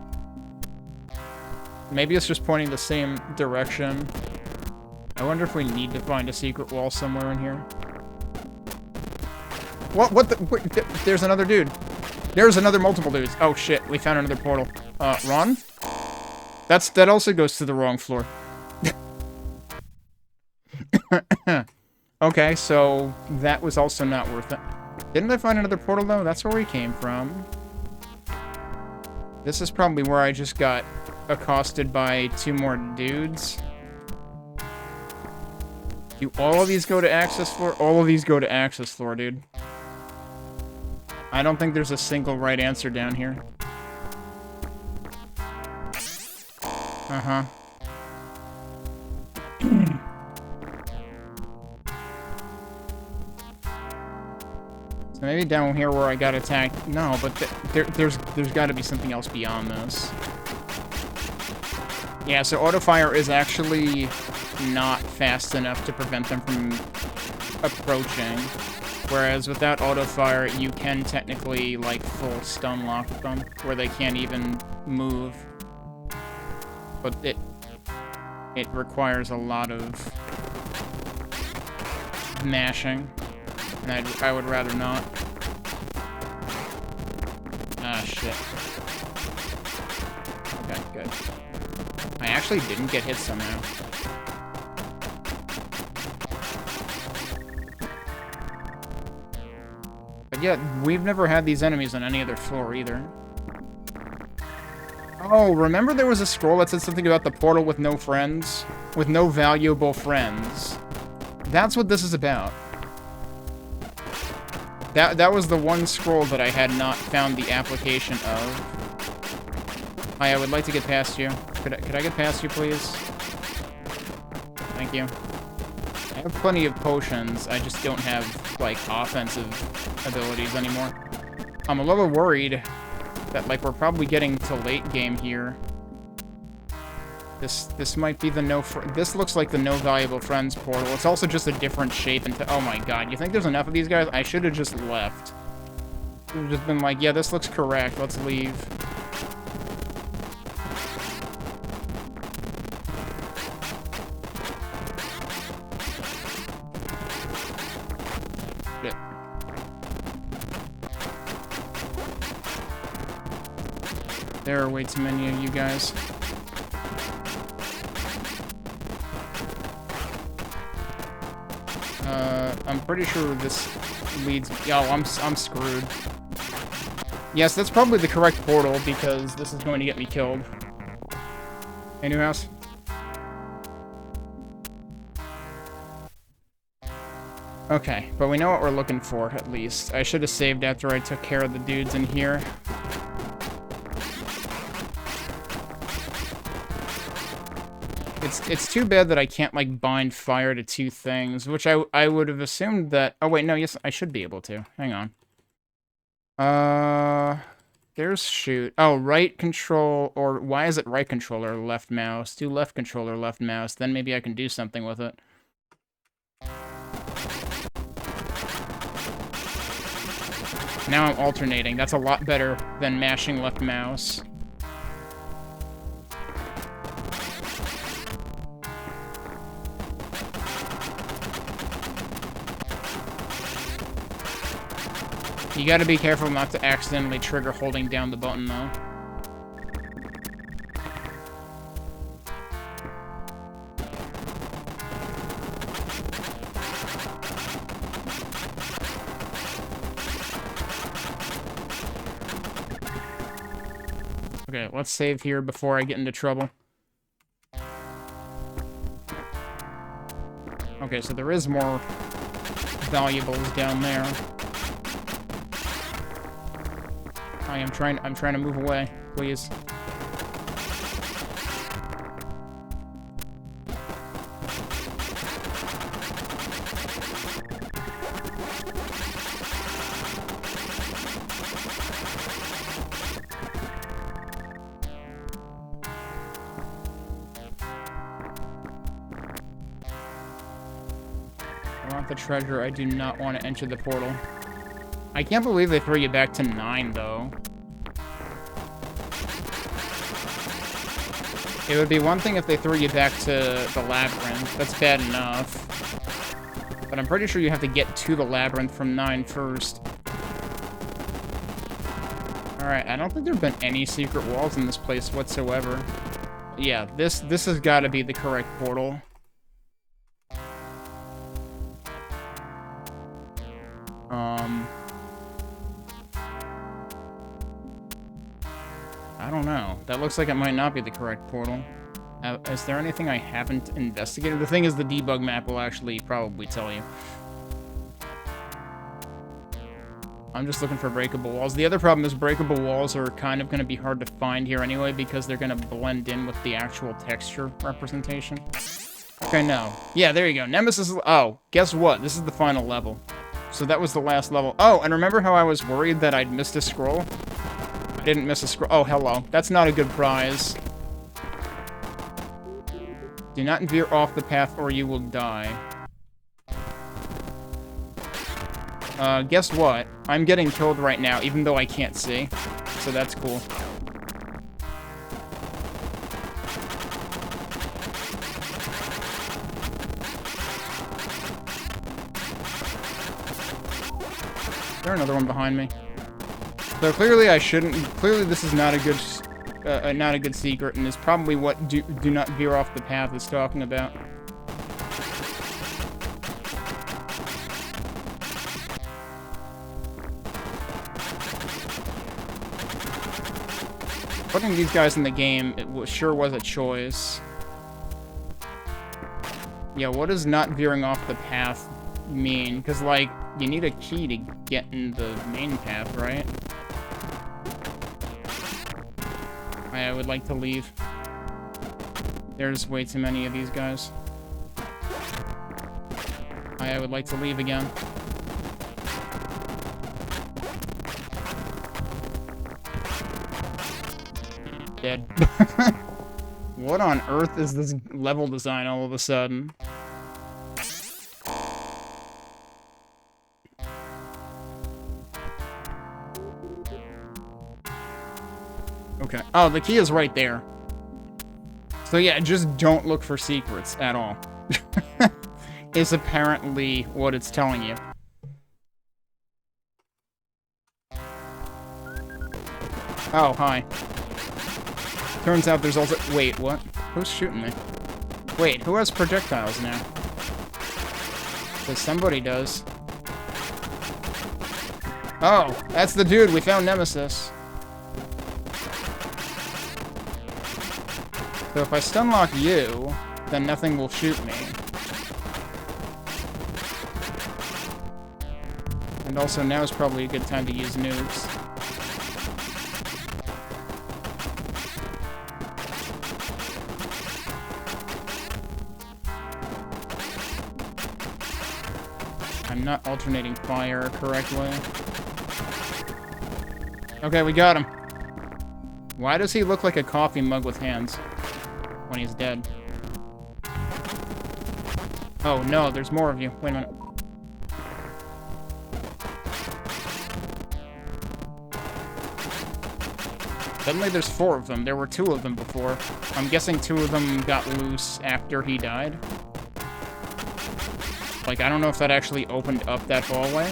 Maybe it's just pointing the same direction. I wonder if we need to find a secret wall somewhere in here. What the? Wait, there's another dude. There's another multiple dudes. Oh shit, we found another portal. Run? That also goes to the wrong floor. Okay, so that was also not worth it. Didn't I find another portal, though? That's where we came from. This is probably where I just got accosted by 2 more dudes. Do all of these go to access floor? All of these go to access floor, dude. I don't think there's a single right answer down here. Uh-huh. Maybe down here where I got attacked. No, but there's got to be something else beyond this. Yeah, so auto-fire is actually not fast enough to prevent them from approaching. Whereas without auto-fire, you can technically, like, full stun lock them, where they can't even move. But it requires a lot of mashing, and I would rather not. Ah, shit. Okay, good. I actually didn't get hit somehow. But yeah, we've never had these enemies on any other floor either. Oh, remember there was a scroll that said something about the portal with no friends? With no valuable friends. That's what this is about. That was the one scroll that I had not found the application of. Hi, I would like to get past you. Could I get past you, please? Thank you. I have plenty of potions, I just don't have, like, offensive abilities anymore. I'm a little worried that, like, we're probably getting to late game here. This might be the this looks like the no valuable friends portal. It's also just a different shape and oh my god, you think there's enough of these guys? I should have just left. Should have just been like, yeah, this looks correct, let's leave. Shit. There are way too many of you guys. I'm pretty sure this leads... Oh, I'm screwed. Yes, that's probably the correct portal, because this is going to get me killed. Hey, new house? Okay, but we know what we're looking for, at least. I should have saved after I took care of the dudes in here. It's too bad that I can't, like, bind fire to two things, which I would have assumed that... Oh, wait, no, yes, I should be able to. Hang on. There's shoot. Oh, right control, or why is it right controller, left mouse? Do left controller, left mouse, then maybe I can do something with it. Now I'm alternating. That's a lot better than mashing left mouse. You gotta be careful not to accidentally trigger holding down the button, though. Okay, let's save here before I get into trouble. Okay, so there is more valuables down there. I'm trying to move away, please. I want the treasure. I do not want to enter the portal. I can't believe they throw you back to 9, though. It would be one thing if they threw you back to the labyrinth. That's bad enough. But I'm pretty sure you have to get to the labyrinth from 9 first. Alright, I don't think there have been any secret walls in this place whatsoever. Yeah, this has got to be the correct portal. I don't know. That looks like it might not be the correct portal. Is there anything I haven't investigated? The thing is, the debug map will actually probably tell you. I'm just looking for breakable walls. The other problem is breakable walls are kind of going to be hard to find here anyway, because they're going to blend in with the actual texture representation. Okay, no. Yeah, there you go. Nemesis... Oh, guess what? This is the final level. So that was the last level. Oh, and remember how I was worried that I'd missed a scroll? I didn't miss a scroll. Oh, hello. That's not a good prize. Do not veer off the path or you will die. Guess what? I'm getting killed right now, even though I can't see. So that's cool. Is there another one behind me? So clearly I shouldn't. Clearly this is not a good secret, and is probably what do not veer off the path is talking about. Putting these guys in the game, sure was a choice. Yeah, what does not veering off the path mean? Because, like, you need a key to get in the main path, right? I would like to leave. There's way too many of these guys. I would like to leave again. Dead. What on earth is this level design all of a sudden? Okay. Oh, the key is right there. So yeah, just don't look for secrets at all. Is apparently what it's telling you. Oh, hi. Turns out there's also... Wait, what? Who's shooting me? Wait, who has projectiles now? Because somebody does. Oh, that's the dude. We found Nemesis. So if I stunlock you, then nothing will shoot me. And also, now is probably a good time to use nukes. I'm not alternating fire correctly. Okay, we got him. Why does he look like a coffee mug with hands when he's dead? Oh no, there's more of you. Wait a minute. Suddenly there's 4 of them. There were 2 of them before. I'm guessing 2 of them got loose after he died. Like, I don't know if that actually opened up that hallway.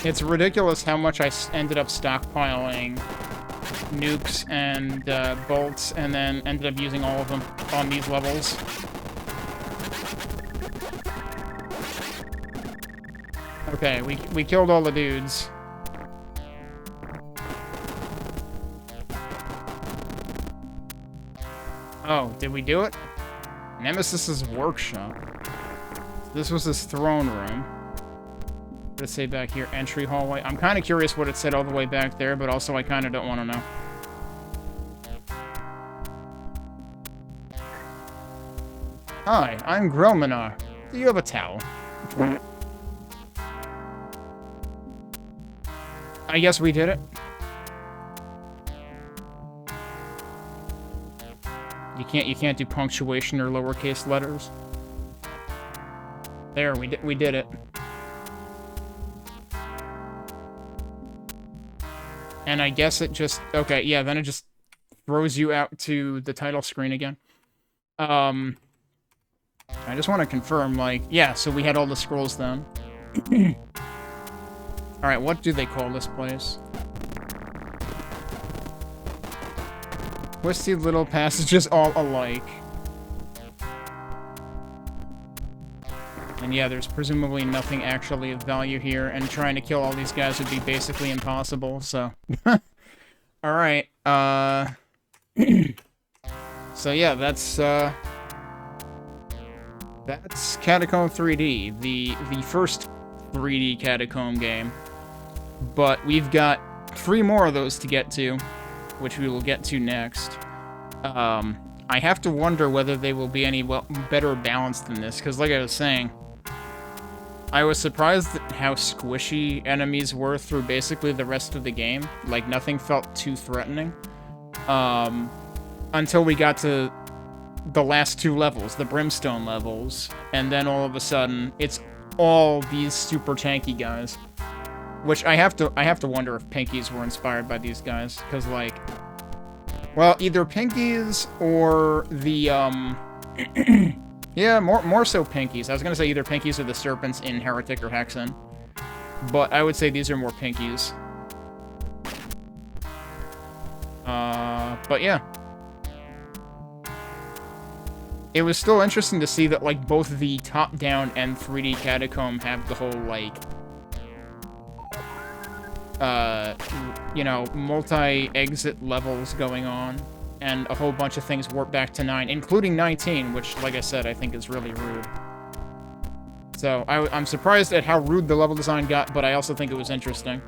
It's ridiculous how much I ended up stockpiling nukes and bolts, and then ended up using all of them on these levels. Okay, we killed all the dudes. Oh, did we do it? Nemesis's workshop. This was his throne room. Let's say back here, entry hallway. I'm kind of curious what it said all the way back there, but also I kind of don't want to know. Hi, I'm Grelminar. Do you have a towel? I guess we did it. You can't do punctuation or lowercase letters. There, we did it. And I guess it just... Okay, yeah, then it just throws you out to the title screen again. I just want to confirm, like... Yeah, so we had all the scrolls then. Alright, what do they call this place? Twisty little passages all alike. And yeah, there's presumably nothing actually of value here, and trying to kill all these guys would be basically impossible, so... Alright, so yeah, that's that's Catacomb 3D, the first 3D Catacomb game. But we've got 3 more of those to get to, which we will get to next. I have to wonder whether they will be any better balanced than this, because like I was saying, I was surprised at how squishy enemies were through basically the rest of the game. Like, nothing felt too threatening. Until we got to the last 2 levels, the Brimstone levels, and then all of a sudden, it's all these super tanky guys. Which I have to wonder if Pinkies were inspired by these guys, because, like, well, either Pinkies or the, yeah, more so Pinkies. I was gonna say either Pinkies or the Serpents in Heretic or Hexen. But I would say these are more Pinkies. But yeah. It was still interesting to see that, like, both the top-down and 3D Catacomb have the whole, like, you know, multi-exit levels going on, and a whole bunch of things warp back to 9, including 19, which, like I said, I think is really rude. So, I'm surprised at how rude the level design got, but I also think it was interesting.